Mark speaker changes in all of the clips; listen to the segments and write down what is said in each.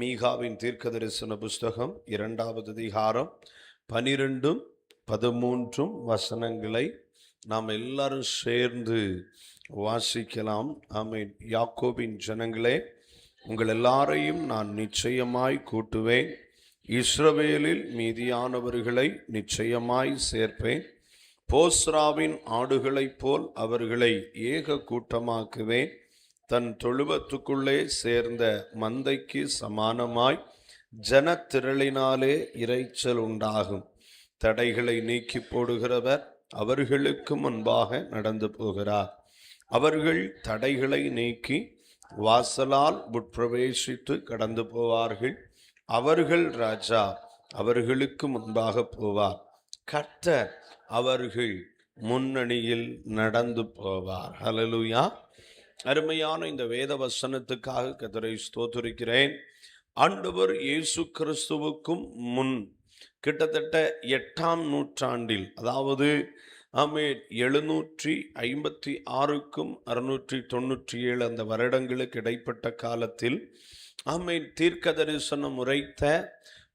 Speaker 1: மீகாவின் தீர்க்கதரிசன புஸ்தகம் 2வது அதிகாரம் 12, 13 வசனங்களை நாம் எல்லாரும் சேர்ந்து வாசிக்கலாம். ஆமென். யாக்கோபின் ஜனங்களே, உங்கள் எல்லாரையும் நான் நிச்சயமாய் கூட்டுவேன். இஸ்ரவேலில் மீதியானவர்களை நிச்சயமாய் சேர்ப்பேன். போஸ்ராவின் ஆடுகளைப் போல் அவர்களை ஏக கூட்டமாக்குவேன். தன் தொழுவத்துக்குள்ளே சேர்ந்த மந்தைக்கு சமானமாய் ஜனத்திரளினாலே இரைச்சல் உண்டாகும். தடைகளை நீக்கி போடுகிறவர் அவர்களுக்கு முன்பாக நடந்து போகிறார். அவர்கள் தடைகளை நீக்கி வாசலால் உட்பிரவேசித்து கடந்து போவார்கள். அவர்கள் ராஜா அவர்களுக்கு முன்பாக போவார். கர்த்தர் அவர்கள் முன்னணியில் நடந்து போவார். ஹல்லேலூயா. அருமையான இந்த வேத வசனத்துக்காக கர்த்தரை ஸ்தோத்திரிக்கிறேன். ஆண்டவர் இயேசு கிறிஸ்துவுக்கும் முன் கிட்டத்தட்ட 8ஆம் நூற்றாண்டில், அதாவது 756க்கும் 697 அந்த வருடங்களுக்கு இடைப்பட்ட காலத்தில் தீர்க்க தரிசனம் உரைத்த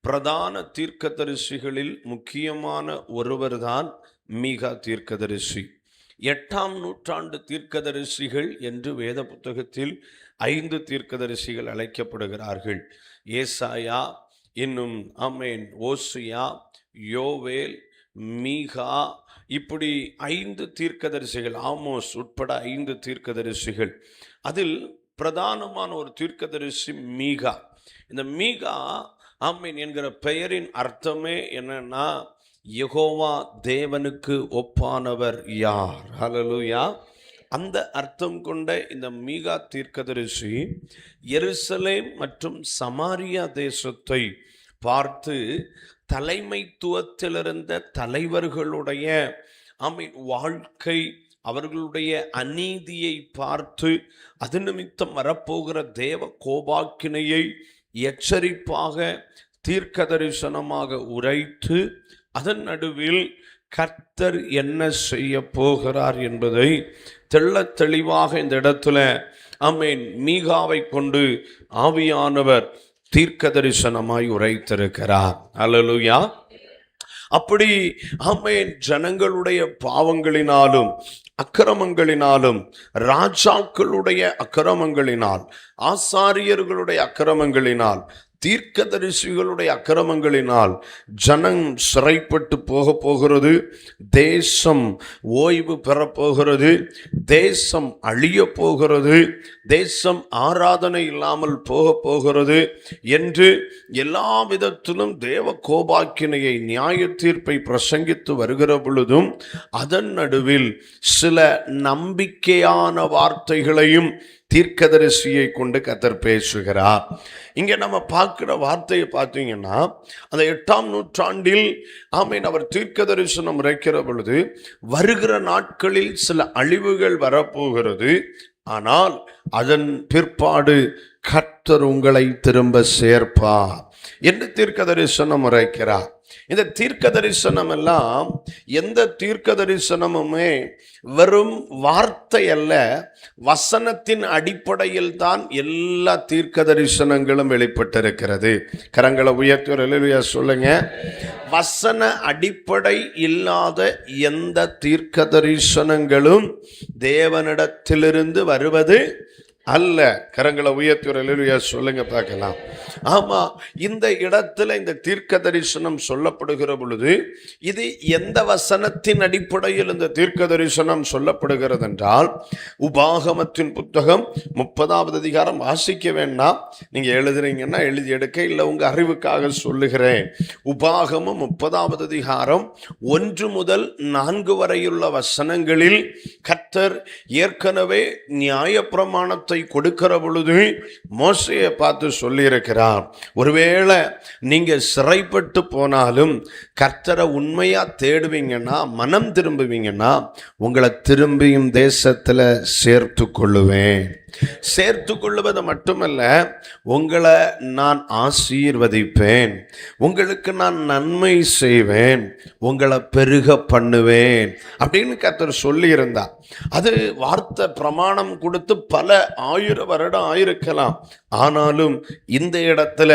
Speaker 1: பிரதான தீர்க்கதரிசிகளில் முக்கியமான ஒருவர்தான் மீகா தீர்க்கதரிசி. 8ஆம் நூற்றாண்டு தீர்க்கதரிசிகள் என்று வேத புத்தகத்தில் 5 தீர்க்கதரிசிகள் அழைக்கப்படுகிறார்கள். ஏசாயா, இன்னும் ஓசியா, யோவேல், மீகா, இப்படி 5 தீர்க்கதரிசிகள், ஆமோஸ் உட்பட 5 தீர்க்கதரிசிகள். அதில் பிரதானமான ஒரு தீர்க்கதரிசி மீகா. இந்த மீகா என்கிற பெயரின் அர்த்தமே என்னன்னா, யெகோவா தேவனுக்கு ஒப்பானவர் யார்? ஹல்லேலூயா. அந்த அர்த்தம் கொண்ட இந்த மீகா தீர்க்கதரிசி எருசலேம் மற்றும் சமாரியா தேசத்தை பார்த்து தலைமைத்துவத்திலிருந்த தலைவர்களுடைய வாழ்க்கை, அவர்களுடைய அநீதியை பார்த்து அது நிமித்தம் வரப்போகிற தேவ கோபாக்கினையை எச்சரிப்பாக தீர்க்க தரிசனமாக உரைத்து அதன் நடுவில் கர்த்தர் என்ன செய்ய போகிறார் என்பதை தெள்ளத் தெளிவாக இந்த இடத்துல மீகாவை கொண்டு ஆவியானவர் தீர்க்க தரிசனமாய் உரைத்திருக்கிறார். அல்லேலூயா. அப்படி ஜனங்களுடைய பாவங்களினாலும் அக்கிரமங்களினாலும், ராஜாக்களுடைய அக்கிரமங்களினால், ஆசாரியர்களுடைய அக்கிரமங்களினால், தீர்க்கதரிசிகளுடைய அக்கிரமங்களினால் ஜனம் சிறைப்பட்டு போகிறது. தேசம் ஓய்வு பெறப்போகிறது. தேசம் அழிய போகிறது. தேசம் ஆராதனை இல்லாமல் போகிறது என்று எல்லா விதத்திலும் தேவ கோபாக்கினையை, நியாய தீர்ப்பை பிரசங்கித்து வருகிற பொழுதும் அதன் நடுவில் சில நம்பிக்கையான வார்த்தைகளையும் தீர்க்கதரிசியை கொண்டு கர்த்தர் பேசுகிறார். இங்கே நம்ம பார்க்கிற வார்த்தையை பார்த்தீங்கன்னா, அந்த 8ஆம் நூற்றாண்டில் அவர் தீர்க்க தரிசனம் உரைக்கிற பொழுது வருகிற நாட்களில் சில அழிவுகள் வரப்போகிறது. ஆனால் அதன் பிற்பாடு கர்த்தர் உங்களை திரும்ப சேர்ப்பார் என்று தீர்க்க தரிசனம் உரைக்கிறார். இந்த தீர்க்க தரிசனம் எல்லாம், எந்த தீர்க்க தரிசனமுமே வெறும் வார்த்தை அல்ல, வசனத்தின் அடிப்படையில் தான் எல்லா தீர்க்க தரிசனங்களும் வெளிப்பட்டிருக்கிறது. கரங்களை உயர்த்தி அல்லேலூயா சொல்லுங்க. வசன அடிப்படை இல்லாத எந்த தீர்க்க தரிசனங்களும் தேவனிடத்திலிருந்து வருவது அல்ல. கரங்களை உயர்த்தி அல்லேலூயா சொல்லுங்க பார்க்கலாம். ஆமா, இந்த இடத்துல இந்த தீர்க்க தரிசனம் சொல்லப்படுகிற பொழுது இது எந்த வசனத்தின் அடிப்படையில் இந்த தீர்க்க தரிசனம் சொல்லப்படுகிறது என்றால், உபாகமத்தின் புத்தகம் 30வது அதிகாரம் வாசிக்க வேண்டாம், நீங்க எழுதுறீங்கன்னா எழுதி எடுக்க, இல்லை உங்க அறிவுக்காக சொல்லுகிறேன். உபாகமம் 30வது அதிகாரம் 1 முதல் 4 வரையுள்ள வசனங்களில் கர்த்தர் ஏற்கனவே நியாயப்பிரமாணத்தை கொடுக்கிற பொழுது மோசேயை பார்த்து சொல்லி இருக்கிறார், ஒருவேளை நீங்க சிறைப்பட்டு போனாலும் கர்த்தரை உண்மையா தேடுவீங்கன்னா, மனம் திரும்புவீங்கன்னா, உங்களை திரும்பியும் தேசத்துல சேர்த்து கொள்ளுவேன். சேர்த்து கொள்ளுவது மட்டுமல்ல, உங்களை நான் ஆசீர்வதிப்பேன், உங்களுக்கு நான் நன்மை செய்வேன், உங்களை பெருக பண்ணுவேன் அப்படின்னு கர்த்தர் சொல்லி இருந்தார். அது வார்த்தை பிரமாணம் கொடுத்து பல 1000 வருடம் ஆயிருக்கலாம். ஆனாலும் இந்த இடத்துல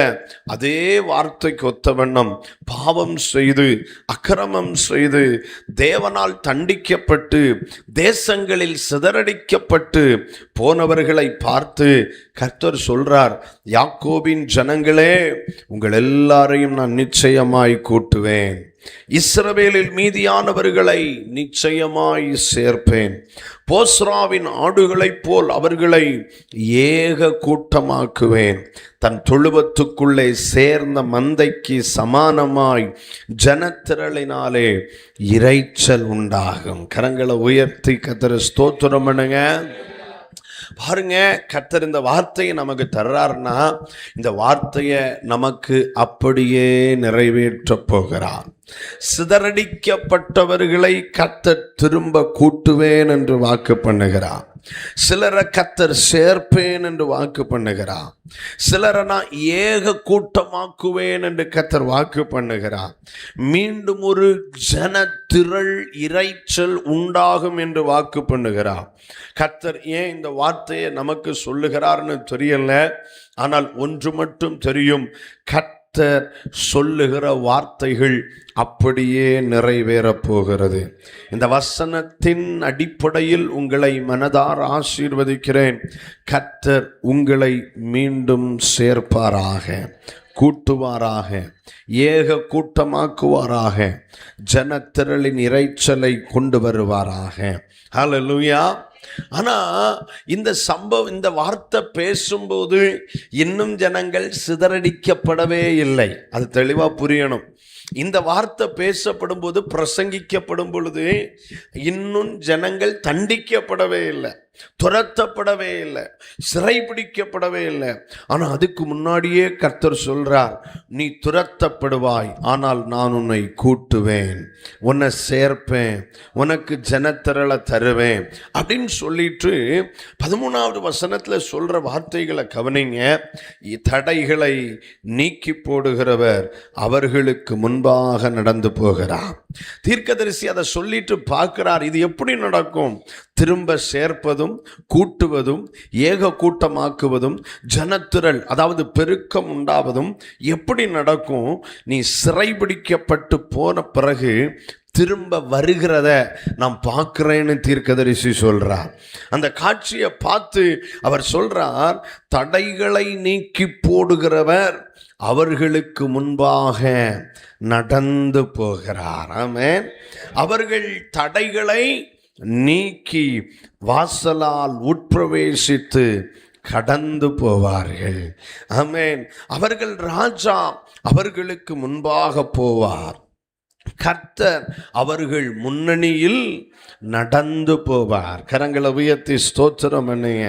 Speaker 1: அதே வார்த்தைக்கு ஒத்த வண்ணம் பாவம் செய்து அக்கிரமம் செய்து தேவனால் தண்டிக்கப்பட்டு தேசங்களில் சிதறடிக்கப்பட்டு போனவர்களை பார்த்து கர்த்தர் சொல்றார், யாக்கோபின் ஜனங்களே, உங்கள் எல்லாரையும் நான் நிச்சயமாய் கூட்டுவேன், இஸ்ரவேலில் மீதியானவர்களை நிச்சயமாய் சேர்ப்பேன், போஸ்ராவின் ஆடுகளைப் போல் அவர்களை ஏக கூட்டமாக்குவேன், தன் தொழுவத்துக்குள்ளே சேர்ந்த மந்தைக்கு சமானமாய் ஜனத்திரளினாலே இரைச்சல் உண்டாகும். கரங்களை உயர்த்தி கர்த்தரை ஸ்தோத்திரம் பண்ணுங்க. பாருங்க, கர்த்தர் இந்த வார்த்தையை நமக்கு தர்றாருன்னா இந்த வார்த்தையை நமக்கு அப்படியே நிறைவேற்ற போகிறார். சிதறடிக்கப்பட்டவர்களை கர்த்தர் திரும்ப கூட்டுவேன் என்று வாக்கு பண்ணுகிறார். சிலரை கர்த்தர் சேர்ப்பேன் என்று வாக்கு பண்ணுகிறார். சிலரை நான் ஏக கூட்டமாக்குவேன் என்று கர்த்தர் வாக்கு பண்ணுகிறார். மீண்டும் ஒரு ஜனத்திரள் இரைச்சல் உண்டாகும் என்று வாக்கு பண்ணுகிறார். கர்த்தர் ஏன் இந்த வார்த்தையை நமக்கு சொல்லுகிறார்னு தெரியல. ஆனால் ஒன்று மட்டும் தெரியும், கர்த்தர் சொல்லுகிற வார்த்தைகள் அப்படியே நிறைவேறப் போகிறது. இந்த வசனத்தின் அடிப்படையில் உங்களை மனதார ஆசீர்வதிக்கிறேன். கர்த்தர் உங்களை மீண்டும் சேர்ப்பாராக, கூட்டுவாராக, ஏக கூட்டமாக்குவாராக, ஜனத்திரளின் இரைச்சலை கொண்டு வருவாராக. ஹல்லேலூயா. ஆனா இந்த வார்த்தை பேசும்போது இன்னும் ஜனங்கள் சிதறடிக்கப்படவே இல்லை. அது தெளிவா புரியணும். இந்த வார்த்தை பேசப்படும் போது, பிரசங்கிக்கப்படும் பொழுது இன்னும் ஜனங்கள் தண்டிக்கப்படவே இல்லை, துரத்தப்படவே இல்லை, சிறைபிடிக்கப்படவே இல்லை. ஆனால் அதுக்கு முன்னாடியே கர்த்தர் சொல்றார், நீ துரத்தப்படுவாய், ஆனால் நான் உன்னை கூட்டுவேன், உன்னை சேர்ப்பேன், உனக்கு ஜனத்திரளை தருவேன் அப்படின்னு சொல்லிட்டு 13வது வசனத்தில் சொல்ற வார்த்தைகளை கவனிங்க. தடைகளை நீக்கி போடுகிறவர் அவர்களுக்கு முன்பாக நடந்து போகிறார். தீர்க்கதரிசி அதை சொல்லிட்டு பார்க்கிறார், இது எப்படி நடக்கும்? திரும்ப சேர்ப்பதும் கூட்டுவதும் ஏக கூட்டமாக்குவதும் ஜனத்திரள், அதாவது பெருக்கம் உண்டாவதும் எப்படி நடக்கும்? நீ சிறைபிடிக்கப்பட்டு போன பிறகு திரும்ப வருகிறத நான் பார்க்கிறேன்னு தீர்க்கதரிசி சொல்றார். அந்த காட்சியை பார்த்து அவர் சொல்றார், தடைகளை நீக்கி போடுகிறவர் அவர்களுக்கு முன்பாக நடந்து போகிறார். ஆமென். அவர்கள் தடைகளை நீக்கி வாசலால் உட்பிரவேசித்து கடந்து போவார்கள். ஆமென். அவர்கள் ராஜா அவர்களுக்கு முன்பாக போவார். கர்த்தர் அவர்கள் முன்னணியில் நடந்து போவார். கரங்களை உயர்த்தி ஸ்தோத்திரம் பண்ணுங்க.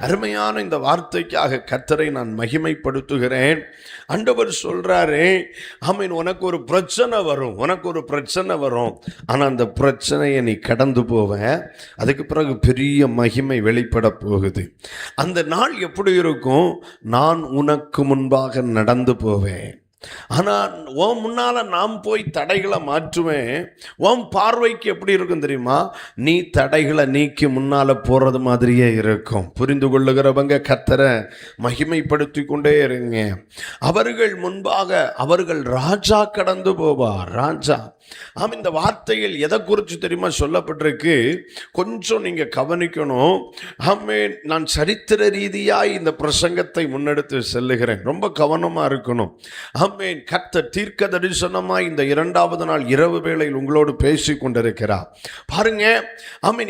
Speaker 1: அருமையான இந்த வார்த்தைக்காக கர்த்தரை நான் மகிமைப்படுத்துகிறேன். ஆண்டவர் சொல்றாரு, ஆமென், உனக்கு ஒரு பிரச்சனை வரும், ஆனால் அந்த பிரச்சனையை நீ கடந்து போவ, அதுக்கு பிறகு பெரிய மகிமை வெளிப்பட போகுது. அந்த நாள் எப்படி இருக்கும்? நான் உனக்கு முன்பாக நடந்து போவேன். ஆனால் உன் முன்னால நாம் போய் தடைகளை மாற்றுவேன். உன் பார்வைக்கு எப்படி இருக்கும் தெரியுமா? நீ தடைகளை நீக்கி முன்னால போறது மாதிரியே இருக்கும். புரிந்து கொள்ளுகிறவங்க கர்த்தரை மகிமைப்படுத்தி கொண்டே இருங்க. அவர்கள் முன்பாக அவர்கள் ராஜா கடந்து போவார். ராஜா. இந்த வார்த்தையில் எதை குறித்து தெரியுமா சொல்லப்பட்டிருக்கு? கொஞ்சம் நீங்க கவனிக்கணும். நான் சரித்திர ரீதியாய் இந்த பிரசங்கத்தை முன்னெடுத்து செல்லுகிறேன், ரொம்ப கவனமா இருக்கணும். கர்த்தர் தீர்க்க தரிசனமாய் இந்த 2வது நாள் இரவு வேளையில் உங்களோடு பேசி கொண்டிருக்கிறார். பாருங்க,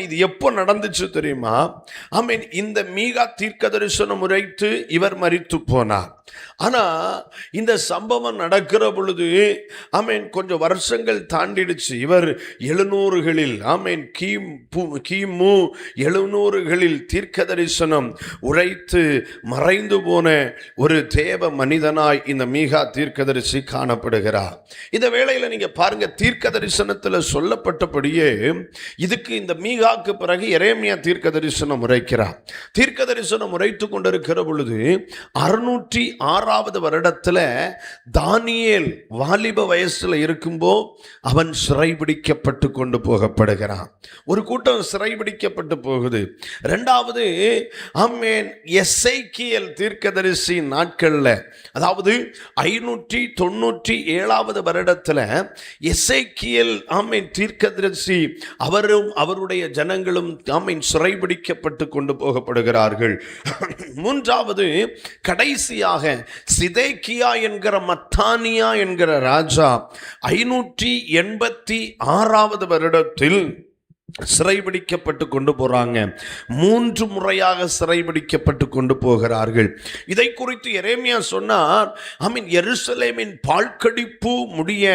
Speaker 1: இது எப்போ நடந்துச்சு தெரியுமா? இந்த மீகா தீர்க்க தரிசனம் உரைத்து இவர் மரித்து போனார். ஆனா இந்த சம்பவம் நடக்கிற பொழுது கொஞ்சம் வருஷங்கள் தாண்டிடுச்சு. இவர் 700களில் கிமு 700களில் தீர்க்க தரிசனம் உரைத்து மறைந்து போன ஒரு தேவ மனிதனாய் இந்த மீகா தீர்க்கதரிசி காணப்படுகிறார். இந்த வேளையில நீங்க பாருங்க, தீர்க்க தரிசனத்தில் சொல்லப்பட்டபடியே இதுக்கு இந்த மீகாக்கு பிறகு எரேமியா தீர்க்க தரிசனம் உரைக்கிறார். தீர்க்க தரிசனம் உரைத்து கொண்டிருக்கிற பொழுது 600 6வது வருடத்துல தானியேல் வாலிப வயசுல இருக்கும்போ அவன் சிறைபிடிக்கப்பட்டு கொண்டு போகப்படுகிறான். ஒரு கூட்டம் சிறைபிடிக்கப்பட்டு போகுது. 2வது ஆமென் எசேக்கியேல் தீர்க்கதரிசி நாட்கள்ல, அதாவது 597வது வருடத்துல எசேக்கியேல் ஆமென் தீர்க்கதரிசி அவரும் அவருடைய ஜனங்களும் ஆமென் சிறைபிடிக்கப்பட்டு கொண்டு போகப்படுகிறார்கள். 3வது கடைசியாக சிதேக்கியா என்கிற மத்தானியா என்கிற ராஜா 586வது வருடத்தில் சிறைபிடிக்கப்பட்டு கொண்டு போறாங்க. 3 முறையாக சிறைபிடிக்கப்பட்டு கொண்டு போகிறார்கள். இதை குறித்து எரேமியா சொன்னார், எருசலேமின் பாழ்கடிப்பு முடிய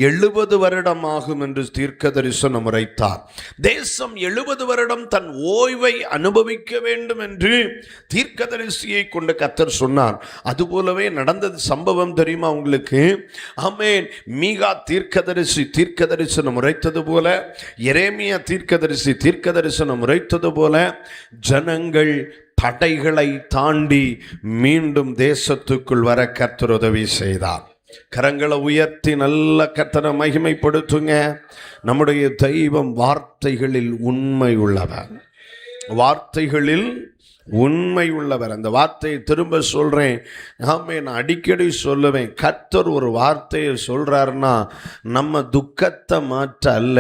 Speaker 1: 70 வருடம் ஆகும் என்று தீர்க்க தரிசனம் உரைத்தார். தேசம் 70 வருடம் தன் ஓய்வை அனுபவிக்க வேண்டும் என்று தீர்க்கதரிசியை கொண்டு கர்த்தர் சொன்னார். அதுபோலவே நடந்தது. சம்பவம் தெரியுமா உங்களுக்கு? ஆமென். மீகா தீர்க்க தரிசனம் உரைத்தது போல, எரேமியா தீர்க்க தரிசனம் உரைத்தது போல ஜனங்கள் தடைகளை தாண்டி மீண்டும் தேசத்துக்குள் வர கர்த்தர் உதவி செய்தார். கரங்களை உயர்த்தி நல்ல கர்த்தரை மகிமைப்படுத்துங்க. நம்முடைய தெய்வம் வார்த்தைகளில் உண்மை உள்ளவர். வார்த்தைகளில் உண்மை உள்ளவர். அந்த வார்த்தையை திரும்ப சொல்றேன். நான் அடிக்கடி சொல்லுவேன், கர்த்தர் ஒரு வார்த்தையை சொல்றாருன்னா நம்ம துக்கத்தை மாற்ற அல்ல,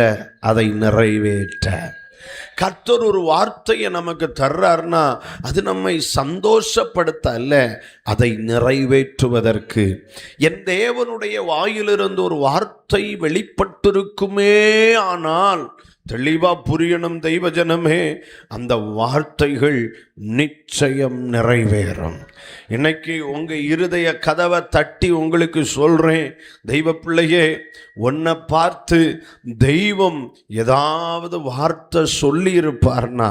Speaker 1: அதை நிறைவேற்ற. கர்த்தர் ஒரு வார்த்தையை நமக்கு தர்றாருன்னா அது நம்மை சந்தோஷப்படுத்த அல்ல, அதை நிறைவேற்றுவதற்கு. என் தேவனுடைய வாயிலிருந்து ஒரு வார்த்தை வெளிப்பட்டிருக்குமே ஆனால் தெளிவா புரியணும் தெய்வ ஜனமே, அந்த வார்த்தைகள் நிச்சயம் நிறைவேறும். இன்னைக்கு உங்க இருதய கதவை தட்டி உங்களுக்கு சொல்றேன், தெய்வ பிள்ளையே, உன்னை பார்த்து தெய்வம் ஏதாவது வார்த்தை சொல்லி இருப்பார்னா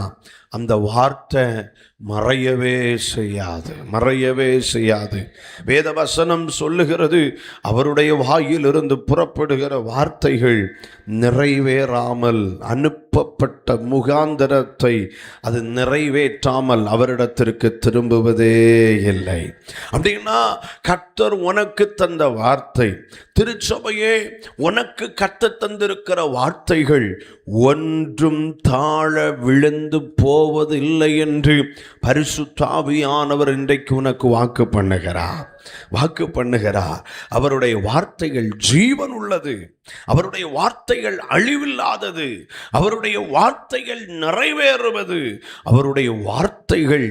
Speaker 1: அந்த வார்த்தை மறையவே செய்யாது. வேத வசனம் சொல்லுகிறது, அவருடைய வாயிலிருந்து புறப்படுகிற வார்த்தைகள் நிறைவேறாமல், அனுப்பப்பட்ட முகாந்தரத்தை அது நிறைவேற்றாமல் அவரிடத்திற்கு திரும்புவதே இல்லை. அப்படின்னா கர்த்தர் உனக்கு தந்த வார்த்தை, திருச்சபையே உனக்கு கர்த்தர் தந்திருக்கிற வார்த்தைகள் ஒன்றும் தாழ விழுந்து போவதில்லை என்று பரிசுத்த ஆவியானவர் இன்றைக்கு உனக்கு வாக்கு பண்ணுகிறார். அவருடைய வார்த்தைகள் ஜீவன் உள்ளது. அவருடைய வார்த்தைகள் அழிவில்லாதது. அவருடைய வார்த்தைகள் நிறைவேறுவது. அவருடைய வார்த்தைகள்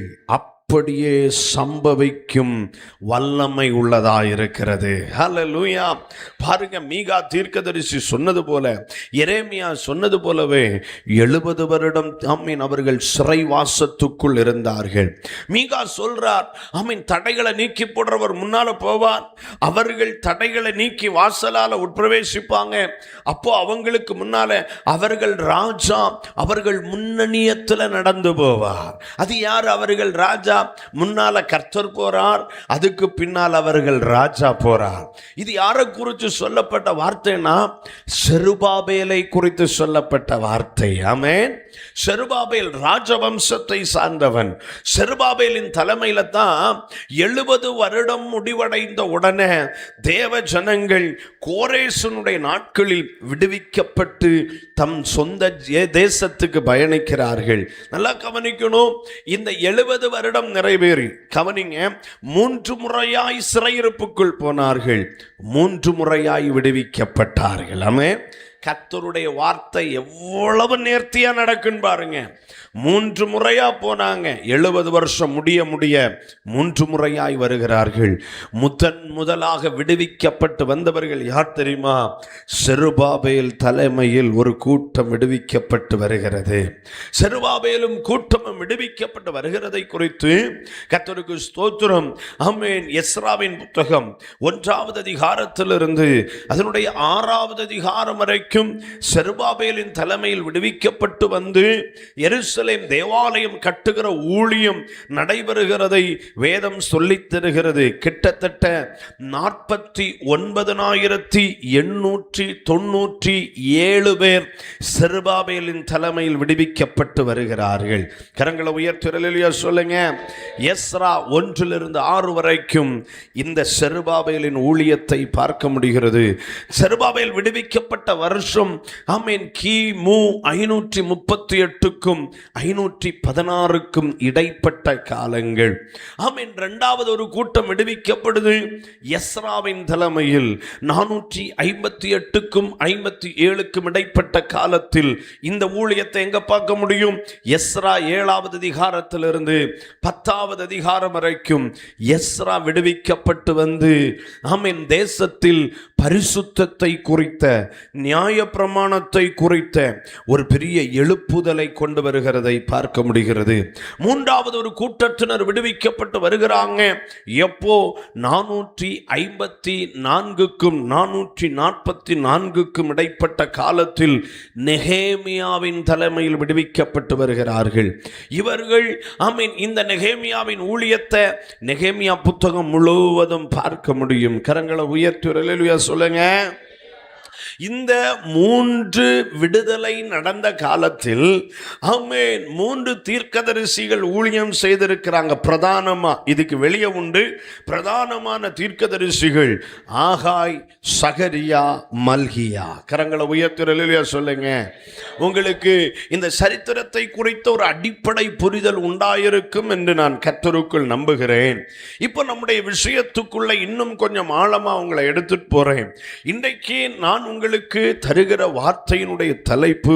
Speaker 1: அப்படியே சம்பவிக்கும் வல்லமை உள்ளதாயிருக்கிறது. ஹல்லேலூயா. பாருங்க, மீகா தீர்க்கதரிசி சொன்னது போல, எரேமியா சொன்னது போலவே 70 வருடம் அவர்கள் சிறைவாசத்துக்குள் இருந்தார்கள். மீகா சொல்றார், தடைகளை நீக்கி போடுறவர் முன்னால போவார். அவர்கள் தடைகளை நீக்கி வாசலால உட்பிரவேசிப்பாங்க. அப்போ அவங்களுக்கு முன்னால அவர்கள் ராஜா, அவர்கள் முன்னணியத்தில் நடந்து போவார். அது யார்? அவர்கள் ராஜா. முன்னால கர்த்தர் போறார், அதுக்கு பின்னால் அவர்கள் ராஜா போறார். இது யாரை குறித்து சொல்லப்பட்ட வார்த்தைனா செருபாபேலை குறித்து சொல்லப்பட்ட வார்த்தை. ஆமென். செருபாபேல் ராஜவம்சத்தை சார்ந்தவன். செருபாபேலின் தலைமையில தான் 70 வருடம் முடிவடைந்த உடனே தேவ ஜனங்கள் கோரேசனுடைய நாட்களில் விடுவிக்கப்பட்டு தம் சொந்த தேசத்துக்கு பயணிக்கிறார்கள். நல்லா கவனிக்கணும். இந்த 70 வருடம் நிறைவேறி, கவனிங்க, 3 முறையாய் சிறையிருப்புக்குள் போனார்கள், 3 முறையாய் விடுவிக்கப்பட்டார்கள். ஆமென். கர்த்தருடைய வார்த்தை எவ்வளவு நேர்த்தியா நடக்குன்னு பாருங்க. 3 முறையா போனாங்க. 70 வருஷம் முடிய 3 முறையாய் வருகிறார்கள். முதலாக விடுவிக்கப்பட்டு வந்தவர்கள் யார் தெரியுமா? செருபாபேல் தலைமையில் ஒரு கூட்டம் விடுவிக்கப்பட்டு வருகிறது. செருபாபேலும் கூட்டமும் விடுவிக்கப்பட்டு வருகிறதை குறித்து கர்த்தருக்கு ஸ்தோத்திரம். ஆமென். எஸ்ராவின் புத்தகம் 1வது அதிகாரத்திலிருந்து அதனுடைய 6வது அதிகாரம் வரைக்கும் வரைக்கும் செருபாபேலின் தலைமையில் விடுவிக்கப்பட்டு வந்து எருசலேம் தேவாலயம் கட்டுகிற ஊழியம் நடைபெறுகிறதை வேதம் சொல்லித் தருகிறது. கிட்டத்தட்ட 49,897 பேர் செருபாபேலின் தலைமையில் விடுவிக்கப்பட்டு வருகிறார்கள். கரங்களை உயர்த்தி சொல்லுங்க. எஸ்ரா 1-6 வரைக்கும் இந்த செருபாபேலின் ஊழியத்தை பார்க்க முடிகிறது. செருபாபேல் விடுவிக்கப்பட்ட வருஷம் கிமு 538க்கும் 516க்கும் இடைப்பட்ட காலங்கள். இரண்டாவது ஒரு கூட்டம் விடுவிக்கப்படுது எஸ்ராவின் தலைமையில் 458க்கும் 57க்கும் இடைப்பட்ட காலத்தில். இந்த ஊழியத்தை எங்க பார்க்க முடியும்? எஸ்ரா 7வது அதிகாரத்திலிருந்து 10வது அதிகாரம் வரைக்கும் எஸ்ரா விடுவிக்கப்பட்டு வந்து தேசத்தில் பரிசுத்தத்தை குறித்த, நியாய பிரமாணத்தை குறித்த ஒரு பெரிய எழுப்புதலை கொண்டு வருகிறதை பார்க்க முடிகிறது. 3வது ஒரு கூட்டத்தினர் விடுவிக்கப்பட்டு வருகிறாங்க. எப்போ? 454க்கும் 444க்கும் இடைப்பட்ட காலத்தில் நெகேமியாவின் தலைமையில் விடுவிக்கப்பட்டு வருகிறார்கள். இவர்கள் இந்த நெகேமியாவின் ஊழியத்தை நெகேமியா புத்தகம் முழுவதும் பார்க்க முடியும். கரங்களை உயர்த்தி அல்லேலூயா சொல்லுங்க. இந்த 3 விடுதலை நடந்த காலத்தில் 3 தீர்க்கதரிசிகள் ஊழியம் செய்திருக்கிறாங்க. பிரதானமா இதுக்கு வெளியே உண்டு பிரதானமான தீர்க்கதரிசிகள் ஆகாய், சகரியா, மல்கியா. கரங்களை உயர்த்தி சொல்லுங்க. உங்களுக்கு இந்த சரித்திரத்தை குறித்த ஒரு அடிப்படை புரிதல் உண்டாயிருக்கும் என்று நான் கர்த்தருக்குள் நம்புகிறேன். இப்போ நம்முடைய விஷயத்துக்குள்ள இன்னும் கொஞ்சம் ஆழமா உங்களை எடுத்துட்டு போறேன். இன்றைக்கு நான் உங்களுக்கு தருகிற வார்த்தையினுடைய தலைப்பு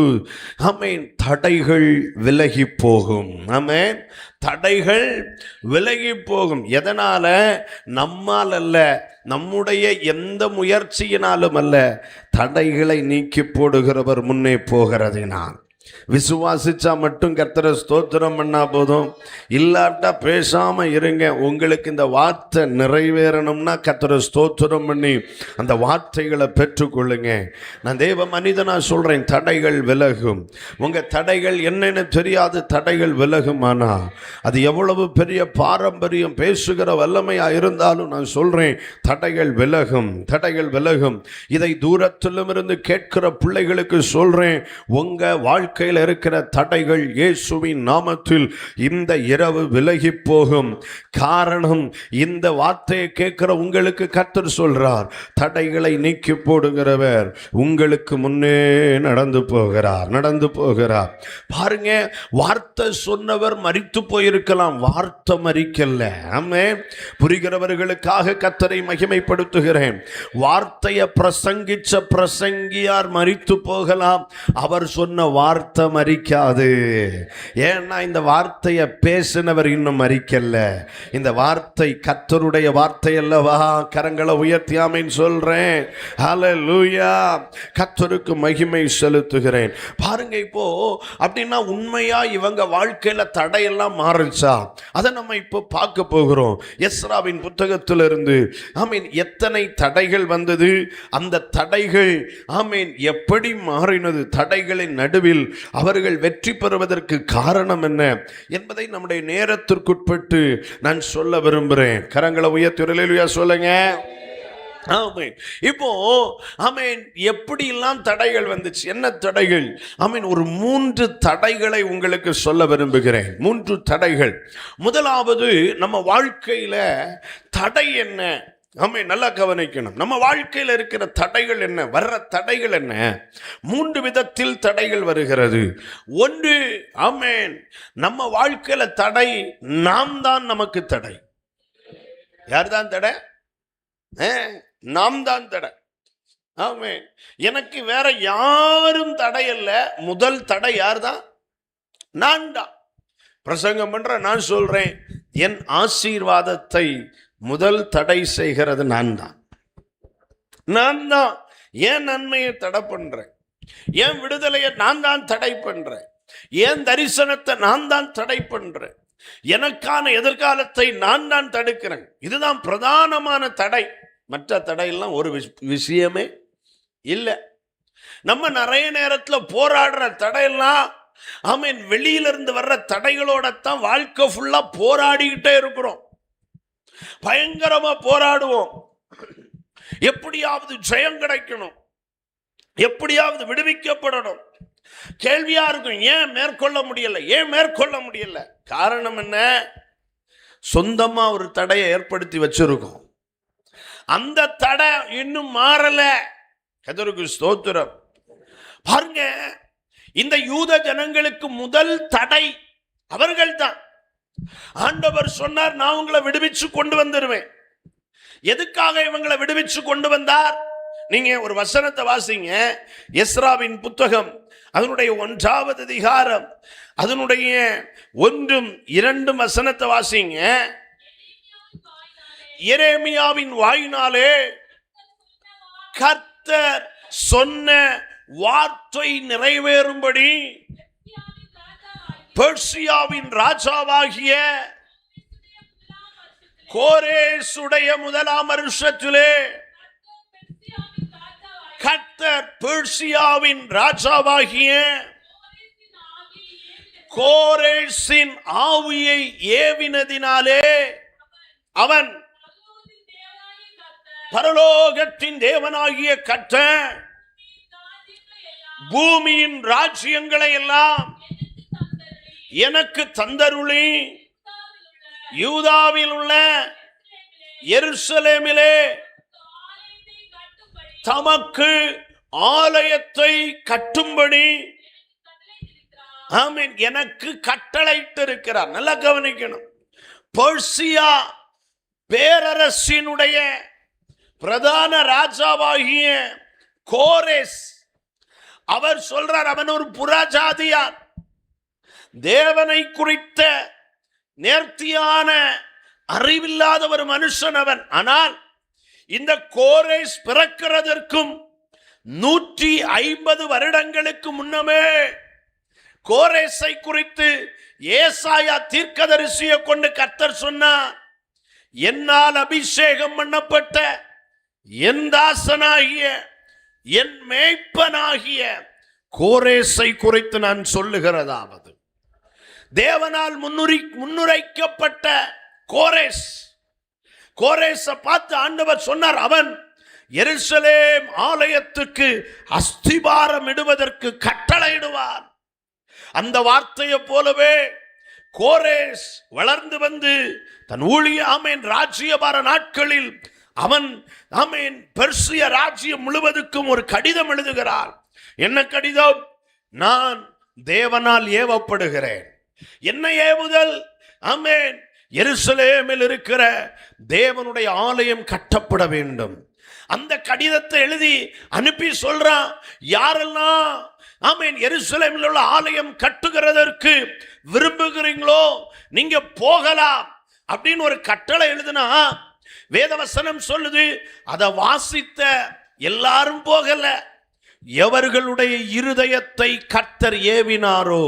Speaker 1: தடைகள் விலகி போகும். தடைகள் விலகி போகும். எதனால? நம்மால் அல்ல, நம்முடைய எந்த முயற்சியினாலும் அல்ல. தடைகளை நீக்கி போடுகிறவர் முன்னே போகிறதினால். விசுவாசிச்சா மட்டும் கர்த்தரை ஸ்தோத்திரம் பண்ணா போதும், இல்லாட்டா பேசாம இருங்க. உங்களுக்கு இந்த வார்த்தை நிறைவேறணும்னா கர்த்தரை ஸ்தோத்திரம் பண்ணி அந்த வார்த்தைகளை பெற்றுக்கொள்ளுங்க. நான் தேவ மனிதனா சொல்றேன், தடைகள் விலகும். உங்க தடைகள் என்னன்னு தெரியாது, தடைகள் விலகுமானா அது எவ்வளவு பெரிய பாரம்பரியம் பேசுகிற வல்லமையா இருந்தாலும் நான் சொல்றேன், தடைகள் விலகும், தடைகள் விலகும். இதை தூரத்திலும் இருந்து கேட்கிற பிள்ளைகளுக்கு சொல்றேன், உங்க வாழ்க்கையில் இருக்கிற தடைகள் இயேசுவின் நாமத்தில் இந்த இரவு விலகி போகும். காரணம், இந்த வார்த்தையை கேட்கிற உங்களுக்கு கர்த்தர் சொல்றார், தடைகளை நீக்கி போடுகிறவர் உங்களுக்கு முன்னே நடந்து போகிறார். பாருங்க, வார்த்தை சொன்னவர் மரித்து போயிருக்கலாம், வார்த்தை மரிக்கல. புரிகிறவர்களுக்காக கர்த்தரை மகிமைப்படுத்துகிறேன். வார்த்தையை பிரசங்கிச்ச பிரசங்கியார் மரித்து போகலாம், அவர் சொன்ன வார்த்தை மரிக்காது. ஏன்னா இந்த வார்த்தையை பேசினவர் இன்னும் மரிக்கல. இந்த வார்த்தை கர்த்தருடைய வார்த்தை அல்லவா? கரங்களை உயர்த்தி ஆமென் சொல்றேன். ஹல்லேலூயா. கர்த்தருக்கு மகிமை செலுத்துகிறேன். பாருங்க, இப்போ அப்படின்னா உண்மையா இவங்க வாழ்க்கையில தடையெல்லாம் மாறுச்சா? அதை நம்ம இப்போ பார்க்க போகிறோம். எஸ்ராவின் புத்தகத்திலிருந்து எத்தனை தடைகள் வந்தது, அந்த தடைகள் எப்படி மாறினது, தடைகளின் நடுவில் அவர்கள் வெற்றி பெறுவதற்கு காரணம் என்ன என்பதை நம்முடைய நேரத்திற்குட்பட்டு நான் சொல்ல விரும்புகிறேன். கரங்களை உயர்த்தி அல்லேலூயா சொல்லுங்க. இப்போ எப்படியெல்லாம் தடைகள் வந்துச்சு, என்ன தடைகள்? ஒரு 3 தடைகளை உங்களுக்கு சொல்ல விரும்புகிறேன். 3 தடைகள். முதலாவது, நம்ம வாழ்க்கையில தடை என்ன? நல்லா கவனிக்கணும். நம்ம வாழ்க்கையில் இருக்கிற தடைகள் என்ன, வர்ற தடைகள் என்ன? 3 விதத்தில் தடைகள் வருகிறது. ஒன்று, நம்ம வாழ்க்கையில தடை, நாம் தான் நமக்கு தடை. யார் தான் தடை? நாம் தான் தடை. எனக்கு வேற யாரும் தடை அல்ல. முதல் தடை யார் தான்? நான் தான். பிரசங்கம் பண்ற நான் சொல்றேன், என் ஆசீர்வாதத்தை முதல் தடை செய்கிறது நான் தான். என் நன்மையை தடை பண்றேன், என் விடுதலையை நான் தான் தடை பண்றேன், என் தரிசனத்தை நான் தான் தடை பண்றேன், எனக்கான எதிர்காலத்தை நான் தான் தடுக்கிறேன். இதுதான் பிரதானமான தடை. மற்ற தடையெல்லாம் ஒரு விஷயமே இல்லை. நம்ம நிறைய நேரத்துல போராடுற தடையெல்லாம் வெளியில இருந்து வர்ற தடைகளோட தான் வாழ்க்கை ஃபுல்லா போராடிக்கிட்டே இருக்கிறோம். பயங்கரமா போராடுவோம். எப்படியாவது ஜெயம் கிடைக்கணும், எப்படியாவது விடுவிக்கப்படணும். கேள்வியா இருக்கும், ஏன் மேற்கொள்ள முடியல? காரணம் என்ன? சொந்தமா ஒரு தடையை ஏற்படுத்தி வச்சிருக்கோம். அந்த தடை இன்னும் மாறல. கர்த்தருக்கு ஸ்தோத்திரம். பாருங்க, இந்த யூத ஜனங்களுக்கு முதல் தடை அவர்கள் தான். ஆண்டவர் சொன்னார், நான் உங்களை விடுவிச்சு கொண்டு வந்துருவேன். எதுக்காக இவங்களை விடுவிச்சு கொண்டு வந்தார்? நீங்க ஒரு வசனத்தை வாசிங்க, எஸ்ராவின் புத்தகம் அதனுடைய 1வது அதிகாரம் அதனுடைய 1-2 வசனத்தை வாசிங்க. எரேமியாவின் வாயினாலே கர்த்தர் சொன்ன வார்த்தை நிறைவேறும்படி பெர்சியாவின் ராஜாவாகிய கோரேசுடைய 1ஆம் வருஷத்திலே கர்த்தர் பெர்சியாவின் ராஜாவாகிய கோரேசின் ஆவியை ஏவினதினாலே அவன் பரலோகத்தின் தேவனாகிய கர்த்தர் பூமியின் ராஜ்யங்களை எல்லாம் எனக்கு தந்தருளி யூதாவில் உள்ள எருசலேமிலே தமக்கு ஆலயத்தை கட்டும்படி எனக்கு கட்டளையிட்டிருக்கிறார். நல்லா கவனிக்கணும். பெர்சியா பேரரசினுடைய பிரதான ராஜாவாகிய கோரேஸ் அவர் சொல்றார், அவன் ஒரு புறஜாதியார், தேவனை குறித்த நேர்த்தியான அறிவில்லாத ஒரு மனுஷன் அவன். ஆனால் இந்த கோரேஸ் பிறக்கிறதற்கும் 150 வருடங்களுக்கு முன்னமே கோரேசை குறித்து ஏசாயா தீர்க்கதரிசியை கொண்டு கர்த்தர் சொன்னார், என்னால் அபிஷேகம் பண்ணப்பட்ட என் தாசனாகிய என் மேய்ப்பனாகிய கோரேசை குறித்து நான் சொல்லுகிறதாவது, தேவனால் முன்னுரைக்கப்பட்ட கோரேசை பார்த்து ஆண்டவர் சொன்னார், அவன் எருசலேம் ஆலயத்துக்கு அஸ்திபாரம் இடுவதற்கு கட்டளையிடுவார். அந்த வார்த்தையை போலவே கோரேஸ் வளர்ந்து வந்து தன் ஊழிய ராஜ்யபார நாட்களில் அவன் பெர்சிய ராஜ்யம் முழுவதுக்கும் ஒரு கடிதம் எழுதுகிறார். என்ன கடிதம்? நான் தேவனால் ஏவப்படுகிறேன். என்ன ஏவுதல்? எருசலேமில் இருக்கிற தேவனுடைய ஆலயம் கட்டப்பட வேண்டும். அந்த கடிதத்தை எழுதி அனுப்பி சொல்றான், யாரெல்லாம் எருசலேமில் உள்ள ஆலயம் கட்டுகிறதற்கு விரும்புகிறீங்களோ நீங்க போகலாம் அப்படின்னு ஒரு கட்டளை எழுதுனா, வேதவசனம் சொல்லுது, அதை வாசித்த எல்லாரும் போகல. எவர்களுடைய இருதயத்தை கர்த்தர் ஏவினாரோ,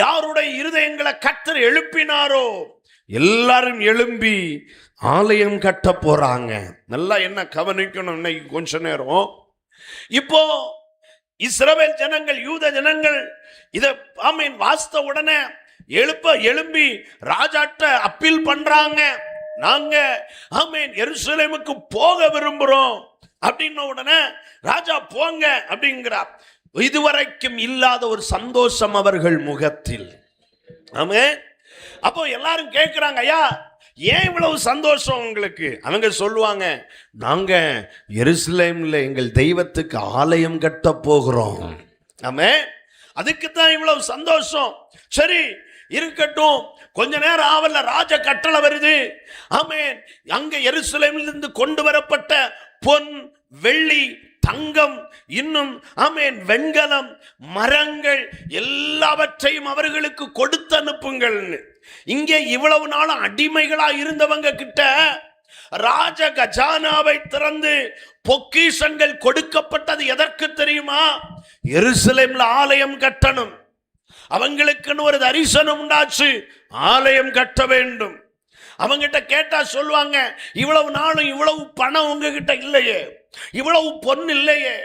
Speaker 1: யாருடைய இருதயங்களை கர்த்தர் எழுப்பினாரோ எல்லாரும் எழும்பி ஆலயம் கட்ட போறாங்க. நல்லா என்ன கவனிக்கணும் இன்னைக்கு கொஞ்ச நேரம். இப்போ இஸ்ரவேல் ஜனங்கள், யூத ஜனங்கள் இத வாஸ்த உடனே எழும்பி ராஜாட்ட அப்பீல் பண்றாங்க, நாங்க எருசலேமுக்கு போக விரும்புறோம் அப்படின்ன உடனே ராஜா போங்க அப்படிங்கிறார். இதுவரைக்கும் இல்லாத ஒரு சந்தோஷம் அவர்கள் முகத்தில். அப்போ எல்லாரும் கேட்கிறாங்க, ஐயா ஏன் இவ்வளவு சந்தோஷம் உங்களுக்கு? அவங்க சொல்லுவாங்க, நாங்க எருசலேம்ல எங்கள் தெய்வத்துக்கு ஆலயம் கட்ட போகிறோம், அதுக்கு தான் இவ்வளவு சந்தோஷம். சரி இருக்கட்டும், கொஞ்ச நேரம் ஆவல்ல ராஜ கட்டளை வருது. அங்க எருசலேமில் இருந்து கொண்டு வரப்பட்ட பொன், வெள்ளி, தங்கம், இன்னும் வெண்கலம், மரங்கள் எல்லாவற்றையும் அவர்களுக்கு கொடுத்து அனுப்புங்கள். இங்கே இவ்வளவு நாளும் அடிமைகளா இருந்தவங்க கிட்ட ராஜ கஜானாவை திறந்து பொக்கிஷங்கள் கொடுக்கப்பட்டது எதற்கு தெரியுமா? எருசலேம்ல ஆலயம் கட்டணும். அவங்களுக்குன்னு ஒரு தரிசனம் உண்டாச்சு, ஆலயம் கட்ட வேண்டும். அவங்கிட்ட கேட்டா சொல்லுவாங்க, இவ்வளவு நாளும் இவ்வளவு பணம் உங்ககிட்ட இல்லையே, இவ்வளவு பொன் இல்லையே,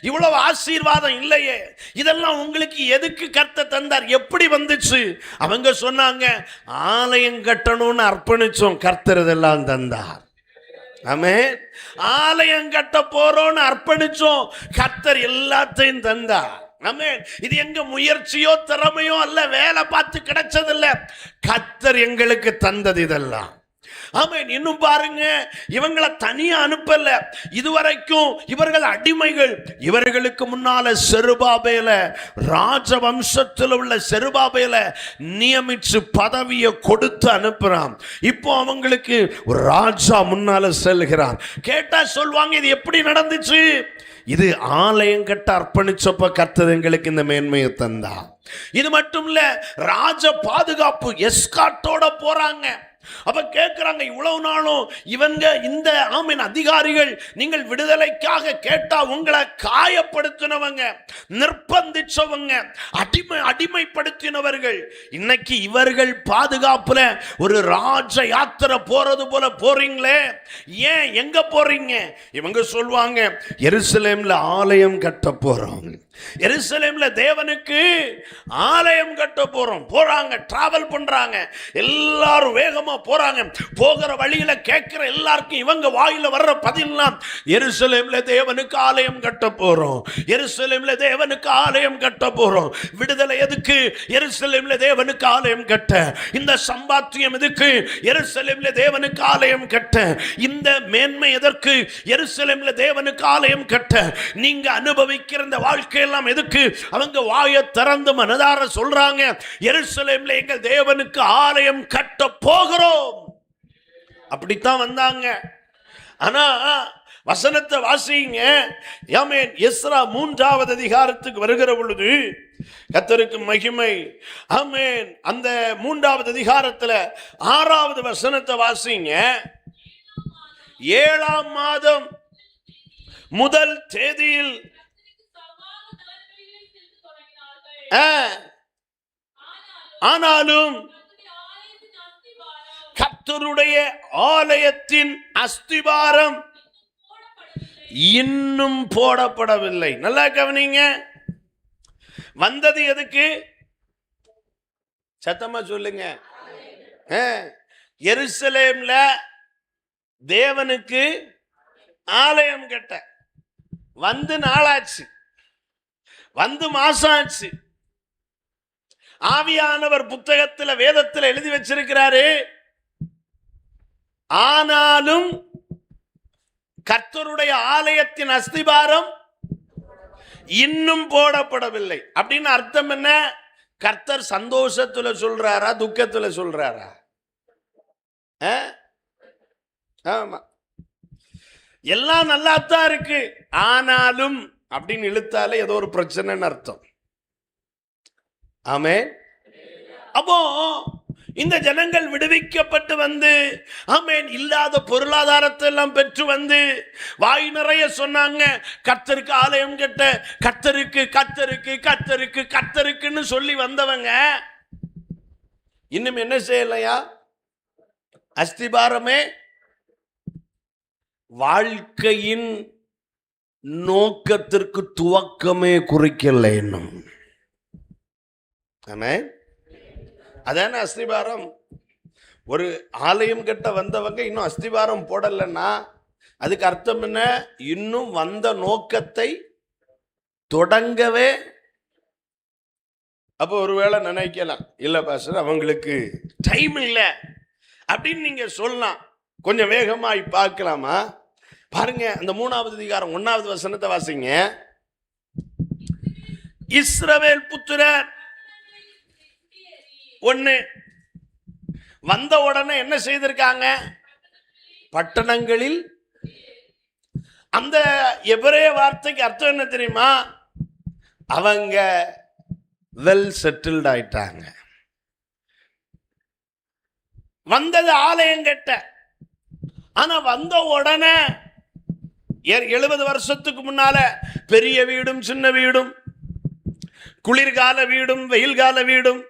Speaker 1: இவ்வளவு ஆசீர்வாதம் இல்லையே, இதெல்லாம் உங்களுக்கு எதுக்கு கர்த்தர் தந்தார், எப்படி வந்துச்சு? அவங்க சொன்னாங்க, ஆலயம் கட்டணும்னு அர்ப்பணிச்சோம், கர்த்தர் இதெல்லாம் தந்தார். ஆமென். ஆலயம் கட்ட போறோம்னு அர்ப்பணிச்சோம், கர்த்தர் எல்லாத்தையும் தந்தார். ஆமென். இது எங்க முயற்சியோ திறமையோ அல்ல, வேலை பார்த்து கிடைச்சதில்ல, கர்த்தர் எங்களுக்கு தந்தது இதெல்லாம். ஆமென். இன்னும் பாருங்க, இவங்களை தனியா அனுப்பல. இதுவரைக்கும் இவர்கள் அடிமைகள். இவர்களுக்கு முன்னால செருபாபேல, ராஜவம்சத்தில் உள்ள செருபாபேல நியமிச்சு பதவியை கொடுத்து அனுப்புறான். இப்போ அவங்களுக்கு ஒரு ராஜா முன்னால செல்கிறான். கேட்டா சொல்வாங்க, இது எப்படி நடந்துச்சு? இது ஆலயம் கட்ட அர்ப்பணிச்சப்ப கர்த்தர் எங்களுக்கு இந்த மேன்மையை தந்தா. இது மட்டும் இல்ல, ராஜ பாதுகாப்பு எஸ்கார்ட்டோட போறாங்க. அப்ப கேட்கிறாங்க, இவ்வளவு நாளும் இவங்க இந்த ஆமீன் அதிகாரிகள் நீங்கள் விடுதலைக்காக கேட்டா உங்களை காயப்படுத்தினவங்க, நிர்பந்திச்சவங்க, அடிமைப்படுத்தினவர்கள். இன்னைக்கு இவர்கள் பாதுகாப்புல ஒரு ராஜ யாத்திரை போறது போல போறீங்களே, ஏன், எங்க போறீங்க? இவங்க சொல்வாங்க, எருசலேம்ல ஆலயம் கட்ட போறோம், எருசலேம்ல தேவனுக்கு ஆலயம் கட்ட போறோம். போறாங்க, டிராவல் பண்றாங்க, எல்லாரும் வேகமா போறாங்க. போகிற வழியில கேட்கிற எல்லாருக்கும் இவங்க வாயில வர்ற பதிலாம், எருசலேம்ல தேவனுக்கு ஆலயம் கட்ட போறோம், எருசலேம்ல தேவனுக்கு ஆலயம் கட்ட போறோம். விடுதலை எதுக்கு? எருசலேம்ல தேவனுக்கு ஆலயம் கட்ட. இந்த சம்பாத்தியம் எதுக்கு? எருசலேம்ல தேவனுக்கு ஆலயம் கட்ட. இந்த மேன்மை எதற்கு? எருசலேம்ல தேவனுக்கு ஆலயம் கட்ட. நீங்க அனுபவிக்கிற இந்த வாழ்க்கை எல்லாம் எதுக்கு? அவங்க வாயை திறந்து மனதார சொல்றாங்க, எருசலேம்ல எங்கள் தேவனுக்கு ஆலயம் கட்ட போகிறோம். அப்படித்தான் வந்தாங்க. ஆனா வசனத்தை வாசிங்க. ஆமென். எஸ்ரா 3வது அதிகாரத்துக்கு வருகிற பொழுது கர்த்தருக்கு மகிமை. ஆமென். அந்த 3வது அதிகாரத்துல 6வது வசனத்தை வாசிங்க. 7ஆம் மாதம் முதல் தேதியில் ஆனாலும் கர்த்தருடைய ஆலயத்தின் அஸ்திபாரம் இன்னும் போடப்படவில்லை. நல்லா கவனிங்க. வந்தது எதுக்கு? சத்தமா சொல்லுங்க. எருசலேம்ல தேவனுக்கு ஆலயம் கட்ட வந்து நாளாச்சு, வந்து மாசம் ஆச்சு. ஆவியானவர் புத்தகத்தில் வேதத்தில் எழுதி வச்சிருக்கிறாரு, ஆனாலும் கர்த்தருடைய ஆலயத்தின் அஸ்திபாரம் இன்னும் போடப்படவில்லை. அப்படின்னு அர்த்தம் என்ன? கர்த்தர் சந்தோஷத்துல சொல்றாரா, துக்கத்துல சொல்றாரா? ஆமா, எல்லாம் நல்லாத்தான் இருக்கு, ஆனாலும் அப்படின்னு இழுத்தாலே ஏதோ ஒரு பிரச்சனைன்னு அர்த்தம். ஆமென். அப்போ இந்த ஜனங்கள் விடுவிக்கப்பட்டு வந்து, ஆமென், இல்லாத பொருளாதாரத்தை எல்லாம் பெற்று வந்து வாய் நிறைய சொன்னாங்க, கர்த்தருக்கு ஆலயம் கட்ட, கர்த்தருக்கு கர்த்தருக்கு கர்த்தருக்கு கர்த்தருக்குன்னு சொல்லி வந்தவங்க இன்னும் என்ன செய்யலையா? அஸ்திபாரமே, வாழ்க்கையின் நோக்கத்திற்கு துவக்கமே குறிக்கல இன்னும். ஆமென். அதான அஸ்திபாரம். ஒரு ஆலயம் கட்ட வந்தவங்க இன்னும் அஸ்திபாரம் போடலன்னா அதுக்கு அர்த்தம் என்ன? இன்னும் வந்த நோக்கத்தை தொடங்கவே. அப்போ ஒருவேளை நினைக்கலாம், இல்ல பாஸ்டர் அவங்களுக்கு டைம் இல்லை அப்படின்னு நீங்க சொல்லலாம். கொஞ்சம் வேகமாய் பார்க்கலாமா? பாருங்க, அந்த 3வது அதிகாரம் 1வது வசனத்தை வாசிங்க. இஸ்ரவேல் புத்திரர் ஒண்ணு வந்த உடனே என்ன செய்திருக்காங்க? பட்டணங்களில். அந்த எபிரேய வார்த்தைக்கு அர்த்தம் என்ன தெரியுமா? அவங்க வெல் செட்டில்ட் ஆயிட்டாங்க. வந்தது ஆலயம் கட்ட, ஆனா வந்த உடனே 70 வருஷத்துக்கு முன்னால பெரிய வீடும் சின்ன வீடும், குளிர்கால வீடும் வெயில்கால வீடும்,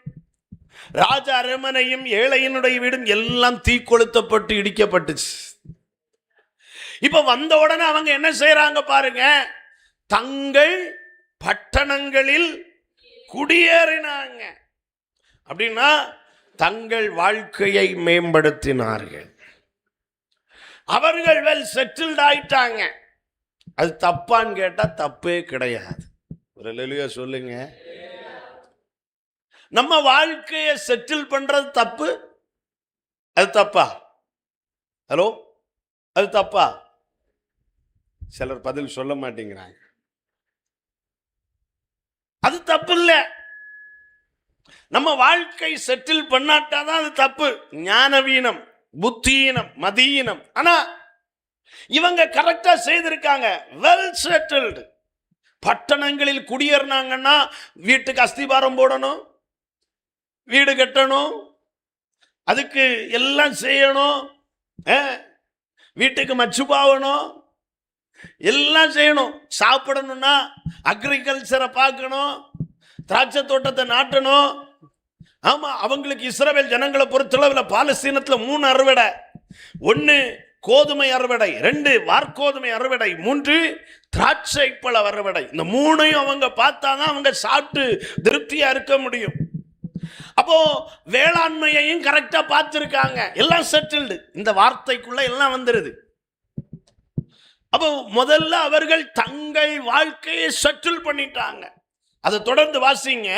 Speaker 1: ராஜ அரமனையும் ஏழையினுடைய வீடும் எல்லாம் தீ கொளுத்தப்பட்டு இடிக்கப்பட்டுச்சு. இப்ப வந்த உடனே அவங்க என்ன செய்யறாங்க பாருங்க, தங்கள் பட்டணங்களில் குடியேறினாங்க. அப்படின்னா தங்கள் வாழ்க்கையை மேம்படுத்தினார்கள். அவர்கள் வெல் செட்டில்ட் ஆயிட்டாங்க. அது தப்பான்னு கேட்டா தப்பே கிடையாது. ஒரு அல்லேலூயா சொல்லுங்க. நம்ம வாழ்க்கையை செட்டில் பண்றது தப்பு? அது தப்பா? ஹலோ, அது தப்பா? சிலர் பதில் சொல்ல மாட்டேங்கிறாங்க. அது தப்பு இல்ல. நம்ம வாழ்க்கை செட்டில் பண்ணாட்டாதான் அது தப்பு. ஞானவீனம், புத்தியினம், மதியினம். ஆனா இவங்க கரெக்டா செய்திருக்காங்க. Well settled. பட்டணங்களில் குடியேறினாங்கன்னா வீட்டுக்கு அஸ்திபாரம் போடணும், வீடு கட்டணும், அதுக்கு எல்லாம் செய்யணும், வீட்டுக்கு மச்சுப்பாவணும், எல்லாம் செய்யணும். சாப்பிடணும்னா அக்ரிகல்ச்சரை பார்க்கணும், திராட்சை தோட்டத்தை நாட்டணும். ஆமா, அவங்களுக்கு இஸ்ரவேல் ஜனங்களை பொறுத்தளவில் பாலஸ்தீனத்தில் 3 அறுவடை. 1 கோதுமை அறுவடை, 2 வார்கோதுமை அறுவடை, 3 திராட்சை பழ அறுவடை. இந்த 3ஐயும் அவங்க பார்த்தாதான் அவங்க சாப்பிட்டு திருப்தியா இருக்க முடியும். அப்போ வேளாண்மையையும் கரெக்டா பார்த்திருக்காங்க. எல்லாம் செட்டில்டு. இந்த வார்த்தைக்குள்ள எல்லாம் வந்துருது. அப்போ முதல்ல அவர்கள் தங்கள் வாழ்க்கையை செட்டில் பண்ணிட்டாங்க. அதை தொடர்ந்து வாசிங்க.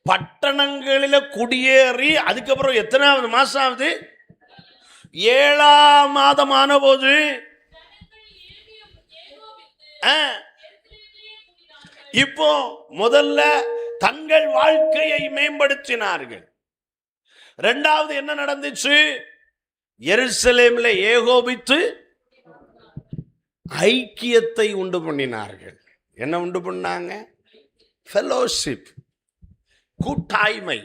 Speaker 1: பட்டணங்களில குடியேறி அதுக்கப்புறம் எத்தனாவது மாசம் ஆகுது? 7ஆம் மாதம் ஆன போது இப்போ முதல்ல தங்கள் வாழ்க்கையை மேம்படுத்தினார்கள். 2வது என்ன நடந்துச்சு? எருசலேமில் ஏகோபித்து ஐக்கியத்தை உண்டு பண்ணினார்கள். என்ன உண்டு பண்ணாங்க? ஃபெலோஷிப், கூட்டாய்மை.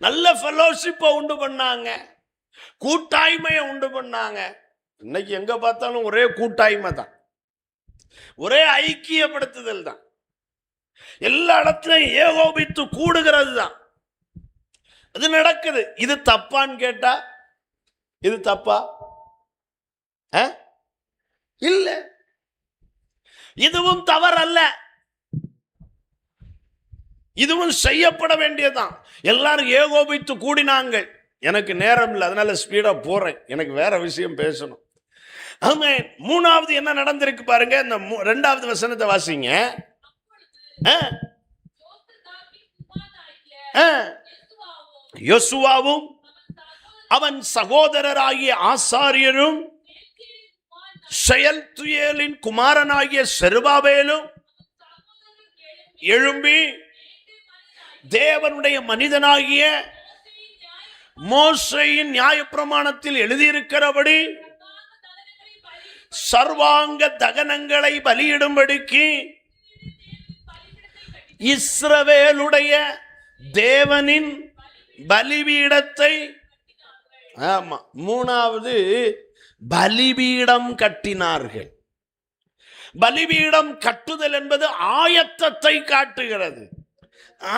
Speaker 1: நல்ல ஃபெலோஷிப்பை உண்டு பண்ணாங்க, கூட்டாய்மையை உண்டு பண்ணாங்க. இன்னைக்கு எங்க பார்த்தாலும் ஒரே கூட்டாய்மை தான், ஒரே ஐக்கியப்படுத்துதல் தான், எல்லா இடத்துலையும் ஏகோபித்து கூடுகிறது தான். அது நடக்குது. இது தப்பான்னு கேட்டா இது தப்பா? இல்ல, இதுவும் தவறல்ல, இதுவும் செய்யப்பட வேண்டியதுதான். எல்லாரும் ஏகோபித்து கூடினாங்க. எனக்கு நேரம் இல்லை, அதனால ஸ்பீடா போறேன், எனக்கு வேற விஷயம் பேசணும். ஆமென். 3வது என்ன நடந்திருக்கு பாருங்க. இந்த 2வது வசனத்தை வாசிங்க. யோசுவாவும் அவன் சகோதரராகிய ஆசாரியரும் செயல்துயேலின் குமாரனாகிய செருபாபேலும் எழும்பி தேவனுடைய மனிதனாகிய மோசேயின் நியாயப்பிரமாணத்தில் எழுதியிருக்கிறபடி சர்வாங்க தகனங்களை பலியிடும்படிக்கு இஸ்ரவேலுடைய தேவனின் பலிபீடத்தை, ஆமா, 3வது பலிபீடம் கட்டினார்கள். பலிபீடம் கட்டுதல் என்பது ஆயத்தத்தை காட்டுகிறது.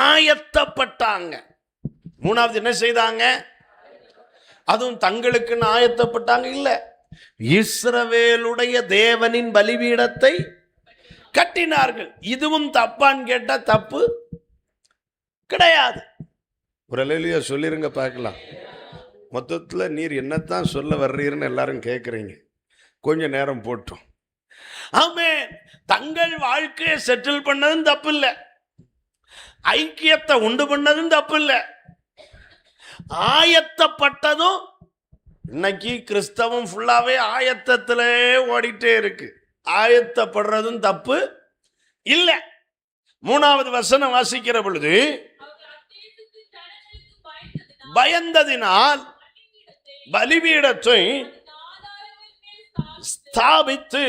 Speaker 1: ஆயத்தப்பட்டாங்க. 3வது என்ன செய்தாங்க? அதுவும் தங்களுக்குன்னு ஆயத்தப்பட்டாங்க இல்ல, இஸ்ரவேலுடைய தேவனின் பலிபீடத்தை கட்டினார்கள். இதுவும் தப்பான்னு கேட்டா தப்பு கிடையாது. ஒரு அல்லேலூயா சொல்லிருங்க பார்க்கலாம். மொத்தத்தில் நீர் என்னத்தான் சொல்ல வர்றீர்னு எல்லாரும் கேட்குறீங்க. கொஞ்ச நேரம் போட்டோம். ஆமென். தங்கள் வாழ்க்கையை செட்டில் பண்ணதும் தப்பு இல்லை, ஐக்கியத்தை உண்டு பண்ணதும் தப்பு இல்லை, ஆயத்தப்பட்டதும். இன்னைக்கு கிறிஸ்தவம் ஃபுல்லாவே ஆயத்தத்திலே ஓடிட்டே இருக்கு. ஆயத்தப்படுறதும் தப்பு இல்லை. 3வது வசனம் வாசிக்கிற பொழுது பயந்ததினால் பலிபீடத்தை ஸ்தாபித்து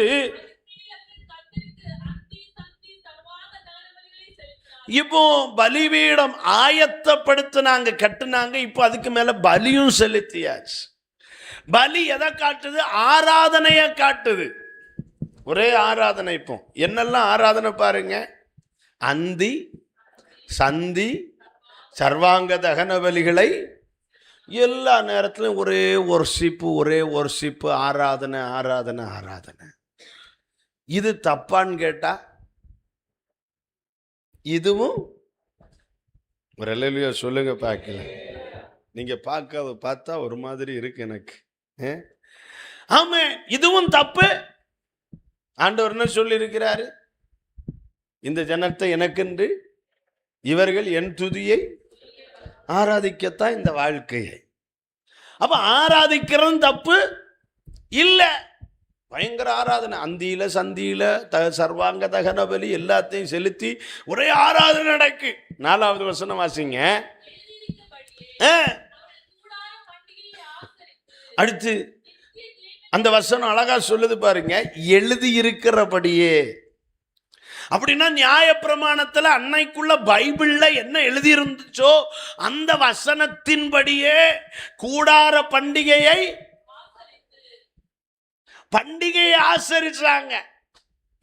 Speaker 1: இப்போ பலிபீடம் ஆயத்தப்படுத்தினாங்க, கட்டுனாங்க. இப்போ அதுக்கு மேல பலியும் செலுத்தியாச்சு. பலி எதை காட்டுது? ஆராதனைய காட்டுது. ஒரே ஆராதனை. இப்போ என்னெல்லாம் ஆராதனை பாருங்க. அந்தி, சந்தி, சர்வாங்க தகன பலிகளை எல்லா நேரத்திலும் ஒரே ஒர்ஷிப்பு, ஆராதனை ஆராதனை ஆராதனை. இது தப்பான்னு கேட்டா இதுவும் ஒரு அல்லேலூயா சொல்லுங்க. பார்க்கல, நீங்க பார்த்தா ஒரு மாதிரி இருக்கு எனக்கு. ஆமா, இதுவும் தப்பு. ஆண்டவர் என்ன சொல்லி இருக்கிறாரு? இந்த ஜனத்தை எனக்கென்று இவர்கள் என் துதியை ஆராதிக்கத்தான் இந்த வாழ்க்கையை. அப்ப ஆராதிக்கிறதும் தப்பு இல்ல. பயங்கர ஆராதனை, அந்தியில சந்தியில சர்வாங்க தகன பலி எல்லாத்தையும் செலுத்தி ஒரே ஆராதனை நடக்கு. 4வது வசனம் வாசிங்க. அடுத்து அந்த வசனம் அழகா சொல்லுது பாருங்க, எழுதி இருக்கிறபடியே. அப்படின்னா நியாயப்பிரமாணத்துல அன்னைக்குள்ள பைபிள்ல என்ன எழுதி இருந்துச்சோ அந்த வசனத்தின்படியே கூடார பண்டிகையை ஆசரிச்சாங்க.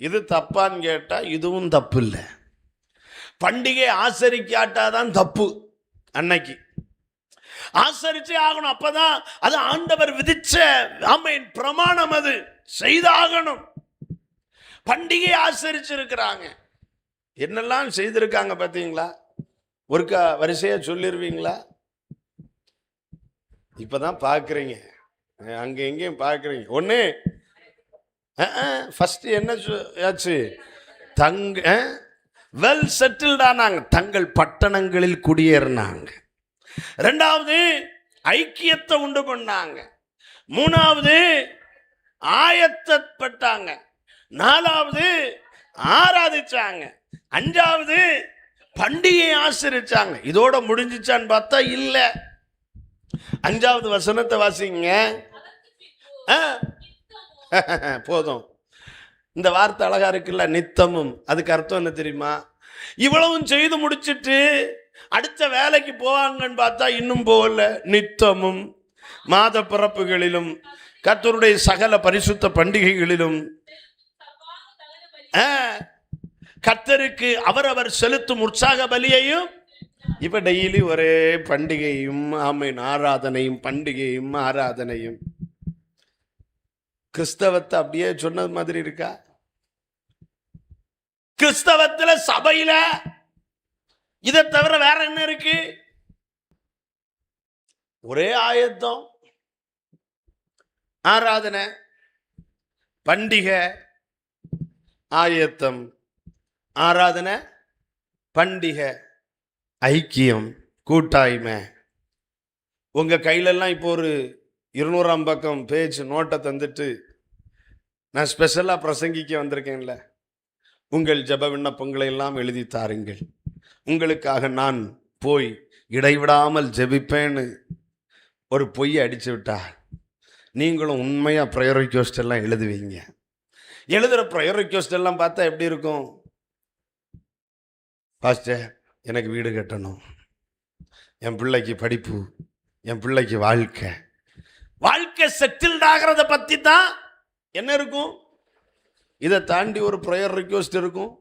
Speaker 1: இது தப்பான்னு கேட்டா இதுவும் தப்பு இல்லை. பண்டிகை ஆசரிக்காட்டாதான் தப்பு. அன்னைக்கு ஆசரிச்சே ஆகணும். அப்பதான் அது ஆண்டவர் விதிச்ச ஆமென் பிரமாணம், அது செய்தாகணும். பண்டிகை ஆசரிச்சிருக்கிறாங்க. என்னெல்லாம் செய்திருக்காங்க பார்த்தீங்களா? ஒருக்கா வரிசையா சொல்லிருவீங்களா? இப்பதான் பார்க்குறீங்க, அங்க எங்கேயும் பார்க்குறீங்க. ஒன்று ஃபர்ஸ்ட் என்ன ஆச்சு? வெல் செட்டில்டானாங்க, தங்கள் பட்டணங்களில் குடியேறினாங்க. 2வது ஐக்கியத்தை உண்டு பண்ணாங்க. 3வது ஆயத்தப்பட்டாங்க. 4வது ஆராதிச்சாங்க. 5வது பண்டிகை ஆசரிச்சாங்க. இதோட முடிஞ்சிச்சான்னு பார்த்தா இல்ல. 5வது வசனத்தை வாசிங்க. போதும். இந்த வார்த்தை அழகா இருக்குல்ல, நித்தமும். அதுக்கு அர்த்தம் என்ன தெரியுமா? இவ்வளவும் செய்து முடிச்சிட்டு அடுத்த வேலைக்கு போவாங்கன்னு பார்த்தா இன்னும் போகல. நித்தமும் மாத பிறப்புகளிலும் கர்த்தருடைய சகல பரிசுத்த பண்டிகைகளிலும் கர்த்தருக்கு அவரவர் செலுத்தும் உற்சாக பலியையும். இப்ப டெய்லி ஒரே பண்டிகையும் ஆமென் ஆராதனையும், பண்டிகையும் ஆராதனையும். கிறிஸ்தவத்தை அப்படியே சொன்னது மாதிரி இருக்கா? கிறிஸ்தவத்துல சபையில இதை தவிர வேற என்ன இருக்கு? ஒரே ஆயத்தம், ஆராதனை, பண்டிகை, ஆயத்தம், ஆராதனை, பண்டிகை, ஐக்கியம், கூட்டாய்மை. உங்க கையிலெல்லாம் இப்போ ஒரு 200ஆம் பக்கம் பேஜ் நோட்டை தந்துட்டு நான் ஸ்பெஷலாக பிரசங்கிக்க வந்திருக்கேன்ல, உங்கள் ஜெப விண்ணப்பங்களை எல்லாம் எழுதி தாருங்கள், உங்களுக்காக நான் போய் இடைவிடாமல் ஜெபிப்பேன்னு ஒரு பொய்யை அடிச்சு விட்டா நீங்களும் உண்மையாக ப்ரேயர் ரிக்வெஸ்ட் எல்லாம் எழுதுவீங்க. எழுதுகிற ப்ரேயர் ரிக்வெஸ்ட் எல்லாம் பார்த்தா எப்படி இருக்கும்? பாஸ்டர், எனக்கு வீடு கட்டணும், என் பிள்ளைக்கு படிப்பு, என் பிள்ளைக்கு வாழ்க்கை செட்டில்ட் ஆகிறத பற்றி தான் என்ன இருக்கும். இதை தாண்டி ஒரு ப்ரேயர் ரிக்வெஸ்ட் இருக்கும்.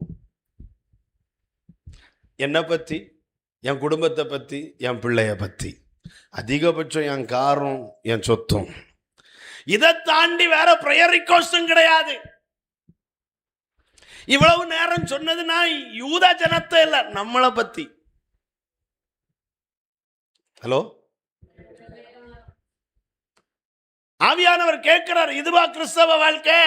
Speaker 1: என்னை பற்றி, என் குடும்பத்தை பற்றி, என் பிள்ளைய பற்றி, அதிகபட்சம் என் காரும் என் சொத்தும். இதை தாண்டி வேற ப்ரேயர் ரிக்வெஸ்டும் கிடையாது. இவ்வளவு நேரம் சொன்னது நான் யூத ஜனத்தை இல்ல, நம்மளை பத்தி. ஹலோ, ஆவியானவர் கேட்கிறார், இதுவா கிறிஸ்தவ வாழ்க்கை?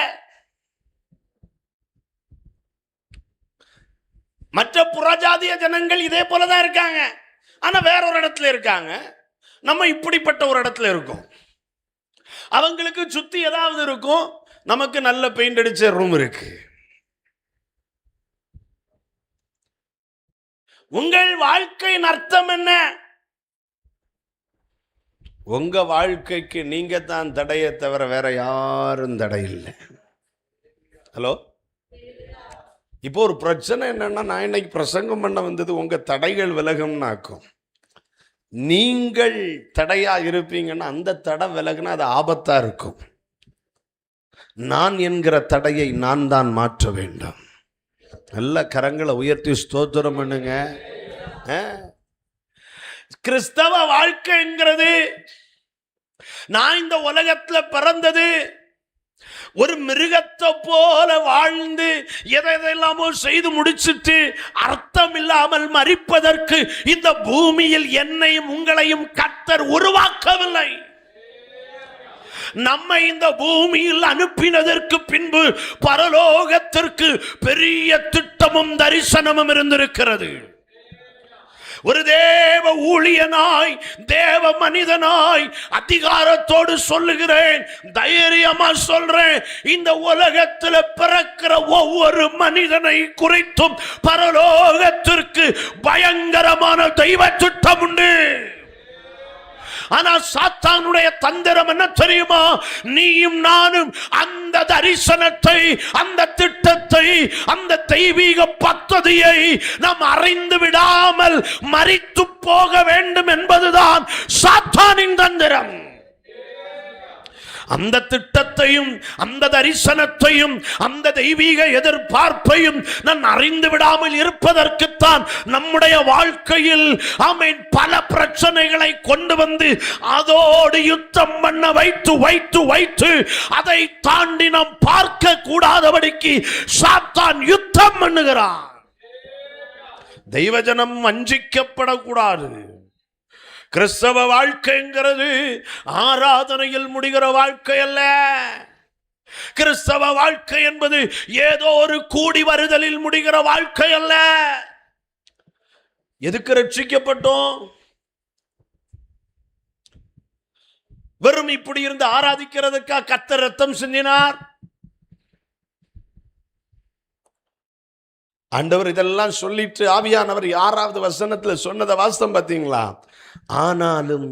Speaker 1: மற்ற புறஜாதிய ஜனங்கள் இதே போலதான் இருக்காங்க, ஆனா வேற ஒரு இடத்துல இருக்காங்க. நம்ம இப்படிப்பட்ட ஒரு இடத்துல இருக்கோம். அவங்களுக்கு சுத்தி ஏதாவது இருக்கும், நமக்கு நல்ல பெயிண்ட் அடிச்ச ரூம் இருக்கு. உங்கள் வாழ்க்கையின் அர்த்தம் என்ன? உங்க வாழ்க்கைக்கு நீங்க தான் தடையை தவிர வேற யாரும் தடை இல்லை. ஹலோ, இப்போ ஒரு பிரச்சனை என்னன்னா, நான் இன்னைக்கு பிரசங்கம் பண்ண வந்தது உங்க தடைகள் விலகும்னாக்கும். நீங்கள் தடையா இருப்பீங்கன்னா அந்த தடை விலகுனா அது ஆபத்தா இருக்கும். நான் என்கிற தடையை நான் தான் மாற்ற வேண்டும். நல்ல கரங்களை உயர்த்தி ஸ்தோத்திரம் பண்ணுங்க. கிறிஸ்தவ வாழ்க்கைங்கிறது நான் இந்த உலகத்துல பிறந்தது ஒரு மிருகத்தை போல வாழ்ந்து எதையெல்லாமோ செய்து முடிச்சிட்டு அர்த்தம் இல்லாமல் மரிப்பதற்கு இந்த பூமியில் என்னையும் உங்களையும் கர்த்தர் உருவாக்கவில்லை. நம்மை இந்த பூமியில் அனுப்பினதற்கு பின்பு பரலோகத்திற்கு பெரிய திட்டமும் தரிசனமும் இருந்திருக்கிறது. ஒரு தேவ ஊழியனாய், தேவ மனிதனாய் அதிகாரத்தோடு சொல்லுகிறேன், தைரியமா சொல்றேன், இந்த உலகத்தில் பிறக்கிற ஒவ்வொரு மனிதனை குறித்தும் பரலோகத்திற்கு பயங்கரமான தெய்வ திட்டம் உண்டு. ஆனா சாத்தானுடைய தந்திரம் என்ன தெரியுமா? நீயும் நானும் அந்த தரிசனத்தை, அந்த திட்டத்தை, அந்த தெய்வீக பദ്ധதியை நாம் அறிந்து விடாமல் மரித்து போக வேண்டும் என்பதுதான் சாத்தானின் தந்திரம். அந்த திட்டத்தையும் அந்த தரிசனத்தையும் அந்த தெய்வீக எதிர்பார்ப்பையும் நான் அறிந்து விடாமல் இருப்பதற்குத்தான் நம்முடைய வாழ்க்கையில் ஆமென் பல பிரச்சனைகளை கொண்டு வந்து அதோடு யுத்தம் பண்ண வைத்து வைத்து வைத்து அதை தாண்டி நாம் பார்க்க கூடாதபடிக்கு சாத்தான் யுத்தம் பண்ணுகிறான். தெய்வஜனம் வஞ்சிக்கப்படக்கூடாது. கிறிஸ்தவ வாழ்க்கைங்கிறது ஆராதனையில் முடிகிற வாழ்க்கை அல்ல. கிறிஸ்தவ வாழ்க்கை என்பது ஏதோ ஒரு கூடி வருதலில் முடிகிற வாழ்க்கை அல்ல. எதுக்கு ரட்சிக்கப்பட்டோம்? வெறும் இப்படி இருந்து ஆராதிக்கிறதுக்கா கர்த்தர் ரத்தம் சிந்தினார்? ஆண்டவர் இதெல்லாம் சொல்லிட்டு ஆவியானவர் 6வது வசனத்துல சொன்னதை வாஸ்தம் பார்த்தீங்களா? ஆனாலும்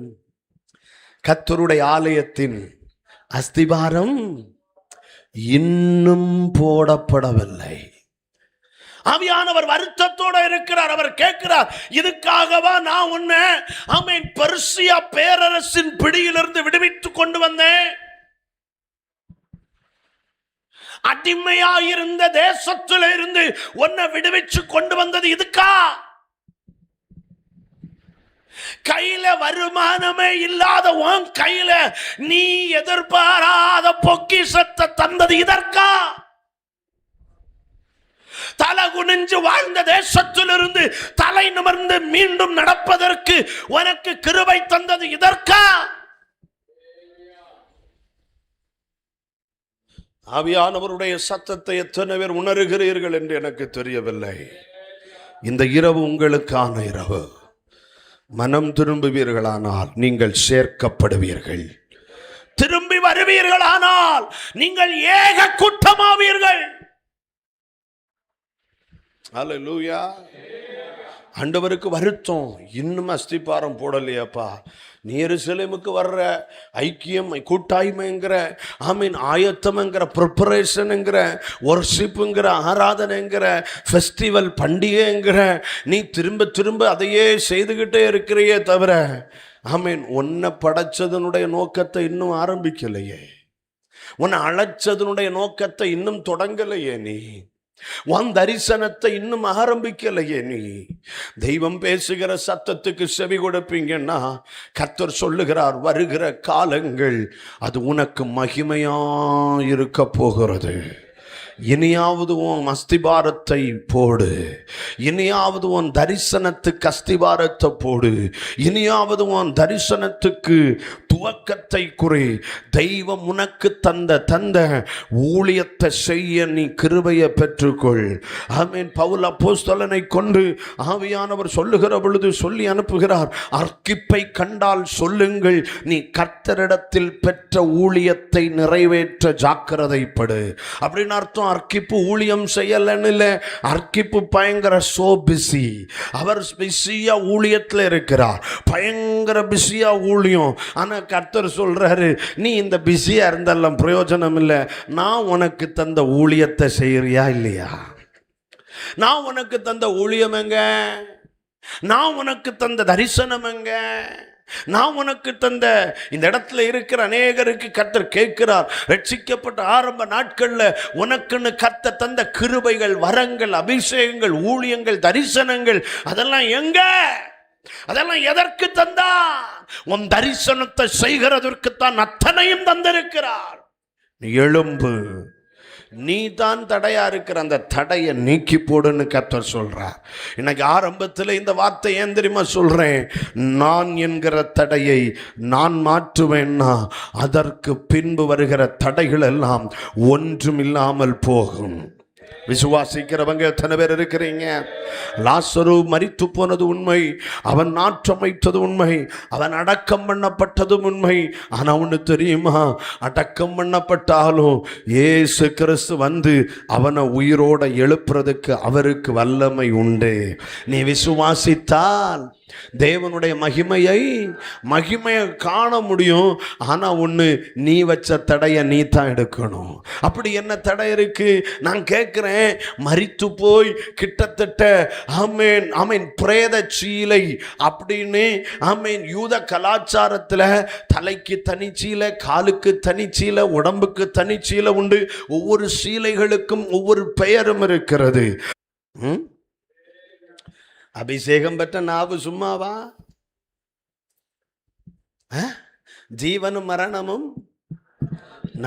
Speaker 1: கர்த்தருடைய ஆலயத்தின் அஸ்திபாரம் இன்னும் போடப்படவில்லை. ஆவியானவர் வருத்தத்தோட இருக்கிறார். அவர் கேட்கிறார், இதுக்காகவா நான் உன்னை ஆமென் பெர்சியா பேரரசின் பிடியிலிருந்து விடுவித்துக் கொண்டு வந்தேன்? அடிமையாயிருந்த தேசத்தில இருந்து உன்னை விடுவிச்சு கொண்டு வந்தது இதுக்கா? கையில வருமானமே இல்லாத உன் கையில நீ எதிர்பாராத பொக்கிஷத்தை தந்தது இதற்கா? தலை குனிஞ்சு வாழ்ந்த தேசத்திலிருந்து தலை நிமிர்ந்து மீண்டும் நடப்பதற்கு உனக்கு கிருபை தந்தது இதற்கா? ஆவியானவருடைய சத்தத்தை எத்தனை பேர் உணர்கிறீர்கள் என்று எனக்கு தெரியவில்லை. இந்த இரவு உங்களுக்கான இரவு. மனம் திரும்புவீர்களானால் நீங்கள் சேர்க்கப்படுவீர்கள். திரும்பி வருவீர்களானால் நீங்கள் ஏக கூட்டமாவீர்கள். அல்லேலூயா. ஆண்டவருக்கு வருத்தம், இன்னும் அஸ்திபாரம் போடலையாப்பா. நீ எருசலேமுக்கு வர்ற ஐக்கியம், கூட்டாய்மைங்கிற ஆமீன் ஆயத்தம்ங்கிற ப்ரிப்பரேஷனுங்கிற வொர்ஷிப்புங்கிற ஆராதனைங்கிற ஃபெஸ்டிவல் பண்டிகைங்கிற நீ திரும்ப திரும்ப அதையே செய்துகிட்டே இருக்கிறையே தவிர ஆமீன் உன்னை படைச்சதனுடைய நோக்கத்தை இன்னும் ஆரம்பிக்கலையே. உன்னை அழைச்சதனுடைய நோக்கத்தை இன்னும் தொடங்கலையே. நீ உன் தரிசனத்தை இன்னும் ஆரம்பிக்கலையே. நீ தெய்வம் பேசுகிற சத்தத்துக்கு செவி கொடுப்பீங்கன்னா கர்த்தர் சொல்லுகிறார், வருகிற காலங்கள் அது உனக்கு மகிமையா இருக்க போகிறது. இனியாவது உன் அஸ்திபாரத்தை போடு, இனியாவது உன் தரிசனத்துக்கு அஸ்திபாரத்தை போடு, இனியாவது உன் தரிசனத்துக்கு துவக்கத்தை குறை. தெய்வம் உனக்கு தந்த ஊழியத்தை செய்ய நீ கிருபையை பெற்றுக்கொள். ஆமென். பவுல் அப்போஸ்தலனை கொண்டு ஆவியானவர் சொல்லுகிற பொழுது சொல்லி அனுப்புகிறார், அர்க்கிப்பை கண்டால் சொல்லுங்கள், நீ கர்த்தரிடத்தில் பெற்ற ஊழியத்தை நிறைவேற்ற ஜாக்கிரதைப்படு. அப்படின்னு அர்த்தம். அர்க்கிப்பு ஊழியம் செய்யலன்னு இல்லை, அர்க்கிப்பு பயங்கர சோ பிஸி. அவர் பிஸியா ஊழியத்தில் இருக்கிறார், பயங்கர பிஸியா ஊழியம். ஆனா கர்த்தர் சொல்றாரு, நீ இந்த பிஸியா இருந்தாலும் பிரயோஜனம் இல்லை, நான் உனக்கு தந்த ஊழியத்தை செய்யறியா இல்லையா? நான் உனக்கு தந்த ஊழியம் எங்க? நான் உனக்கு தந்த தரிசனம் எங்க? நான் உனக்கு தந்த இந்த இடத்துல இருக்கிற அநேகருக்கு கர்த்தர் கேட்கிறார், ரட்சிக்கப்பட்ட ஆரம்ப நாட்கள்ல உனக்குன்னு கர்த்தர் தந்த கிருபைகள், வரங்கள், அபிஷேகங்கள், ஊழியங்கள், தரிசனங்கள் அதெல்லாம் எங்க? அதெல்லாம் எதற்கு தந்தார்? உன் தரிசனத்தை செய்கிறதற்குத்தான் அத்தனையும் தந்திருக்கிறார். நீ எழும்பு, நீ தான் தடையா இருக்கிற, அந்த தடையை நீக்கி போடுன்னு கர்த்தர் சொல்றார். இன்னைக்கு ஆரம்பத்தில் இந்த வார்த்தை ஏன் தெரியுமா சொல்றேன்? நான் என்கிற தடையை நான் மாற்றுவேன்னா அதற்கு பின்பு வருகிற தடைகள் எல்லாம் ஒன்றும் இல்லாமல் போகும். விசுவாசிக்கிறவங்க எத்தனை பேர் இருக்கிறீங்க? லாசரு மரித்து போனது உண்மை, அவன் நாற்றம் வைத்தது உண்மை, அவன் அடக்கம் பண்ணப்பட்டதும் உண்மை. ஆனா ஒன்று தெரியுமா? அடக்கம் பண்ணப்பட்டாலும் இயேசு கிறிஸ்து வந்து அவனை உயிரோட எழுப்புறதுக்கு அவருக்கு வல்லமை உண்டு. நீ விசுவாசித்தால் தேவனுடைய மகிமையை காண முடியும். ஆனா ஒண்ணு, நீ வச்ச தடைய நீ தான் எடுக்கணும். அப்படி என்ன தடை இருக்கு? நான் கேட்கிறேன், மரித்து போய் கிட்டத்தட்ட ஆமேன் ஆமேன் பிரேத சீலை அப்படின்னு ஆமேன் யூத கலாச்சாரத்துல தலைக்கு தனிச்சீலை, காலுக்கு தனிச்சீலை, உடம்புக்கு தனிச்சீலை உண்டு. ஒவ்வொரு சீலைகளுக்கும் ஒவ்வொரு பெயரும் இருக்கிறது. அபிஷேகம் பெற்ற நாவு சும்மாவா? ஜீவனும் மரணமும்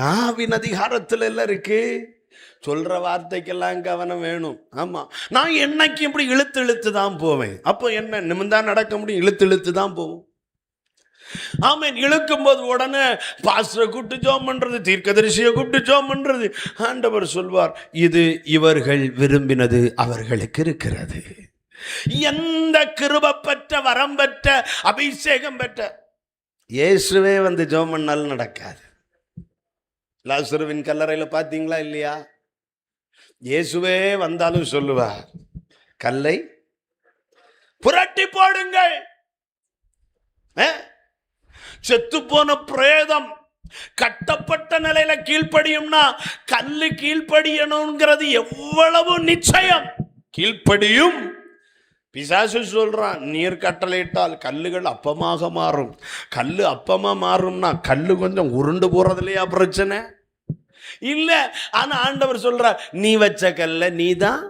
Speaker 1: நாவின் அதிகாரத்தில் எல்லாம் இருக்கு. சொல்ற வார்த்தைக்கெல்லாம் கவனம் வேணும். ஆமா, நான் என்னைக்கு இப்படி இழுத்து தான் போவேன். அப்போ என்ன நிமிந்தா நடக்க முடியும்? இழுத்து தான் போவோம். ஆமேன். இழுக்கும் போது உடனே பாஸ்டரை கூப்பிட்டு ஜெபம் பண்றது, தீர்க்கதரிசியை கூப்பிட்டு ஜெபம் பண்றது. ஆண்டவர் சொல்வார், இது இவர்கள் விரும்பினது அவர்களுக்கு இருக்கிறது. எந்த கிருபை பெற்ற, வரம் பெற்ற, அபிஷேகம் பெற்ற இயேசுவே வந்து ஜெபம் பண்ணாலும் நடக்காது. லாசருவின் கல்லறையில பாத்தீங்களா இல்லையா? இயேசுவே வந்தாலும் சொல்லுவார், கல்லை புரட்டி போடுங்கள். செத்து போன பிரேதம் கட்டப்பட்ட நிலையில கீழ்ப்படியும்னா கல்லு கீழ்ப்படியணுங்கிறது எவ்வளவு நிச்சயம். கீழ்ப்படியும். பிசாசு சொல்றான், நீர் கட்டளையிட்டால் கல்லுகள் அப்பமாக மாறும். கல்லு அப்பமா மாறும்னா கல்லு கொஞ்சம் உருண்டு போறதுலையா பிரச்சனை இல்ல. ஆனா ஆண்டவர் சொல்றார், நீ வச்ச கல்ல நீதான்.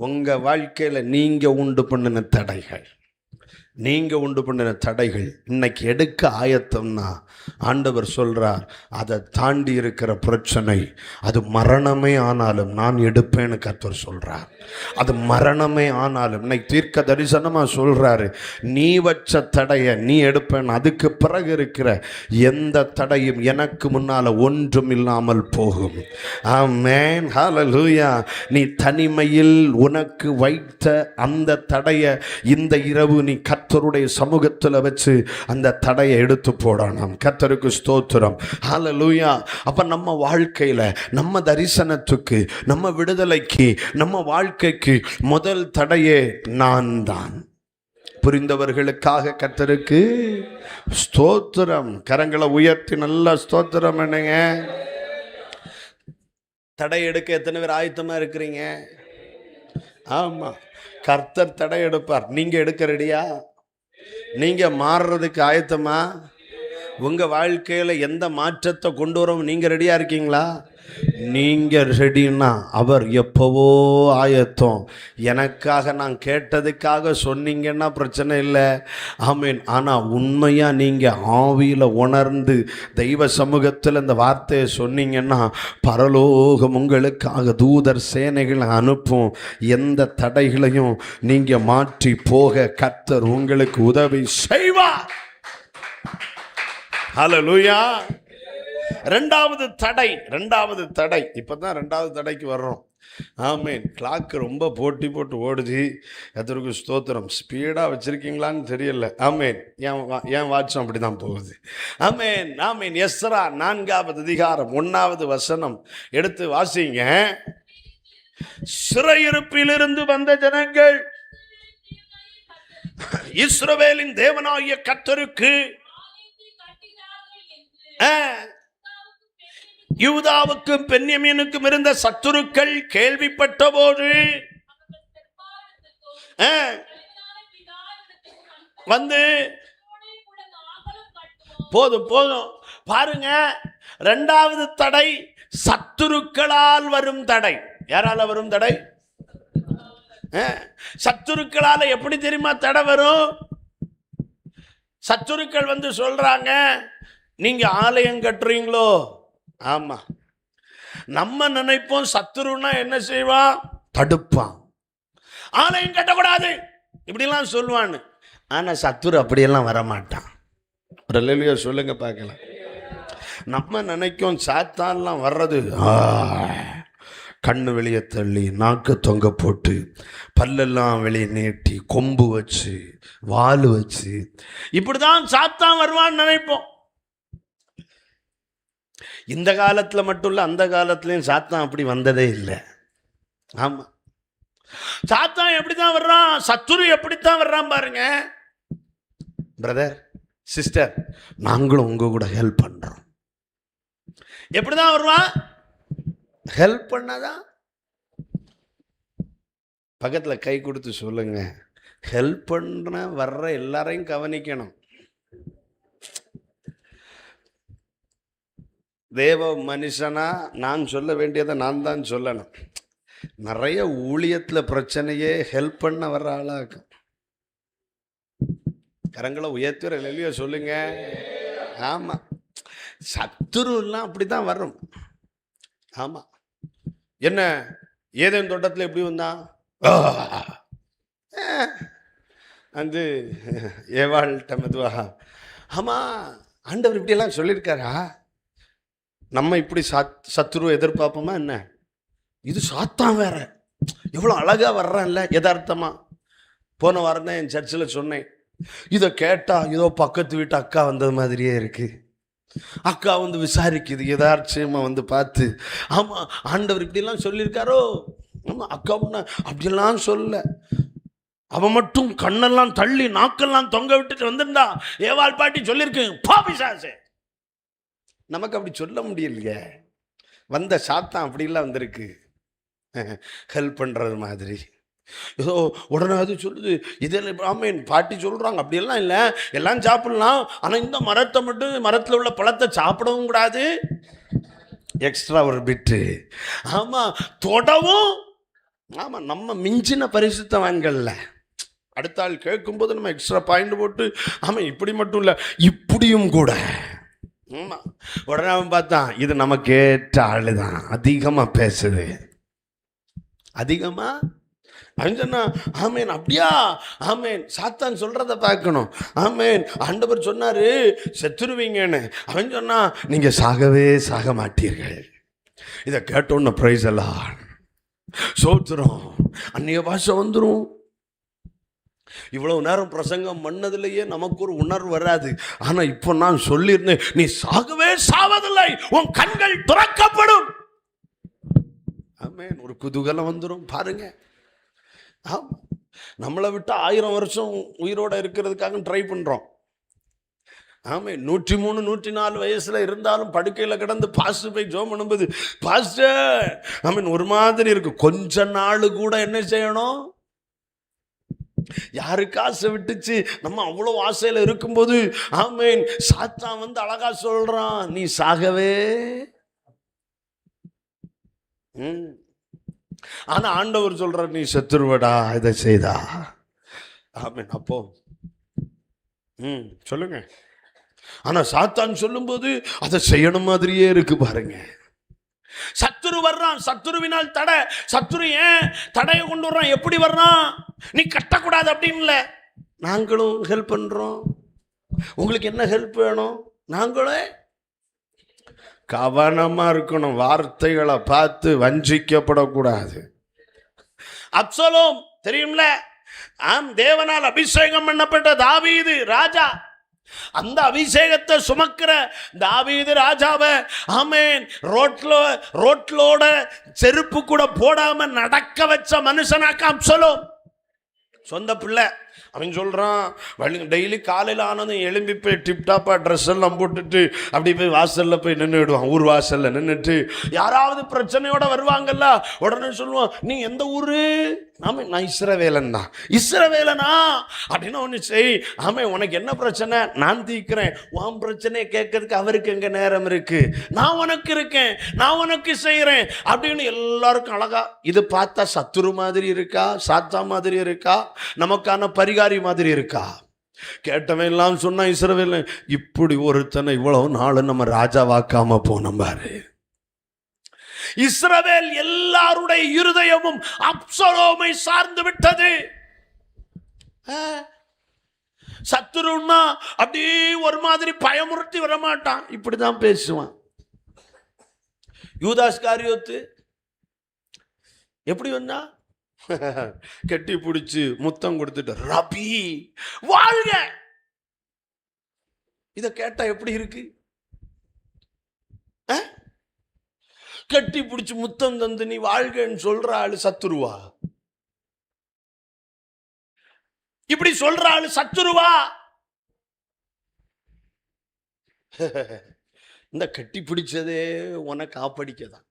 Speaker 1: உங்க வாழ்க்கையில நீங்க உண்டு பண்ணின தடைகள், இன்னைக்கு எடுக்க ஆயத்தம்னா ஆண்டவர் சொல்றார், அதை தாண்டி இருக்கிற பிரச்சனை அது மரணமே ஆனாலும் நான் எடுப்பேன்னு கர்த்தர் சொல்றார். அது மரணமே ஆனாலும் இன்னைக்கு தீர்க்க தரிசனமா சொல்றாரு, நீ வச்ச தடைய நீ எடுப்பேன். அதுக்கு பிறகு இருக்கிற எந்த தடையும் எனக்கு முன்னால ஒன்றும் இல்லாமல் போகும். ஆமென், ஹல்லேலூயா. நீ தனிமையில் உனக்கு வைத்த அந்த தடைய இந்த இரவு நீ கர்த்தருடைய சமூகத்தில் வச்சு அந்த தடையை எடுத்து போடணும். கர்த்தருக்கு ஸ்தோத்திரம், ஹல்லேலூயா. அப்ப நம்ம வாழ்க்கையில, நம்ம தரிசனத்துக்கு, நம்ம விடுதலைக்கு, நம்ம வாழ்க்கைக்கு முதல் தடையே நான் தான். புரிந்தவர்களுக்காக கர்த்தருக்கு ஸ்தோத்திரம். கரங்களை உயர்த்தி நல்லா ஸ்தோத்திரம் என்னங்க. தடை எடுக்க எத்தனை பேர் ஆயத்தமா இருக்கிறீங்க? ஆமா, கர்த்தர் தடை எடுப்பார். நீங்க எடுக்க ரெடியா? நீங்க மாறுறதுக்கு ஆயத்தமா? உங்க வாழ்க்கையில எந்த மாற்றத்தை கொண்டு வரோம் நீங்க ரெடியா இருக்கீங்களா? நீங்க ரெடின்னா அவர் எப்பவோ ஆயத்தம். எனக்காக நான் கேட்டதுக்காக சொன்னீங்கன்னா பிரச்சனை இல்லை. ஆமீன். ஆனா உண்மையா நீங்க ஆவியில உணர்ந்து தெய்வ சமூகத்தில் இந்த வார்த்தையை சொன்னீங்கன்னா பரலோகம் உங்களுக்காக தூதர் சேனைகளை அனுப்பும். எந்த தடைகளையும் நீங்க மாற்றி போக கர்த்தர் உங்களுக்கு உதவி செய்வார். ஹல்லேலூயா. ரெண்டாவது தடை இப்பதான் ரெண்டாவது தடைக்கு வர்றோம். ஆமீன். கிளாக் ரொம்ப போட்டு ஓடுது. கர்த்தருக்கு ஸ்தோத்திரம். ஸ்பீடா வச்சிருக்கீங்களான்னு தெரியல. ஆமீன். என் வாட்சம் அப்படிதான் போகுது. ஆமீன் ஆமீன். எஸ்ரா 4வது அதிகாரம் 1வது வசனம் எடுத்து வாசிங்க. சிறையிருப்பிலிருந்து வந்த ஜனங்கள் இஸ்ரவேலின் தேவனாகிய கர்த்தருக்கு யூதாவுக்கும் பென்யமீனுக்கும் இருந்த சத்துருக்கள் கேள்விப்பட்ட போது வந்து போதும் பாருங்க. இரண்டாவது தடை சத்துருக்களால் வரும் தடை. யாரால வரும் தடை? சத்துருக்களால எப்படி தெரியுமா தடை வரும்? சத்துருக்கள் வந்து சொல்றாங்க, நீங்க ஆலயம் கட்டுறீங்களோ? ஆமா. நம்ம நினைப்போம் சத்துருன்னா என்ன செய்வான்? தடுப்பான், ஆலயம் கட்டக்கூடாது இப்படிலாம் சொல்லுவான்னு. ஆனா சத்துரு அப்படியெல்லாம் வரமாட்டான். அல்லேலூயா சொல்லுங்க பார்க்கலாம். நம்ம நினைக்கும் சாத்தான்லாம் வர்றது கண்ணு வெளியே தள்ளி, நாக்கு தொங்க போட்டு, பல்லெல்லாம் வெளியே நீட்டி, கொம்பு வச்சு, வால் வச்சு, இப்படிதான் சாத்தான் வருவான்னு நினைப்போம். இந்த காலத்துல மட்டும் இல்ல, அந்த காலத்திலயும் சாத்தான் அப்படி வந்ததே இல்லை. ஆமா, சாத்தான் எப்படித்தான் வர்றான், சத்துரு எப்படித்தான் வர்றான் பாருங்க. பிரதர் சிஸ்டர், நாங்களும் உங்க கூட ஹெல்ப் பண்றோம். எப்படிதான் வருவான்? ஹெல்ப் பண்ணாதான். பக்கத்துல கை கொடுத்து சொல்லுங்க, ஹெல்ப் பண்ண வர்ற எல்லாரையும் கவனிக்கணும். தேவ மனுஷனா நான் சொல்ல வேண்டியதை நான் தான் சொல்லணும். நிறைய ஊழியத்துல பிரச்சனையே ஹெல்ப் பண்ண வர்ற ஆளாக்கும். கரங்களை உயர்த்துற இல்லையோ சொல்லுங்க. ஆமா, சத்துரு எல்லாம் அப்படித்தான் வரும். ஆமா, என்ன ஏதேன் தோட்டத்தில் எப்படி வந்தான்? வந்து ஏவாள்கிட்ட மெதுவா, ஆமா ஆண்டவர் இப்படி எல்லாம் சொல்லியிருக்காரா? நம்ம இப்படி சத்துருவை எதிர்பார்ப்போமா என்ன? இது சாத்தான் வேற, எவ்வளோ அழகா வர்றான்ல யதார்த்தமா. போன வாரம் தான் என் சர்ச்சில் சொன்னேன், இதை கேட்டா ஏதோ பக்கத்து வீட்டு அக்கா வந்தது மாதிரியே இருக்கு. அக்கா வந்து விசாரிக்குது, யதார்த்தமா வந்து பார்த்து, ஆமா ஆண்டவர் இப்படிலாம் சொல்லியிருக்காரோ? ஆமா, அக்கா ஒண்ணு அப்படியெல்லாம் சொல்ல, அவன் மட்டும் கண்ணெல்லாம் தள்ளி நாக்கெல்லாம் தொங்க விட்டுட்டு வந்திருந்தா ஏவாள் பாட்டி சொல்லியிருக்கு, பாபிசாசே. நமக்கு அப்படி சொல்ல முடியலையே. வந்த சாத்தான் அப்படிலாம் வந்திருக்கு, ஹெல்ப் பண்றது மாதிரி. ஏதோ உடனே அது சொல்லுது, இதெல்லாம் ஆமேன் பாட்டி சொல்றாங்க அப்படியெல்லாம் இல்லை, எல்லாம் சாப்பிடலாம், ஆனா இந்த மரத்தை மட்டும், மரத்தில் உள்ள பழத்தை சாப்பிடவும் கூடாது, எக்ஸ்ட்ரா ஒரு பிட்டு. ஆமா, தொடவும். ஆமா, நம்ம மிஞ்சின பரிசுத்தவான்கள்ல அடுத்த ஆள் கேட்கும்போது நம்ம எக்ஸ்ட்ரா பாயிண்ட் போட்டு, ஆமா இப்படி மட்டும் இல்லை இப்படியும் கூட. ஆமா, உடனே அவன் பார்த்தான், இது நம்ம கேட்ட ஆளுதான், அதிகமா பேசுது, அதிகமா. அவன் சொன்னா, ஆமேன் அப்படியா? ஆமேன், சாத்தான் சொல்றத பார்க்கணும். ஆமேன், ஆண்டவர் சொன்னாரு செத்துருவீங்கன்னு. அவன் சொன்னா, நீங்க சாகவே சாக மாட்டீர்கள். இதை கேட்டோன்னு பிரைஸ் எல்லாம் சோத்துறோம், அந்நிய பாஷை வந்துடும். இவ்வளவு நேரம் பிரசங்கம் பண்ணதிலேயே நமக்கு ஒரு உணர்வு வராது. ஆனா இப்போ நான் சொல்லியிருந்தேன், நீ சாகவே சாவதில்லை, உன் கண்கள் துறக்கப்படும். ஆமேன், ஒரு குதூகலம் வந்துடும் பாருங்க. நம்மளை விட்டு 1000 வருஷம் உயிரோட இருக்கிறதுக்காக ட்ரை பண்றோம். ஆமே, 103 104 வயசுல இருந்தாலும் படுக்கையில கிடந்து பாஸ்டர் போய் ஜோம் பண்ணும்போது, பாஸ்டர் ஆமீன் ஒரு மாதிரி இருக்கு. கொஞ்ச நாள் கூட என்ன செய்யணும்? யாருக்கு ஆசை விட்டுச்சு? நம்ம அவ்வளவு ஆசையில இருக்கும்போது ஆமீன் சாத்தான் வந்து அழகா சொல்றான், நீ சாகவே. ஆனா ஆண்டவர் சொல்ற, நீ செத்துருவடா இதை செய்தா. ஆமீன். அப்போ சொல்லுங்க. ஆனா சாத்தான் சொல்லும் போது அதை செய்யணும் மாதிரியே இருக்கு பாருங்க. சத்துரு வர்றான், சத்துருவினால் தடை. சத்துரு ஏன் தடையை கொண்டு வர்றான்? எப்படி வர்றான்? நீ கட்டக்கூடாது அப்படின்னு இல்லை, நாங்களும் ஹெல்ப் பண்றோம். உங்களுக்கு என்ன ஹெல்ப் வேணும்? நாங்களே கவனமா இருக்கணும், வார்த்தைகளை பார்த்து வஞ்சிக்கப்படக்கூடாது. அப்சலோம் தெரியும்ல, தேவனால் அபிஷேகம் பண்ணப்பட்ட தாவீது ராஜா, அந்த அபிஷேகத்தை சுமக்கிற தாவீது ராஜாவை ஆமேன் ரோட்லோட செருப்பு கூட போடாம நடக்க வச்ச மனுஷனாக்க அப்சலோம். சொந்த பிள்ளை அவன் சொல்றான், டெய்லி காலையில் ஆனதும் எழும்பி போய் டிப்டாப்பா ட்ரெஸ் எல்லாம் போட்டுட்டு அப்படி போய் வாசல்ல போய் நின்றுடுவான். ஊர் வாசல்ல நின்றுட்டு யாராவது பிரச்சனையோட வருவாங்கல்ல, உடனே சொல்லுவான், நீ எந்த ஊரு? ஆமே, நான் இஸ்ரவேலன் தான். இஸ்ரவேலனா அப்படின்னு ஒன்று செய். ஆமே, உனக்கு என்ன பிரச்சனை? நான் தீர்க்கிறேன். உன் பிரச்சனையை கேட்கறதுக்கு அவருக்கு எங்க நேரம் இருக்கு? நான் உனக்கு இருக்கேன், நான் உனக்கு செய்யறேன் அப்படின்னு எல்லாருக்கும் அழகா. இது பார்த்தா சத்துரு மாதிரி இருக்கா, சாத்தா மாதிரி இருக்கா, நமக்கான பரிகாரி மாதிரி இருக்கா? கேட்டவன் எல்லாம் சொன்னா இஸ்ரவேலன். இப்படி ஒருத்தனை இவ்வளவு நாள் நம்ம ராஜாவாக்காம போனோம் பாரு. இஸ்ரவேல் எல்லாருடைய இருதயமும் அப்சலோமை சார்ந்து விட்டது. சத்துருன்னா அப்படியே ஒரு மாதிரி பயமுறுத்தி வரமாட்டான், இப்படிதான் பேசுவான். யூதாஸ் காரியோத்து எப்படி வந்தா? கட்டி பிடிச்சு முத்தம் கொடுத்துட்டு, ரபி வாழ்க. இத கேட்டா எப்படி இருக்கு? கட்டி பிடிச்சு முத்தம் தந்து நீ வாழ்கன்னு சொல்ற ஆளு சத்துருவா? இப்படி சொல்ற ஆளு சத்துருவா? இந்த கட்டி பிடிச்சதே உன்னை காப்படிக்கதான்,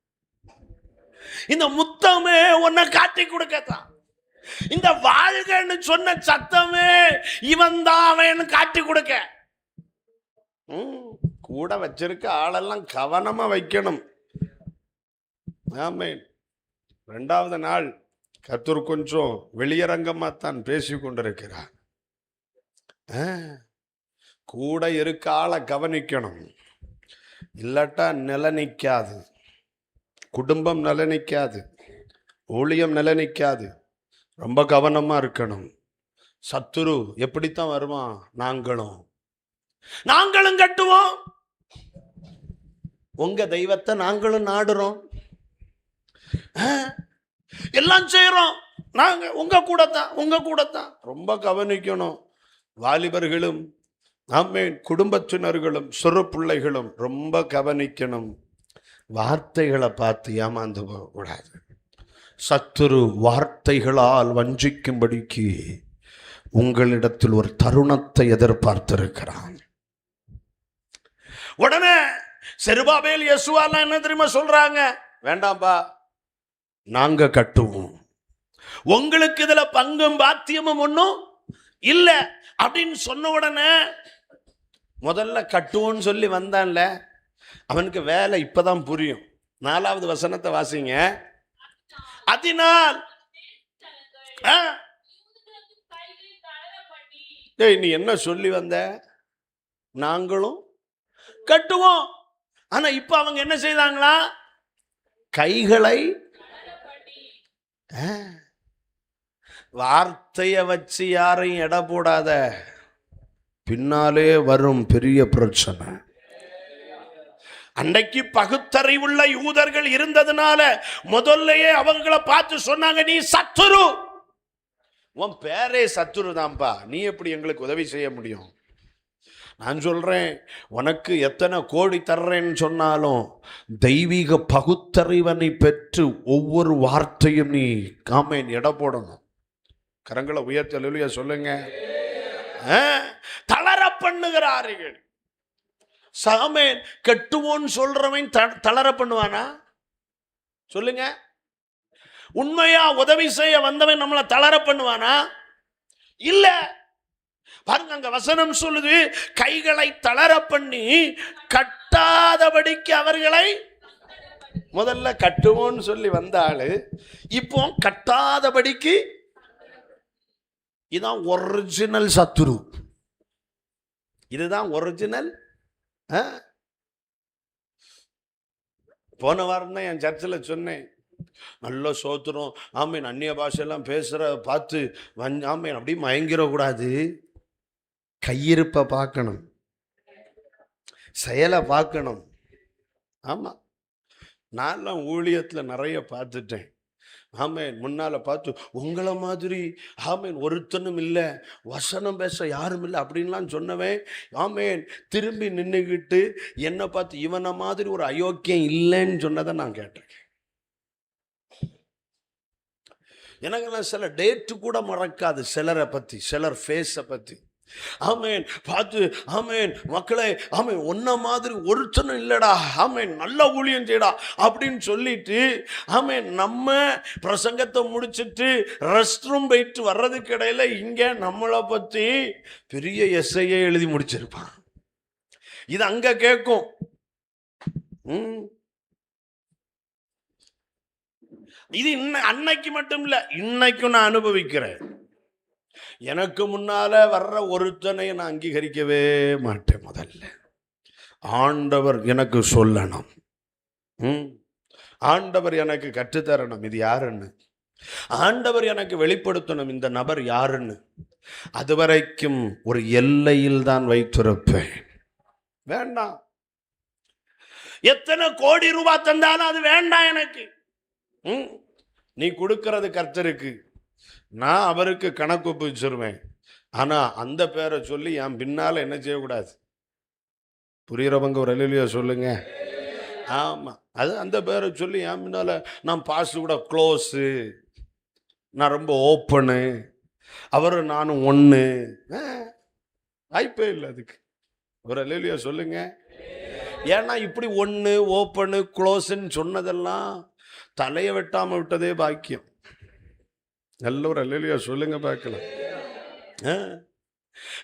Speaker 1: இந்த முத்தமே உன்னை காட்டி கொடுக்கத்தான், இந்த வாழ்கன்னு சொன்ன சத்தமே இவன் தான் அவன் காட்டி கொடுக்க. கூட வச்சிருக்க ஆளெல்லாம் கவனமா வைக்கணும். ஆமென். 2வது நாள் கர்த்தர் கொஞ்சம் வெளியரங்கமாத்தான் பேசி கொண்டிருக்கிறார். கூட இருக்க ஆளை கவனிக்கணும், இல்லாட்டா நில நிற்காது, குடும்பம் நில நிற்காது, ஊழியம் நில நிற்காது. ரொம்ப கவனமா இருக்கணும். சத்துரு எப்படித்தான் வருவான்? நாங்களும் கட்டுவோம், உங்க தெய்வத்தை நாங்களும் நாடுறோம், எல்லாம் செய்யறோம், நாங்க உங்க கூட தான். ரொம்ப கவனிக்கணும். வாலிபர்களும் ஆமென் குடும்பத்தினர்களும் சிறு பிள்ளைகளும் ரொம்ப கவனிக்கணும். வார்த்தைகளை பார்த்து ஏமாந்து போகக்கூடாது. சத்துரு வார்த்தைகளால் வஞ்சிக்கும்படிக்கு உங்களிடத்தில் ஒரு தருணத்தை எதிர்பார்த்திருக்கிறான். உடனே செருபாபேல் யெசுவாலாம் என்ன தெரியுமா சொல்றாங்க? வேண்டாம்பா, நாங்க கட்டுவோம், உங்களுக்கு இதுல பங்கும் பாத்தியமும் ஒன்றும் இல்லை அப்படின்னு சொன்ன உடனே முதல்ல கட்டுவோன்னு சொல்லி வந்தான்ல, அவனுக்கு வேலை இப்பதான் புரியும். 4வது வசனத்தை வாசிங்க. அதனால் நீ என்ன சொல்லி வந்த? நாங்களும் கட்டுவோம். ஆனா இப்ப அவங்க என்ன செய்தாங்களா? கைகளை வார்த்தைய வச்சு யாரையும் எடை போடாத, பின்னாலே வரும் பெரிய பிரச்சனை. அன்றைக்கு பகுத்தறிவுள்ள யூதர்கள் இருந்ததுனால முதல்லயே அவங்களை பார்த்து சொன்னாங்க, நீ சத்துரு, உன் பேரே சத்துரு தான்ப்பா, நீ எப்படி எங்களுக்கு உதவி செய்ய முடியும்? நான் சொல்றேன், உனக்கு எத்தனை கோடி தர்றேன்னு சொன்னாலும் தெய்வீக பகுத்தறிவனை பெற்று ஒவ்வொரு வார்த்தையும் நீ ஆமென் எடை போடணும். கரங்களை உயர்த்தி அல்லேலூயா சொல்லுங்க. தளர பண்ணுகிறார்கள். சாமேன் கட்டுவோன்னு சொல்றவன் தளர பண்ணுவானா? சொல்லுங்க. உண்மையா உதவி செய்ய வந்தவன் நம்மளை தளர பண்ணுவானா? இல்ல. பாருங்க, அங்க வசனம் சொல்லுது, கைகளை தளர பண்ணி கட்டாதபடிக்கு அவர்களை. முதல்ல கட்டுவோன்னு சொல்லி வந்தாளு, இப்போ கட்டாதபடிக்கு. இதுதான் ஒரிஜினல் சத்துரு, இதுதான் ஒரிஜினல். போன வாரம் தான் என் சர்ச்சில் சொன்னேன், நல்ல சோத்திரம் ஆமீன், அந்நிய பாஷையெல்லாம் பேசுகிற பார்த்து ஆமீன் அப்படி மயங்கிடக்கூடாது. கையிருப்பை பார்க்கணும், செயலை பார்க்கணும். ஆமாம், நான்லாம் ஊழியத்தில் நிறைய பார்த்துட்டேன். ஆமேன், முன்னால் பார்த்து உங்களை மாதிரி ஆமேன் ஒருத்தனும் இல்லை, வசனம் பேச யாரும் இல்லை அப்படின்லாம் சொன்னவன் ஆமேன் திரும்பி நின்றுக்கிட்டு என்னை பார்த்து இவனை மாதிரி ஒரு அயோக்கியம் இல்லைன்னு சொன்னதை நான் கேட்டிருக்கேன். எனக்கெல்லாம் சில டேட்டு கூட மறக்காது, சிலரை பற்றி, சிலர் ஃபேஸை பற்றி. ஆமேன். பார்த்து ஆமேன் மக்களே, ஆமேன் ஒன்ன மாதிரி ஒருத்தனும் இல்லடா, ஆமேன் நல்ல ஊழியம் செய்யடா அப்படின்னு சொல்லிட்டு, ஆமேன் நம்ம பிரசங்கத்தை முடிச்சுட்டு ரெஸ்ட் ரூம் போயிட்டு வர்றதுக்கு இடையில இங்க நம்மளை பத்தி பெரிய எஸ்ஐயே எழுதி முடிச்சிருப்பான். இது அங்க கேட்கும். இது அன்னைக்கு மட்டும் இல்ல, இன்னைக்கும் நான் அனுபவிக்கிறேன். எனக்கு முன்னால வர்ற ஒருத்தனை நான் அங்கீகரிக்கவே மாட்டேன். முதல்ல ஆண்டவர் எனக்கு சொல்லணும், ஆண்டவர் எனக்கு கற்றுத்தரணும் இது யாருன்னு, ஆண்டவர் எனக்கு வெளிப்படுத்தணும் இந்த நபர் யாருன்னு. அது வரைக்கும் ஒரு எல்லையில் தான் வைத்திருப்பேன். வேண்டாம், எத்தனை கோடி ரூபாய் தந்தாலும் அது வேண்டாம் எனக்கு. நீ கொடுக்கிறது கர்த்தருக்கு, நான் அவருக்கு கணக்கு ஒப்பிச்சிருவேன். ஆனா அந்த பேரை சொல்லி என் பின்னால என்ன செய்யக்கூடாது. புரியுறவங்க ஒரு அல்லேலூயா சொல்லுங்க. ஆமா, அது அந்த பேரை சொல்லி என் பின்னால நான் பாஸ் கூட க்ளோஸு, நான் ரொம்ப ஓப்பனு, அவரு நானும் ஒன்று, வாய்ப்பே இல்லை அதுக்கு. ஒரு அல்லேலூயா சொல்லுங்க. ஏன்னா இப்படி ஒன்று ஓப்பனு க்ளோஸுன்னு சொன்னதெல்லாம் தலையை வெட்டாம விட்டதே பாக்கியம். நல்ல ஒரு அல்லேலூயா சொல்லுங்க பார்க்கலாம்.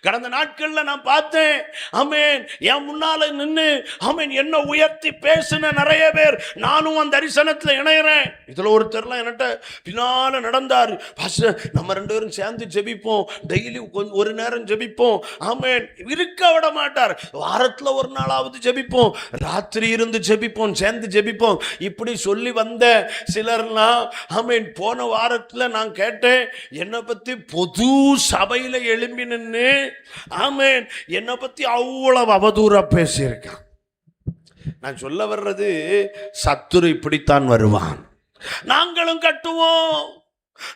Speaker 1: கடந்த நாட்கள்ல நான் பார்த்தேன், ஆமேன் என் முன்னால நின்று ஆமேன் என்ன உயர்த்தி பேசின நிறைய பேர். நானும் அந்த தரிசனத்துல இணையறேன். இதுல ஒருத்தர்லாம் என்கிட்ட பின்னால நடந்தாரு. நம்ம 2 பேரும் சேர்ந்து ஜெபிப்போம், டெய்லி ஒரு நேரம் ஜெபிப்போம். ஆமேன் இருக்க விட மாட்டார். வாரத்துல ஒரு நாளாவது ஜெபிப்போம், ராத்திரி இருந்து ஜெபிப்போம், சேர்ந்து ஜெபிப்போம். இப்படி சொல்லி வந்த சிலர்லாம் ஆமேன் போன வாரத்துல நான் கேட்டேன், என்னை பத்தி பொது சபையில எழும்பி நின்று ஆமென் என்னை பத்தி அவ்வளவு அவதூறா பேசியிருக்கான். நான் சொல்ல வர்றது, சத்துரு இப்படித்தான் வருவான். நாங்களும் கட்டுவோம்,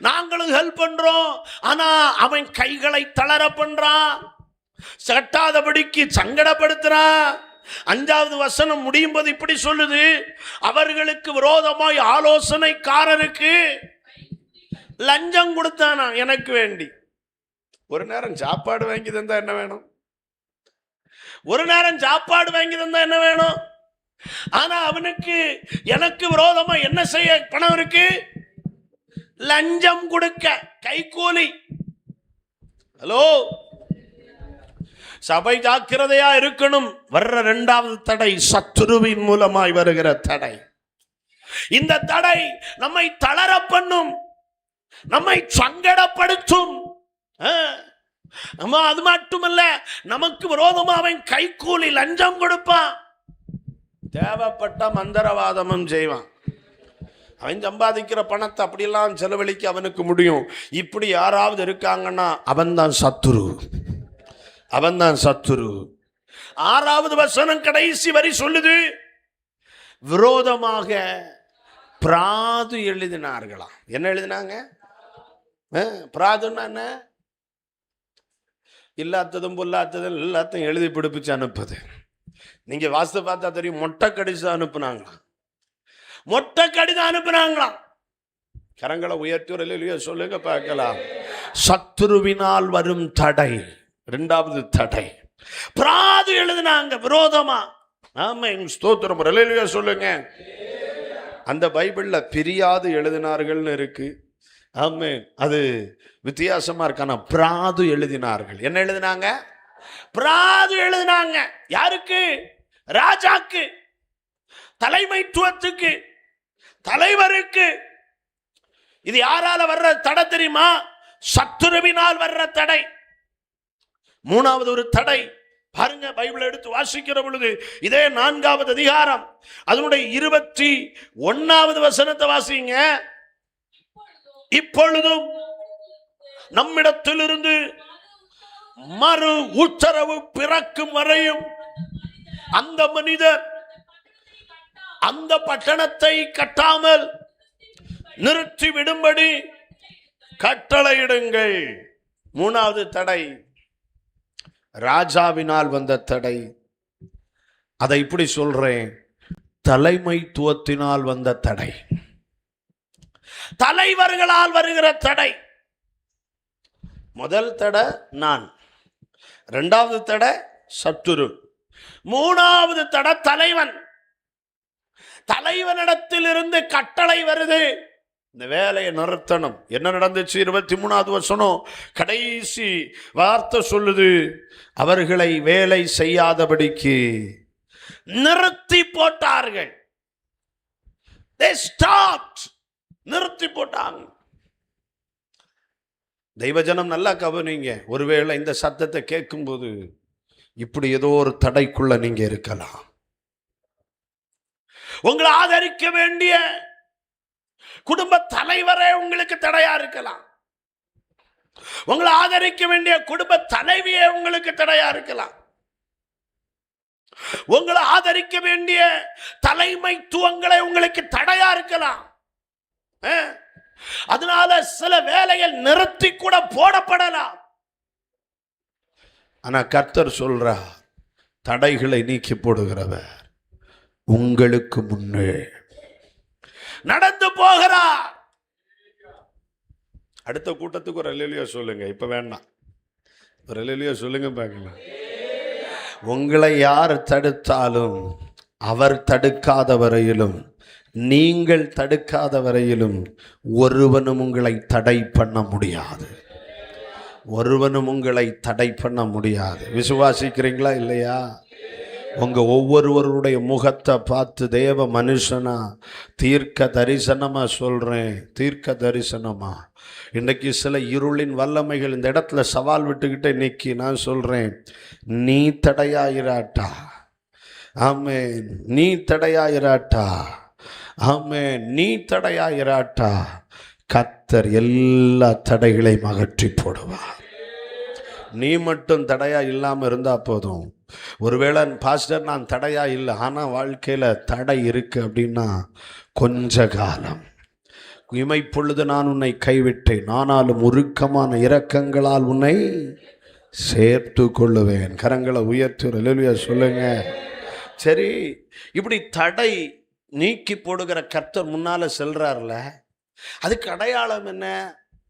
Speaker 1: நாங்களும் ஹெல்ப் பண்றோம், ஆனா அவன் கைகளை தளர பண்றான், சட்டாதபடிக்கு சங்கடப்படுத்துறான். 5வது வசனம் முடியும் போது இப்படி சொல்லுது, அவர்களுக்கு விரோதமாய் ஆலோசனைக்காரருக்கு லஞ்சம் கொடுத்தானா எனக்கு வேண்டி. ஒரு நேரம் சாப்பாடு வாங்கி தந்தா என்ன வேணும்? ஒரு நேரம் சாப்பாடு வாங்கி தந்தா என்ன வேணும்? ஆனா அவனுக்கு எனக்கு விரோதமா என்ன செய்ய பணம் இருக்கு? லஞ்சம் கொடுக்க, கைகூலி. ஹலோ, சபை ஜாக்கிரதையா இருக்கணும். வர்ற 2வது தடை சத்துருவின் மூலமாய் வருகிற தடை. இந்த தடை நம்மை தளர பண்ணும், நம்மை சங்கடப்படுத்தும். அது மட்டுமல்ல, நமக்கு விரோதமா அவன் கைகூலி லஞ்சம் கொடுப்பான், தேவைப்பட்ட மந்திரவாதமும் செய்வான். அவன் சம்பாதிக்கிற பணத்தை அப்படியெல்லாம் செலவழிக்க அவனுக்கு முடியும். இப்படி யாராவது இருக்காங்கன்னா அவன்தான் சத்துரு, அவன்தான் சத்துரு. 6வது வசனம் கடைசி வரி சொல்லுது, விரோதமாக பிராது எழுதினார்களாம். என்ன எழுதினாங்க? பிராதுன்னா என்ன? இல்லாததும் பொல்லாததும் எல்லாத்தையும் எழுதி பிடிப்பிச்சு அனுப்புது. நீங்க வாஸ்து பார்த்தா தெரியும், மொட்டை கடிதம் அனுப்புனாங்களாம், மொட்டை கடிதம் அனுப்புனாங்களாம். கரங்களை உயர்த்தி ஒரு இல்லையோ சொல்லுங்க பார்க்கலாம். சத்துருவினால் வரும் தடை, 2வது தடை. பிராது எழுதினாங்க விரோதமா. ஆமா, ஸ்தோத்திரம், ஒரு இல்லையோ சொல்லுங்க. அந்த பைபிள்ல பிரியாது எழுதினார்கள்னு இருக்கு. ஆமென், அது வித்தியாசமா இருக்கான. பிராது எழுதினார்கள். என்ன எழுதினாங்க? பிராது எழுதினாங்க. யாருக்கு? ராஜாக்கு, தலைமைத்துவத்துக்கு, தலைவருக்கு. இது யாரால வர்ற தடை தெரியுமா? சத்துருவினால் வர்ற தடை. 3வது ஒரு தடை பாருங்க, பைபிள் எடுத்து வாசிக்கிற பொழுது இதே 4வது அதிகாரம் அதனுடைய 21வது வசனத்தை வாசிங்க. இப்பொழுதும் நம்மிடத்திலிருந்து மறு உத்தரவு பிறக்கும் வரையும் அந்த மனிதர் அந்த பட்டணத்தை கட்டாமல் நிறுத்தி விடும்படி கட்டளையிடுங்கள். 3வது தடை ராஜாவினால் வந்த தடை. அதை இப்படி சொல்றேன், தலைமைத்துவத்தினால் வந்த தடை. தலைவர்களால் வருகிற தடை. முதல் தடை நான், இரண்டாவது தடை சத்துரு, மூணாவது தடை தலைவன். தலைவனிடத்தில் இருந்து கட்டளை வருது, இந்த வேலையை நிறுத்தணும். என்ன நடந்துச்சு? 23வது வசனம் கடைசி வார்த்தை சொல்லுது, அவர்களை வேலை செய்யாதபடிக்கு நிறுத்தி போட்டார்கள். They stopped. நிறுத்தி போட்டாங்க. தெய்வஜனம் நல்லா கவனிங்க. ஒருவேளை இந்த சத்தத்தை கேட்கும்போது இப்படி ஏதோ ஒரு தடைக்குள்ள நீங்க இருக்கலாம். உங்களை ஆதரிக்க வேண்டிய குடும்ப தலைவரே உங்களுக்கு தடையா இருக்கலாம். உங்களை ஆதரிக்க வேண்டிய குடும்ப தலைவியே உங்களுக்கு தடையா இருக்கலாம். உங்களை ஆதரிக்க வேண்டிய தலைமைத்துவங்களை உங்களுக்கு தடையா இருக்கலாம். அதனால சில வேலைகள் நிறுத்தி கூட போடப்படலாம். ஆனா கர்த்தர் சொல்றார், தடைகளை நீக்கி போடுகிறவர் உங்களுக்கு முன்னே நடந்து போகிறார். அடுத்த கூட்டத்துக்கு ஒரு அல்லேலூயா சொல்லுங்க. இப்ப வேண்டாம், ஒரு அல்லேலூயா சொல்லுங்க பார்க்கலாம். உங்களை யார் தடுத்தாலும், அவர் தடுக்காத வரையிலும், நீங்கள் தடுக்காத வரையிலும் ஒருவனும் உங்களை தடை பண்ண முடியாது. ஒருவனும் உங்களை தடை பண்ண முடியாது. விசுவாசிக்கிறீங்களா இல்லையா? உங்க ஒவ்வொருவருடைய முகத்தை பார்த்து தேவ மனுஷனா தீர்க்க தரிசனமா சொல்றேன், தீர்க்க தரிசனமா. இன்னைக்கு சில இருளின் வல்லமைகள் இந்த இடத்துல சவால் விட்டுக்கிட்டே நிக்கி நான் சொல்றேன், நீ தடையாயிராட்டா. ஆமென். நீ தடையாயிராட்டா. ஆமென். நீ தடையாயிராட்டா. கர்த்தர் எல்லா தடைகளையும் அகற்றி போடுவார். நீ மட்டும் தடையா இல்லாம இருந்தா போதும். ஒருவேளை பாஸ்டர் நான் தடையா இல்லை, ஆனா வாழ்க்கையில தடை இருக்கு அப்படின்னா கொஞ்ச காலம். இமைப்பொழுது நான் உன்னை கைவிட்டேன், ஆனாலும் உருக்கமான இரக்கங்களால் உன்னை சேர்த்து கொள்ளுவேன். கரங்களை உயர்த்தி அல்லேலூயா சொல்லுங்க. சரி, இப்படி தடை நீக்கி போடுகிற கர்த்தர் முன்னால செல்றார்ல, அதுக்கு அடையாளம் என்ன?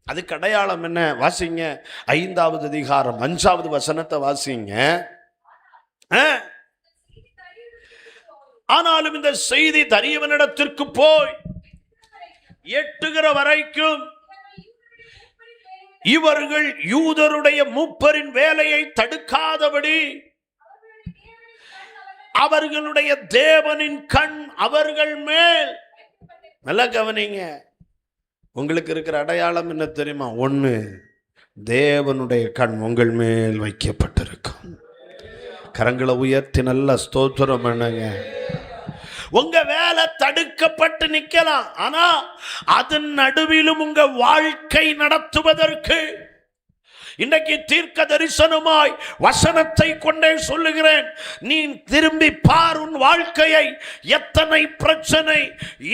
Speaker 1: அதுக்கு அடையாளம் என்ன? வாசிங்க 5வது அதிகாரம் 5வது வசனத்தை வாசிங்க. ஆனாலும் இந்த செய்தி தரியவனிடத்திற்கு போய் எட்டுகிற வரைக்கும் இவர்கள் யூதருடைய மூப்பரின் வேலையை தடுக்காதபடி அவர்களுடைய தேவனின் கண் அவர்கள் மேல். நல்லா கவனிங்க. உங்களுக்கு இருக்கிற அடையாளம் என்ன தெரியுமா? ஒன்று, தேவனுடைய கண் உங்கள் மேல் வைக்கப்பட்டிருக்கும். கரங்களை உயர்த்தி நல்ல ஸ்தோத்திரம் பண்ணுங்க. உங்க வேலை தடுக்கப்பட்டு நிக்கலாம், ஆனா அதன் நடுவிலும் உங்க வாழ்க்கை நடத்துவதற்கு இன்றைக்கு தீர்க்க தரிசனமாய் வசனத்தை கொண்டே சொல்லுகிறேன். நீ திரும்பி பார் உன் வாழ்க்கையை. எத்தனை பிரச்சனை,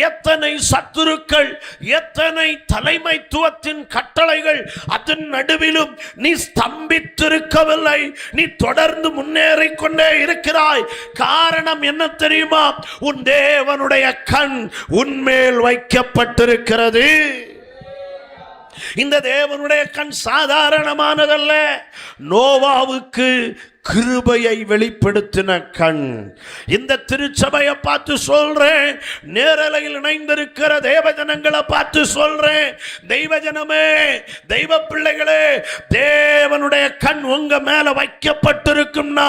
Speaker 1: எத்தனை சத்துருக்கள், எத்தனை தலைமைத்துவத்தின் கட்டளைகள், அதன் நடுவிலும் நீ ஸ்தம்பித்திருக்கவில்லை. நீ தொடர்ந்து முன்னேறி கொண்டே இருக்கிறாய். காரணம் என்ன தெரியுமா? உன் தேவனுடைய கண் உன்மேல் வைக்கப்பட்டிருக்கிறது. இந்த தேவனுடைய கண் சாதாரணமானதல்ல. நோவாவுக்கு கிருபையை வெளிப்படுத்தின கண். இந்த திருச்சபையை பார்த்து சொல்றேன், நேரலையில் இணைந்திருக்கிற தேவஜனங்களை பார்த்து சொல்றேன், தெய்வஜனமே, தெய்வ பிள்ளைகளே, தேவனுடைய கண் உங்க மேல வைக்கப்பட்டிருக்கும்னா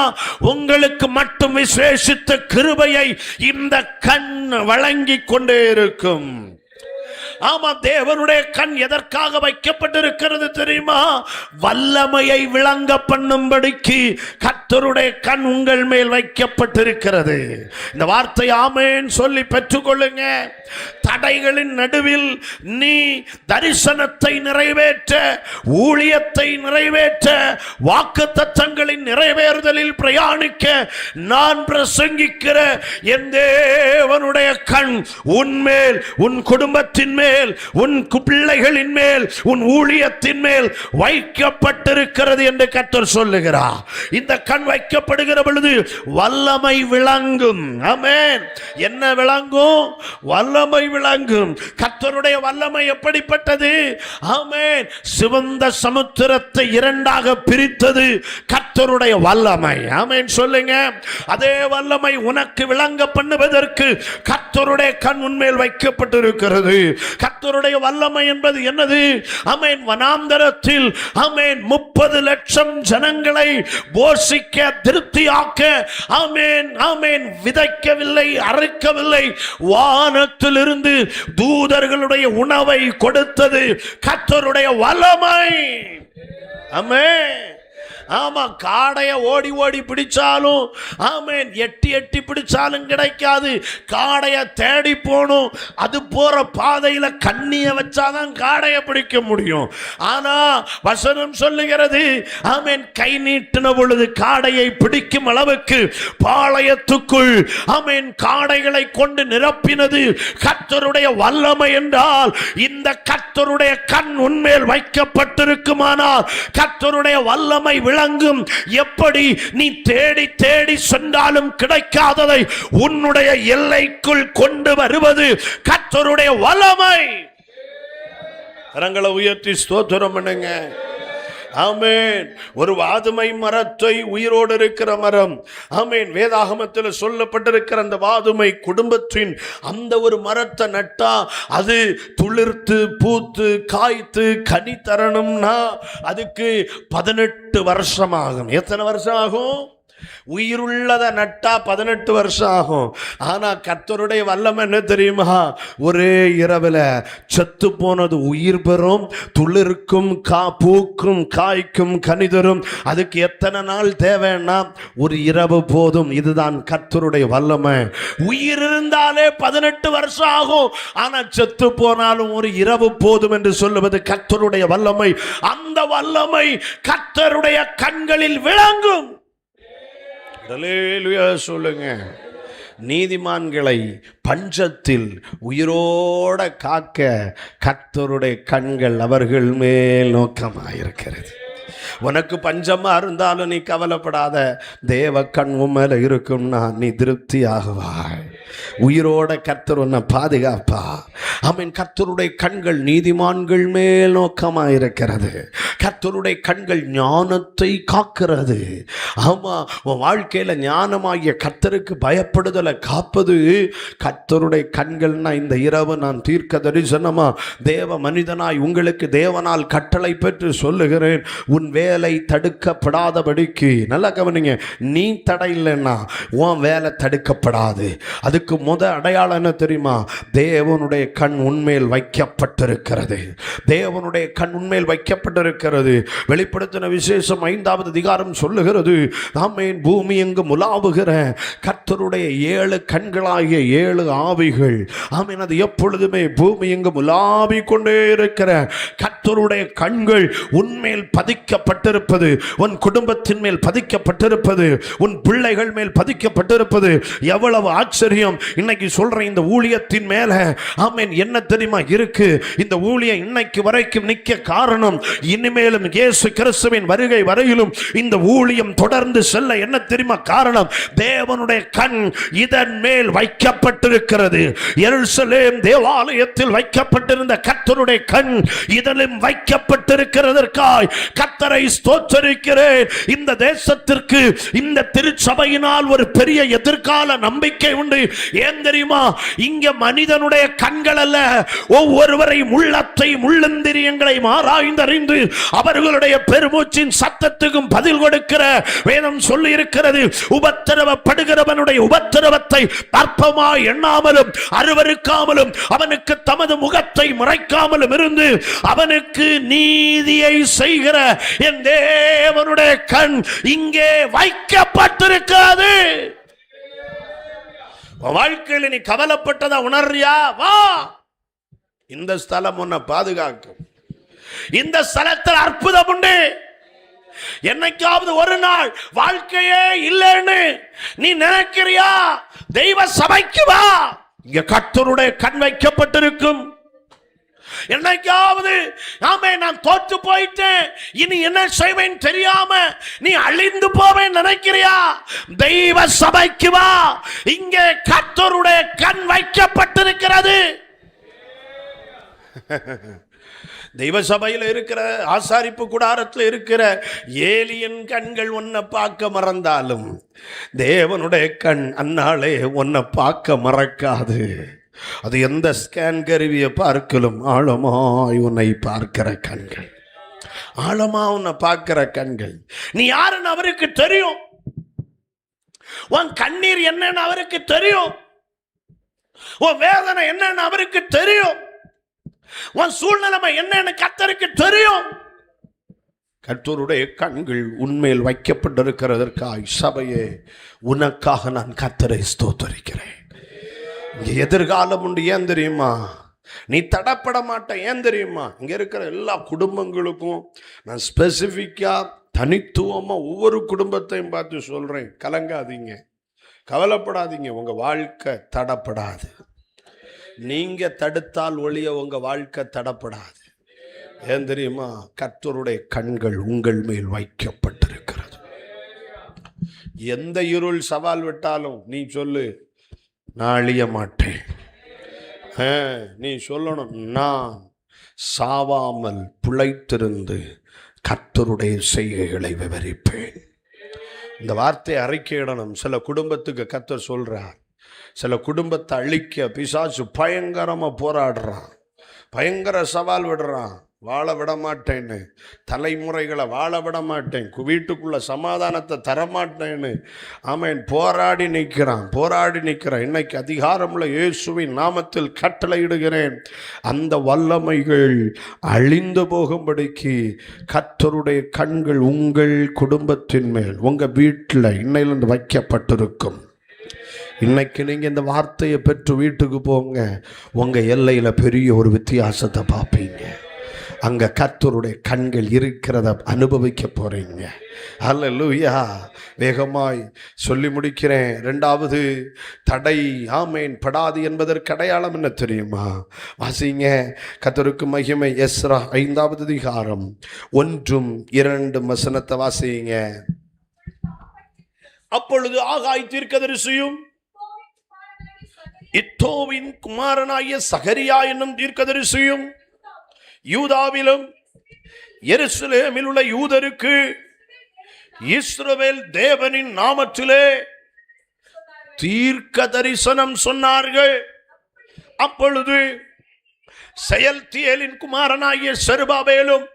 Speaker 1: உங்களுக்கு மட்டும் விசேஷித்த கிருபையை இந்த கண் வழங்கி கொண்டே இருக்கும். ஆமா, தேவனுடைய கண் எதற்காக வைக்கப்பட்டிருக்கிறது தெரியுமா? வல்லமையை விளங்க பண்ணும்படிக்கு கர்த்தருடைய கண் உங்கள் மேல் வைக்கப்பட்டிருக்கிறது. இந்த வார்த்தை ஆமென் சொல்லி பெற்றுக்கொள்ளுங்க. தடைகளின் நடுவில் நீ தரிசனத்தை நிறைவேற்ற, ஊழியத்தை நிறைவேற்ற, வாக்குத்தத்தங்களின் நிறைவேறுதலில் பிரயாணிக்க நான் பிரசங்கிக்கிற என் தேவனுடைய கண் உன்மேல், உன் குடும்பத்தின் மேல் மேல், உன் பிள்ளைகளின் மேல், உன் ஊழியத்தின் மேல் வைக்கப்பட்டிருக்கிறது என்று கர்த்தர் சொல்லுகிறார். இந்த கண் வைக்கப்படுகிற பொழுது வல்லமை விளங்கும். ஆமென். என்ன விளங்கும்? வல்லமை விளங்கும். கர்த்தருடைய வல்லமை எப்படிப்பட்டது? ஆமென். சிவந்த சமுத்திரத்தை இரண்டாக பிரித்தது கர்த்தருடைய வல்லமை. ஆமென் சொல்லுங்க. அதே வல்லமை உனக்கு விளங்க பண்ணுவதற்கு கர்த்தருடைய கண் உன்மேல் வைக்கப்பட்டிருக்கிறது. கர்த்தருடைய வல்லமை என்பது என்னது? ஆமென். வனாந்தரத்தில் ஆமென் 30 லட்சம் ஜனங்களை போஷிக்க, திருப்தியாக்க, ஆமென் ஆமென் விதைக்கவில்லை, அறுக்கவில்லை, வானத்திலிருந்து தூதர்களுடைய உணவை கொடுத்தது கர்த்தருடைய வல்லமை. ஆமென். ஆமா, காடைய ஓடி ஓடி பிடிச்சாலும், ஆமென், எட்டி எட்டி பிடிச்சாலும் கிடைக்காது. காடைய தேடி போகணும். அது போற பாதையில கண்ணிய வச்சாதான் காடைய பிடிக்க முடியும். ஆனா வசனம் சொல்லுகிறது, ஆமென், கை நீட்டின பொழுது காடையை பிடிக்கும் அளவுக்கு பாளையத்துக்குள், ஆமென், காடைகளை கொண்டு நிரப்பினது கர்த்தருடைய வல்லமை என்றால், இந்த கர்த்தருடைய கண் உன்மேல் வைக்கப்பட்டிருக்குமானால் கர்த்தருடைய வல்லமை விளங்கும். எப்படி நீ தேடி தேடி சென்றாலும் கிடைக்காததை உன்னுடைய எல்லைக்குள் கொண்டு வருவது கர்த்தருடைய வல்லமை. கரங்களை உயர்த்தி ஸ்தோத்திரம் பண்ணுங்க. ஆமென். ஒரு வாதுமை மரத்தை, உயிரோடு இருக்கிற மரம், ஆமென், வேதாகமத்தில் சொல்லப்பட்டிருக்கிற அந்த வாதுமை குடும்பத்தின் அந்த ஒரு மரத்தை நட்டா அது துளிர்த்து பூத்து காய்த்து கனி தரணும்னா அதுக்கு 18 வருஷம் ஆகும். எத்தனை வருஷம் ஆகும்? உயிருள்ளதை நட்டா 18 வருஷம் ஆகும். ஆனா கர்த்தருடைய வல்லமை என்ன தெரியுமா? ஒரே இரவில் செத்து போனது உயிர் பெறும், துளிர்க்கும், பூக்கும், காய்க்கும், கனிதரும். அதுக்கு எத்தனை நாள் தேவைன்னா ஒரு இரவு போதும். இதுதான் கர்த்தருடைய வல்லமை. உயிர் இருந்தாலே 18 வருஷம் ஆகும். ஆனா செத்து போனாலும் ஒரு இரவு போதும் என்று சொல்லுவது கர்த்தருடைய வல்லமை. அந்த வல்லமை கர்த்தருடைய கண்களில் விளங்கும். சொல்லுங்க. நீதிமான்களை பஞ்சத்தில் உயிரோட காக்க கர்த்தருடைய கண்கள் அவர்கள் மேல் நோக்கமாயிருக்கிறது. உனக்கு பஞ்சமா இருந்தாலும் நீ கவலைப்படாத, தேவ கண் மேல இருக்கும்னா நீ திருப்தி ஆகுவாய். உயிரோட கர்த்தர் உன்னை பாதுகாப்பா. ஆமென். கர்த்தருடைய கண்கள் நீதிமான்கள் மேல் நோக்கமாயிருக்கிறது. கர்த்தருடைய கண்கள் ஞானத்தை காக்கிறது. ஆமா, உன் வாழ்க்கையில ஞானமாகிய கர்த்தருக்கு பயப்படுதலை காப்பது கர்த்தருடைய கண்கள்னா இந்த இரவு நான் தீர்க்க தரிசனமா தேவ மனிதனாய் உங்களுக்கு தேவனால் கட்டளை பெற்று சொல்லுகிறேன். உன் வேலை தடுக்கப்படாதபடிக்கு, நல்லா கவனிங்க, நீ தடை இல்லைன்னா உன் வேலை தடுக்கப்படாது. அதுக்கு முத அடையாளம் என்ன தெரியுமா? தேவனுடைய கண் உன்மேல் வைக்கப்பட்டிருக்கிறது. தேவனுடைய கண் உன்மேல் வைக்கப்பட்டிருக்கிறது. வெளிப்படுத்தின விசேஷம் 5வது அதிகாரம் சொல்லுகிறது, ஆமென், பூமி எங்கும் உலாவுகிற கர்த்தருடைய 7 கண்களாகிய 7 ஆவிகள், ஆமென், அது எப்பொழுதுமே பூமி எங்கும் உலாவி கொண்டே இருக்கிற கர்த்தருடைய கண்கள் உன்மேல் பதிக்கப்பட்டிருப்பது, உன் குடும்பத்தின் மேல் பதிக்கப்பட்டிருப்பது, உன் பிள்ளைகள் மேல் பதிக்கப்பட்டிருப்பது எவ்வளவு ஆச்சரியம். இன்னைக்கு சொல்றேன், இந்த ஊழியத்தின் மேல, ஆமென், என்ன தெரியுமா இருக்கு? இந்த ஊழியம் இன்னைக்கு வரைக்கும் நிக்க காரணம், இனிமேலும் இயேசு கிறிஸ்துவின் வருகை வரையிலும் இந்த ஊழியம் தொடர்ந்து செல்ல என்ன தெரியுமா காரணம்? தேவனுடைய கண் இதன் மேல் வைக்கப்பட்டிருக்கிறது. எருசலேம் தேவாலயத்தில் வைக்கப்பட்டிருந்த கர்த்தருடைய கண் இதனிலும் வைக்கப்பட்டிருக்கிறதற்காய் கர்த்தரை ஸ்தோத்திரிக்கிறேன். இந்த தேசத்திற்கு இந்த திருச்சபையினால் ஒரு பெரிய எதிர்கால நம்பிக்கை உண்டு. ஏன் தெரியுமா? இங்க மனிதனுடைய கண்கள் அல்ல, ஒவ்வொருவரையும் உள்ளத்தையும் உள்ளந்திரியங்களையும் ஆராய்ந்தறிந்து அவர்களுடைய பெருமூச்சின் சத்தத்துக்கும் பதில் கொடுக்கிற வேதம் சொல்லி இருக்கிறது. உபத்திரவப்படுகிறவனுடைய உபத்திரவத்தை அற்பமாய் எண்ணாமலும் அருவருக்காமலும் அவனுக்கு தமது முகத்தை மறைக்காமலும் இருந்து அவனுக்கு நீதியை செய்கிற என் தேவனுடைய கண் இங்கே வைக்கப்பட்டிருக்கிறது. வாழ்க்கையில் நீ கவலைப்பட்டதா உணர்றியா? வா, இந்த ஸ்தலம் உன்னை பாதுகாக்கும். இந்த ஸ்தலத்தில் அற்புதம் உண்டு. என்னைக்காவது ஒரு நாள் வாழ்க்கையே இல்லைன்னு நீ நினைக்கிறியா? தெய்வ சபைக்கு வா, இங்க கர்த்தருடைய கண் வைக்கப்பட்டிருக்கும். என்னைக்காவது ஆமே நான் தோற்று போயிட்டேன், இனி என்ன செய்வேன் தெரியாம நீ அழிந்து போவேன் நினைக்கிறியா? தெய்வ சபைக்கு வா, இங்கே கர்த்தருடைய கண் வைக்கப்பட்டிருக்கிறது. தெய்வ சபையில் இருக்கிற ஆசாரிப்பு கூடாரத்தில் இருக்கிற ஏலியன் கண்கள் உன்னை பார்க்க மறந்தாலும் தேவனுடைய கண் அந்நாளே உன்னை பார்க்க மறக்காது. அது எந்த ஸ்கேன் கருவியை பார்க்கலும் ஆழமாய் உன்னை பார்க்கிற கண்கள், ஆழமா உன்னை பார்க்கிற கண்கள். நீ யாருன்னு அவருக்கு தெரியும், உன் கண்ணீர் என்னன்னு அவருக்கு தெரியும், உன் வேதனை என்னன்னு அவருக்கு தெரியும், உன் சூழ்நிலைமை என்னன்னு கர்த்தருக்கு தெரியும். கர்த்தருடைய கண்கள் உண்மையில் வைக்கப்பட்டிருக்கிறதற்காய் சபையே உனக்காக நான் கர்த்தரை ஸ்தோத்தரிக்கிறேன். இங்க எதிர்காலம் உண்டு. ஏன் தெரியுமா? நீ தடப்பட மாட்ட. ஏன் தெரியுமா? இங்க இருக்கிற எல்லா குடும்பங்களுக்கும் நான் ஸ்பெசிஃபிக்கா தனித்துவமா ஒவ்வொரு குடும்பத்தையும் பார்த்து சொல்றேன். கலங்காதீங்க, கவலைப்படாதீங்க, உங்க வாழ்க்கை தடப்படாது. நீங்க தடுத்தால் ஒழிய உங்க வாழ்க்கை தடப்படாது. ஏன் தெரியுமா? கர்த்தருடைய கண்கள் உங்கள் மேல் வைக்கப்பட்டிருக்கிறது. எந்த இருள் சவால் விட்டாலும் நீ சொல்லு, நான் அழிய மாட்டேன். நீ சொல்லணும், நான் சாவாமல் பிழைத்திருந்து கர்த்தருடைய செய்கைகளை விவரிப்பேன். இந்த வார்த்தையை அறிக்கையிடணும். சில குடும்பத்துக்கு கர்த்தர் சொல்றார், சில குடும்பத்தை அழிக்க பிசாசு பயங்கரமா போராடுறான், பயங்கர சவால் விடுறான். வாழ விட மாட்டேன்னு, தலைமுறைகளை வாழ விட மாட்டேன், வீட்டுக்குள்ள சமாதானத்தை தரமாட்டேன்னு ஆமென் போராடி நிற்கிறான், போராடி நிற்கிறான். இன்னைக்கு அதிகாரமுள்ள இயேசுவின் நாமத்தில் கட்டளையிடுகிறேன், அந்த வல்லமைகள் அழிந்து போகும்படிக்கு கர்த்தருடைய கண்கள் உங்கள் குடும்பத்தின் மேல், உங்க வீட்டில் இன்னையிலிருந்து வைக்கப்பட்டிருக்கும். இன்னைக்கு நீங்க இந்த வார்த்தையை பெற்று வீட்டுக்கு போங்க, உங்க எல்லையில பெரிய ஒரு வித்தியாசத்தை பார்ப்பீங்க. அங்க கர்த்தருடைய கண்கள் இருக்கிறத அனுபவிக்க போறீங்க. அல்லேலூயா. வேகமாய் சொல்லி முடிக்கிறேன். இரண்டாவது தடை ஆமேன் படாது என்பதற்கு அடையாளம் என்ன தெரியுமா? வாசிங்க, கர்த்தருக்கு மகிமை. எஸ்ரா 5வது அதிகாரம் 1-2 வசனத்தை வாசிங்க. அப்பொழுது ஆகாய் தீர்க்கதரிசியும் இத்தோவின் குமாரனாகிய சகரியா என்னும் தீர்க்கதரிசியும் யூதாவிலும் எருசலேமில் உள்ள யூதருக்கு இஸ்ரவேல் தேவனின் நாமத்திலே தீர்க்க தரிசனம் சொன்னார்கள். அப்பொழுது செயல்தியேலின் குமாரனாகிய செருபாபேலும்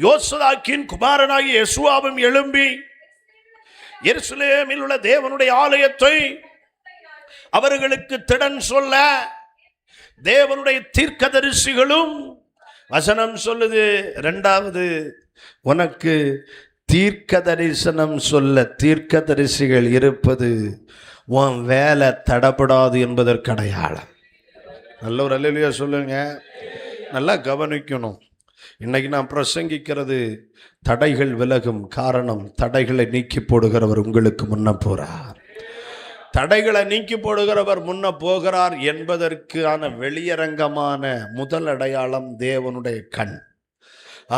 Speaker 1: யோசதாக்கின் குமாரனாகிய யெசுவாவும் எழும்பி எருசலேமில் உள்ள தேவனுடைய ஆலயத்தை அவர்களுக்கு திடன் சொல்ல தேவனுடைய தீர்க்கதரிசிகளும் வசனம் சொல்லுது. இரண்டாவது, உனக்கு தீர்க்க தரிசனம் சொல்ல தீர்க்கதரிசிகள் இருப்பது உன் வேலை தடப்படாது என்பதற்கு அடையாளம். நல்ல ஒரு அல்லேலூயா சொல்லுங்க. நல்லா கவனிக்கணும். இன்னைக்கு நான் பிரசங்கிக்கிறது தடைகள் விலகும். காரணம், தடைகளை நீக்கி போடுகிறவர் உங்களுக்கு முன்ன போறார். தடைகளை நீக்கி போடுகிறவர் முன்ன போகிறார் என்பதற்கான வெளியரங்கமான முதல் அடையாளம் தேவனுடைய கண்.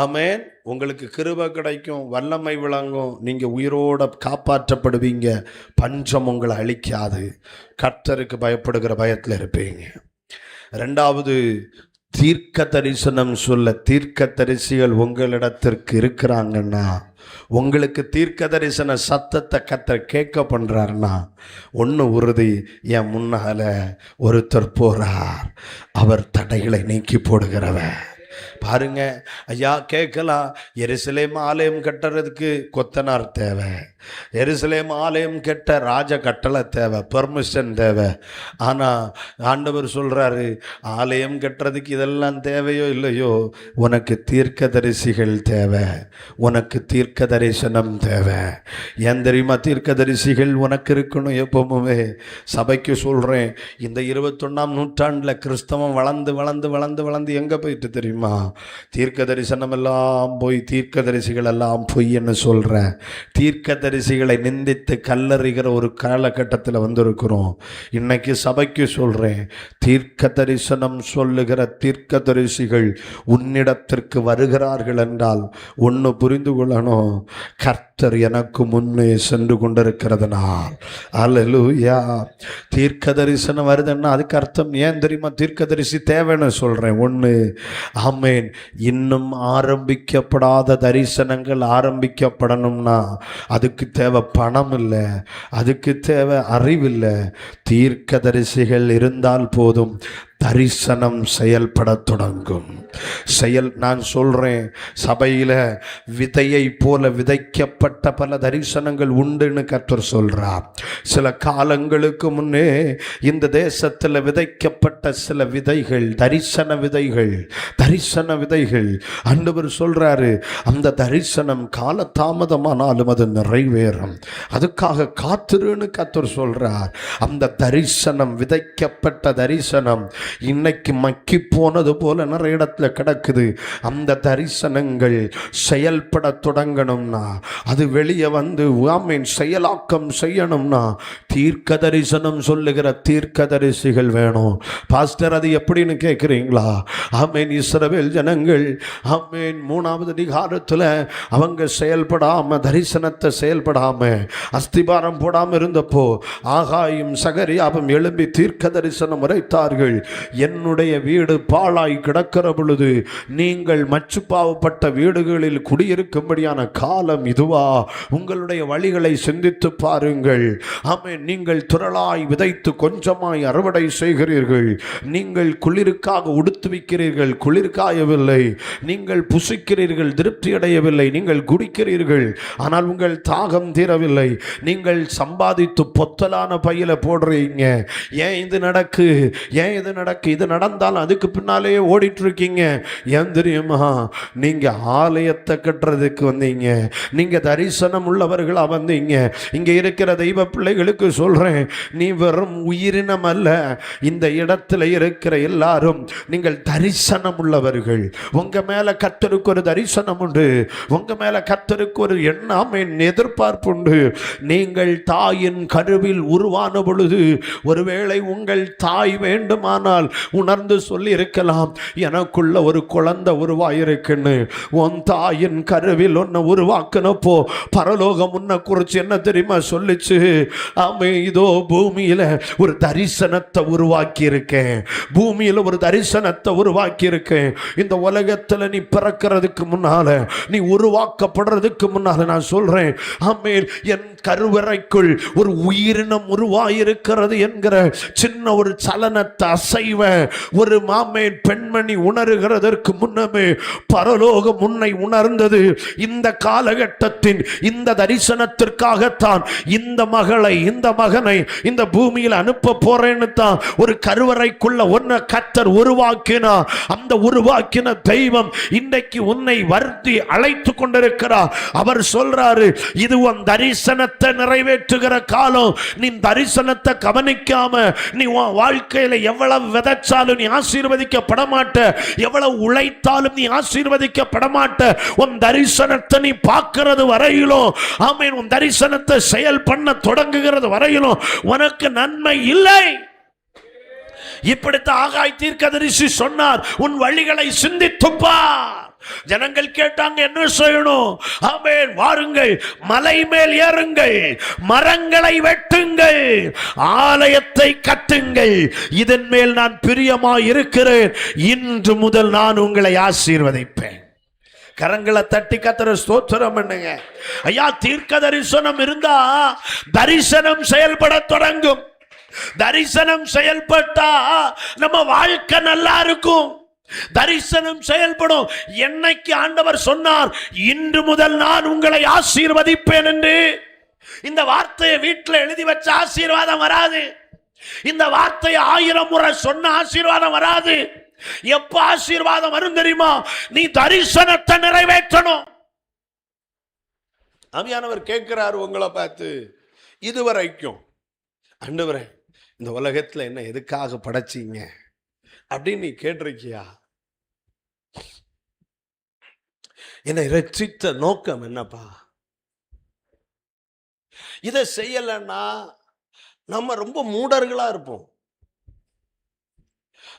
Speaker 1: ஆமென். உங்களுக்கு கிருபை கிடைக்கும், வல்லமை விளங்கும், நீங்க உயிரோட காப்பாற்றப்படுவீங்க, பஞ்சம் உங்களை அழிக்காது, கர்த்தருக்கு பயப்படுகிற பயத்தில் இருப்பீங்க. இரண்டாவது, தீர்க்க தரிசனம் சொல்ல தீர்க்க தரிசிகள் உங்களிடத்திற்கு இருக்கிறாங்கன்னா, உங்களுக்கு தீர்க்க தரிசன சத்தத்தை கர்த்தர் கேட்க பண்றாருன்னா, ஒன்று உறுதி, என் முன்னால ஒருத்தர் போறார், அவர் தடைகளை நீக்கி போடுகிறவர். பாருங்க ஐயா, கேட்கலாம், எருசலேம் ஆலயம் கட்டுறதுக்கு கொத்தனார் தேவை, எருசலேம் ஆலயம் கட்ட ராஜ கட்டளை தேவை, பெர்மிஷன் தேவை. ஆனால் ஆண்டவர் சொல்றாரு, ஆலயம் கட்டுறதுக்கு இதெல்லாம் தேவையோ இல்லையோ, உனக்கு தீர்க்க தரிசிகள் தேவை, உனக்கு தீர்க்க தரிசனம் தேவை. ஏன் தெரியுமா? தீர்க்க தரிசிகள் உனக்கு இருக்கணும் எப்பவுமே. சபைக்கு சொல்றேன், இந்த 21ஆம் நூற்றாண்டில் கிறிஸ்தவம் வளர்ந்து வளர்ந்து வளர்ந்து வளர்ந்து எங்கே போயிட்டு தெரியுமா? தெரியுமா? தீர்க்க தரிசனம் எல்லாம் போய் தீர்க்கதரிசிகள் எல்லாம் பொய்ன்னு சொல்ற, தீர்க்கதரிசிகளை நிந்தித்து கல்லறிகிற ஒரு காலகட்டத்தில் வந்திருக்கிறோம். இன்னைக்கு சபைக்கு சொல்றேன், தீர்க்க தரிசனம் சொல்லுகிற தீர்க்கதரிசிகள் உன்னிடத்திற்கு வருகிறார்கள் என்றால் ஒன்று புரிந்து கொள்ளணும், கர்த்தர் எனக்கு முன்னே சென்று கொண்டிருக்கிறதுனால். அல்லேலூயா. தீர்க்க தரிசனம் வருதுன்னா அதுக்கு அர்த்தம் ஏன் தெரியுமா? தீர்க்கதரிசி தேவைன்னு சொல்றேன். ஒன்று, ஆமேன், இன்னும் ஆரம்பிக்கப்படாத தரிசனங்கள் ஆரம்பிக்கப்படணும்னா அதுக்கு தேவை பணம் இல்லை, அதுக்கு தேவை அறிவில்லை. தீர்க்கதரிசிகள் இருந்தால் போதும், தரிசனம் செயல்பட தொடங்கும். நான் சொல்றேன், சபையில விதையை போல விதைக்கப்பட்ட பல தரிசனங்கள் உண்டுன்னு கர்த்தர் சொல்றார். சில காலங்களுக்கு முன்னே இந்த தேசத்தில் விதைக்கப்பட்ட சில விதைகள், தரிசன விதைகள் ஆண்டவர் சொல்றாரு, அந்த தரிசனம் கால தாமதமானாலும் அது நிறைவேறும், அதுக்காக காத்திருன்னு கர்த்தர் சொல்றார். அந்த தரிசனம், விதைக்கப்பட்ட தரிசனம் இன்னைக்கு மக்கி போனது போல நிறைய இடத்துல கிடக்குது. அந்த தரிசனங்கள் செயல்பட தொடங்கணும்னா, அது வெளியே வந்து ஆமீன் செயலாக்கம் செய்யணும்னா தீர்க்க தரிசனம் சொல்லுகிற தீர்க்கதரிசிகள் வேணும். பாஸ்டர் அது எப்படின்னு கேட்குறீங்களா? ஆமீன், இஸ்ரவேல் ஜனங்கள் ஆமீன் 3வது அதிகாரத்தில் அவங்க செயல்படாம, தரிசனத்தை செயல்படாம, அஸ்திபாரம் போடாம இருந்தப்போ ஆகாயும் சகரியாவும் எழும்பி தீர்க்க தரிசனம் உரைத்தார்கள். என்னுடைய வீடு பாழாய் கிடக்கிற பொழுது நீங்கள் மச்சுப்பாவப்பட்ட வீடுகளில் குடியிருக்கும்படியான காலம் இதுவா? உங்களுடைய வழிகளை சிந்தித்து பாருங்கள். ஆமென். நீங்கள் திரளாய் விதைத்து கொஞ்சமாய் அறுவடை செய்கிறீர்கள். நீங்கள் குளிருக்காக உடுத்துவிக்கிறீர்கள், குளிர் காயவில்லை. நீங்கள் புசிக்கிறீர்கள், திருப்தி அடையவில்லை. நீங்கள் குடிக்கிறீர்கள், ஆனால் உங்கள் தாகம் தீரவில்லை. நீங்கள் சம்பாதித்து பொத்தலான பையில போடுறீங்க. ஏன் இது நடக்கு? இது நடந்தாலும் அதுக்கு பின்னாலே ஓடிட்டு இருக்கீங்க. ஏன் தெரியுமா? நீங்க ஆலயத்தை கட்டுறதுக்கு வந்தீங்க, நீங்க தரிசனம் உள்ளவர்களா வந்தீங்க. இங்க இருக்கிற தெய்வ பிள்ளைகளுக்கு சொல்றேன், நீ வெறும் உயிரினம் அல்ல. இந்த இடத்துல இருக்கிற எல்லாரும் நீங்கள் தரிசனம் உள்ளவர்கள். உங்க மேல கர்த்தருக்கு ஒரு தரிசனம் உண்டு, உங்க மேல கர்த்தருக்கு ஒரு எண்ணம், எதிர்பார்ப்பு உண்டு. நீங்கள் தாயின் கருவில் உருவான பொழுது ஒருவேளை உங்கள் தாய் வேண்டுமானால் உணர்ந்து சொல்லி இருக்கலாம், எனக்குள்ள ஒரு குழந்தை உருவாயிருக்குன்னு. உன் தாயின் கருவில் ஒன்ன உருவாக்கினப்போ பரலோகம் உன்னை குறிச்சு என்ன தெரியுமா சொல்லிச்சு? ஆமே, இதோ பூமியில ஒரு தரிசனத்தை உருவாக்கி இருக்கேன், பூமியில ஒரு தரிசனத்தை உருவாக்கி இருக்கேன். இந்த உலகத்துல நீ பிறக்கிறதுக்கு முன்னால, நீ உருவாக்கப்படுறதுக்கு முன்னால நான் சொல்றேன், ஆமே, என் கருவறைக்குள் ஒரு உயிரினம் உருவாயிருக்கிறது என்கிற சின்ன ஒரு சலனத்தை, அசைவ ஒரு மாமேன் பெண்மணி உணர்கிறதற்கு முன்னமே பரலோகம் உன்னை உணர்ந்தது. இந்த காலகட்டத்தின் இந்த தரிசனத்திற்காகத்தான் இந்த மகளை, இந்த மகனை இந்த பூமியில் அனுப்ப போறேன்னு தான் ஒரு கருவறைக்குள்ள ஒன்ன கர்த்தர் உருவாக்கினார். அந்த உருவாக்கின தெய்வம் இன்றைக்கு உன்னை வருத்தி அழைத்து கொண்டிருக்கிறார். அவர் சொல்றாரு, இது உன் தரிசனத்தை நிறைவேற்றுகிற காலம். நீ தரிசனத்தை கவனிக்காம நீ வாழ்க்கையில எவ்வளவு விதைச்சாலும் நீ ஆசீர்வதிக்கப்பட மாட்ட, எவ்வளவு உழைத்தாலும் நீ ஆசீர்வதிக்கப்பட மாட்ட. உன் தரிசனத்தை நீ பார்க்கிறது வரையிலும், ஆமென், உன் தரிசனத்தை செயல் பண்ண தொடங்குகிறது வரையிலும் உனக்கு நன்மை இல்லை. இப்படித்தான் ஆகாய் தீர்க்கதரிசி சொன்னார், உன் வழிகளை சிந்தித்துப்பார். ஜனங்கள் கேட்டாங்க, என்ன செய்யணும்? ஆமென், வாருங்கள், மலை மேல் ஏறுங்கள், மரங்களை வெட்டுங்கள், ஆலயத்தை கட்டுங்கள், இதன் மேல் நான் பிரியமாய் இருக்கிறேன், இன்று முதல் நான் உங்களை ஆசீர்வதிப்பேன். கரங்களை தட்டி கர்த்தரை ஸ்தோத்திரம் பண்ணுங்க. ஐயா, தீர்க்க தரிசனம் இருந்தா தரிசனம் செயல்பட தொடங்கும். தரிசனம் செயல்பட்டா நம்ம வாழ்க்கை நல்லா இருக்கும். தரிசனம் செயல்படும். என்னைக்கு ஆண்டவர் சொன்னார், இன்று முதல் நான் உங்களை ஆசீர்வதிப்பேன் என்று, இந்த வார்த்தையை வீட்டில் எழுதி வச்ச ஆசீர்வாதம் வராது. இந்த வார்த்தையை 1000 முறை சொன்ன ஆசீர்வாதம் வராது. எப்ப ஆசீர்வாதம் வரும் தெரியுமா? நீ தரிசனத்தை நிறைவேற்றணும். ஆவியானவர் கேட்கிறார் உங்களை பார்த்து, இதுவரைக்கும் ஆண்டவரே இந்த உலகத்துல என்ன எதுக்காக படைச்சீங்க அப்படின்னு நீ கேட்டிருக்கியா? என்னை ரட்சித்த நோக்கம் என்னப்பா? இதை செய்யலைன்னா நம்ம ரொம்ப மூடர்களா இருப்போம்.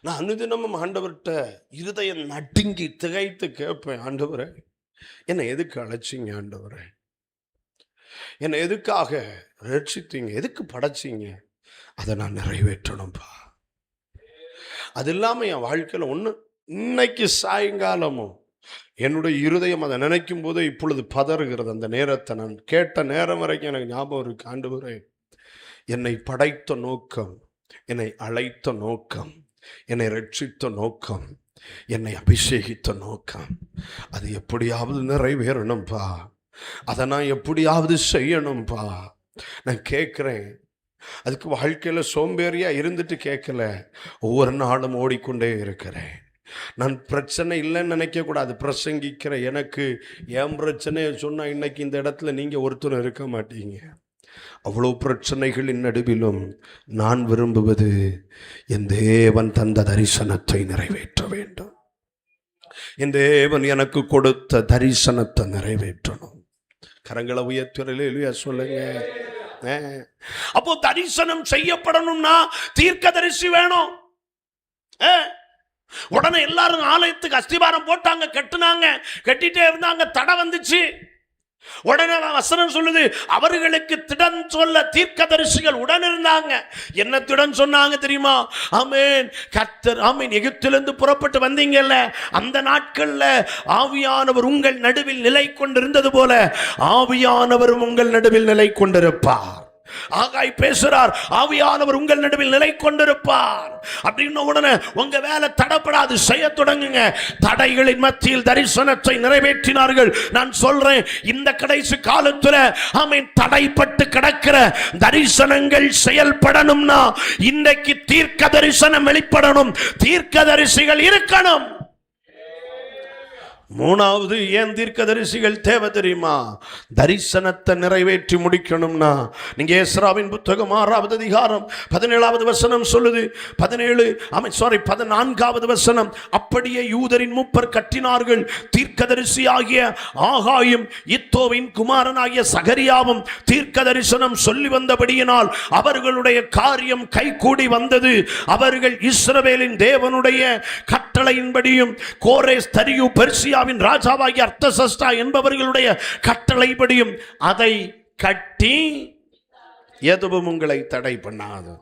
Speaker 1: நான் அனுதினமும் ஆண்டவர்கிட்ட இருதயம் நடுங்கி திகைத்து கேட்பேன், ஆண்டவரே என்னை எதுக்கு அழைச்சிங்க? ஆண்டவரே என்னை எதுக்காக ரட்சித்தீங்க? எதுக்கு படைச்சிங்க? அதை நான் நிறைவேற்றணும்ப்பா. அது இல்லாமல் என் வாழ்க்கையில் ஒன்று, இன்னைக்கு சாயங்காலமும் என்னுடைய இருதயம் அதை நினைக்கும் போது இப்பொழுது பதறுகிறது. அந்த நேரத்தை நான் கேட்ட நேரம் வரைக்கும் எனக்கு ஞாபகம் இருக்கு. ஆண்டவரே என்னை படைத்த நோக்கம், என்னை அழைத்த நோக்கம், என்னை ரட்சித்த நோக்கம், என்னை அபிஷேகித்த நோக்கம், அது எப்படியாவது நிறைவேறணும்ப்பா. அதை நான் எப்படியாவது செய்யணும்ப்பா. நான் கேட்குறேன். அதுக்கு வாழ்க்கையில் சோம்பேறியா இருந்துட்டு கேட்கல, ஒவ்வொரு நாளும் ஓடிக்கொண்டே இருக்கிறேன். நான் பிரச்சனை இல்லைன்னு நினைக்கக்கூடாது. பிரசங்கிக்கிற எனக்கு என் பிரச்சனையை சொன்னால் இன்னைக்கு இந்த இடத்துல நீங்கள் ஒருத்தரும் இருக்க மாட்டீங்க. அவ்வளோ பிரச்சனைகளின் நடுவிலும் நான் விரும்புவது என் தேவன் தந்த தரிசனத்தை நிறைவேற்ற வேண்டும். என் தேவன் எனக்கு கொடுத்த தரிசனத்தை நிறைவேற்றணும். கரங்களை உயர்த்துறையில சொல்லுங்க. அப்போ தரிசனம் செய்யப்படணும்னா தீர்க்கதரிசி வேணும். உடனே எல்லாரும் ஆலயத்துக்கு அஸ்திபாரம் போட்டாங்க, கட்டுனாங்க, கட்டிட்டே இருந்தாங்க. தடை வந்துச்சு. உடனே வசனம் சொல்லுது, அவர்களுக்கு திடன் சொல்ல தீர்க்கதரிசிகள் உடன் இருந்தாங்க. என்ன திடன் சொன்னாங்க தெரியுமா? ஆமென், கர்த்தர் ஆமென், எகிப்திலிருந்து புறப்பட்டு வந்தீங்கல்ல, அந்த நாட்கள்ல ஆவியானவர் உங்கள் நடுவில் நிலை கொண்டிருந்தது போல ஆவியானவரும் உங்கள் நடுவில் நிலை கொண்டிருப்பார். ஆகாய் பேசுறார், ஆவியானவர் உங்கள் நடுவில் நிலை கொண்டிருப்பார் அப்படின்னு. உடனே உங்க வேலை தடைப்படாது, செய்ய தொடங்குங்க. தடைகளின் மத்தியில் தரிசனத்தை நிறைவேற்றினார்கள். நான் சொல்றேன், இந்த கடைசி காலத்துல ஆமென், தடைப்பட்டு கிடக்கிற தரிசனங்கள் செயல்படணும்னா இன்றைக்கு தீர்க்க தரிசனம் வெளிப்படணும், தீர்க்கதரிசிகள் இருக்கணும். மூணாவது ஏன் தீர்க்கதரிசிகள் தேவை தெரியுமா? தரிசனத்தை நிறைவேற்றி முடிக்கணும்னா, நீங்க எஸ்ராவின் புத்தகம் 6வது அதிகாரம் 17வது வசனம் சொல்லுது. 14வது வசனம், அப்படியே யூதரின் மூப்பர் கட்டினார்கள். தீர்க்கதரிசி ஆகிய ஆகாயும் இத்தோவின் குமாரனாகிய சகரியாவும் தீர்க்க தரிசனம் சொல்லி வந்தபடியினால் அவர்களுடைய காரியம் கைகூடி வந்தது. அவர்கள் இஸ்ரவேலின் தேவனுடைய கட்டளையின்படியும் கோரேஸ் தரியு பெர்சியா ராஜாவாகிய அர்த்தசஷ்டா என்பவர்களுடைய கட்டளைப்படியும் அதை கட்டி எதுவும் உங்களை தடை பண்ணாது.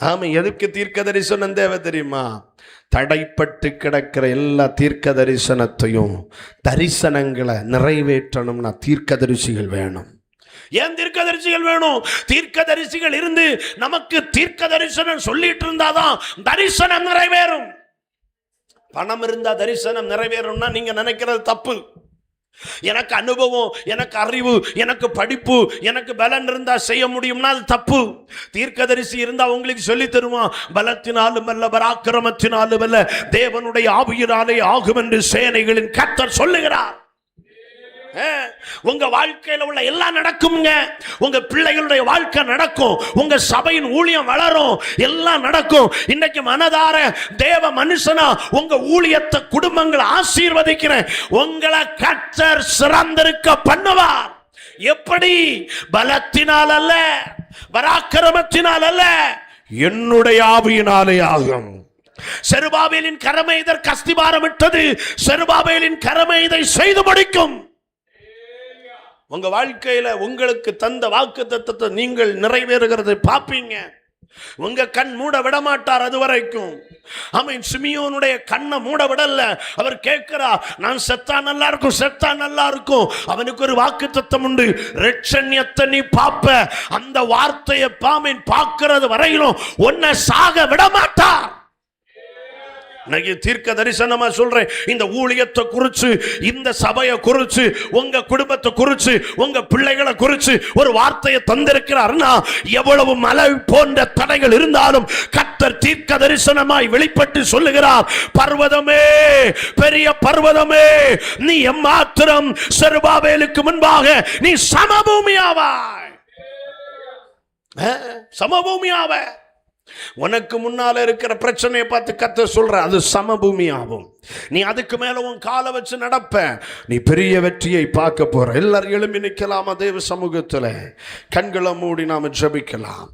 Speaker 1: ஆமா, எதுக்கு தீர்க்க தரிசனம் தேவை தெரியுமா? தடைப்பட்டு கிடக்கிற எல்லா தீர்க்க தரிசனத்தையும் தரிசனங்களை நிறைவேற்றணும்னா தீர்க்கதரிசிகள் வேணும். ஏன் தீர்க்கதரிசிகள் வேணும்? தீர்க்கதரிசிகள் இருந்து நமக்கு தீர்க்க தரிசனம் சொல்லிட்டு இருந்தாதான் தரிசனம் நிறைவேறும். பணம் இருந்தா தரிசனம் நிறைவேறும்னா நீங்க நினைக்கிறது தப்பு. எனக்கு அனுபவம், எனக்கு அறிவு, எனக்கு படிப்பு, எனக்கு பலன் இருந்தா செய்ய முடியும்னா அது தப்பு. தீர்க்கதரிசி இருந்தா உங்களுக்கு சொல்லி தருமா, பலத்தினாலும் அல்ல பராக்கிரமத்தினாலும் அல்ல தேவனுடைய ஆவியினாலே ஆகும் என்று சேனைகளின் கர்த்தர் சொல்லுகிறார். உங்க வாழ்க்கையில உள்ள எல்லாம் நடக்கும்ங்க. உங்க பிள்ளைகளுடைய வாழ்க்கை நடக்கும், உங்க சபையின் ஊழியம் வளரும், எல்லாம் நடக்கும். இன்னைக்கு மனதார தேவ மனுஷனா உங்க ஊழியத்தை குடும்பங்களை ஆசீர்வதிக்கிறேன். உங்களை கர்த்தர் சிறந்திருக்க பண்ணுவார். எப்படி? பலத்தினால் அல்ல, பராக்கிரமத்தினால் அல்ல, என்னுடைய ஆவியினாலே ஆகும். செருபாபேலின் கரமே இதற்கு அஸ்திபாரம் இட்டது, செருபாபேலின் கரமே இதை செய்து முடிக்கும். உங்க வாழ்க்கையில உங்களுக்கு தந்த வாக்குத்தத்தத்தை நீங்கள் நிறைவேறுகிறதை பார்ப்பீங்க. உங்க கண் மூட விட மாட்டார் அது வரைக்கும். ஆமென். சிமியோனுடைய கண்ணை மூட விடல. அவர் கேட்கிறார், நான் செத்தா நல்லா இருக்கும், செத்தா நல்லா இருக்கும். அவனுக்கு ஒரு வாக்குத்தத்தம் உண்டு, ரட்சண்யத்தை நீ பாப்ப. அந்த வார்த்தையை பாமேன் பார்க்கிறது வரையிலும் உன்னை சாக விட மாட்டார். இன்னைக்கு தீர்க்க தரிசனமா சொல்றேன், இந்த ஊழியத்தை குறிச்சு, இந்த சபையை குறிச்சு, உங்க குடும்பத்தை குறிச்சு, உங்க பிள்ளைகளை குறிச்சு ஒரு வார்த்தையை தந்திருக்கிறார்னா, எவ்வளவு மலை போன்ற தடைகள் இருந்தாலும் கர்த்தர் தீர்க்க தரிசனமாய் வெளிப்பட்டு சொல்லுகிறார், பர்வதமே, பெரிய பர்வதமே, நீ எம்மாத்திரம் செருபாபேலுக்கு முன்பாக நீ சமபூமியாவாய். சமபூமியாவ உனக்கு முன்னால இருக்கிற பிரச்சனையை பார்த்து கர்த்தர் சொல்ற அது சமபூமி ஆகும். நீ அதுக்கு மேல உன் காலை வச்சு நடப்ப, நீ பெரிய வெற்றியை பார்க்க போற. எல்லாரும் எழும்பி நிற்கலாமா? தேவ சமூகத்துல கண்களை மூடி நாம ஜெபிக்கலாம்.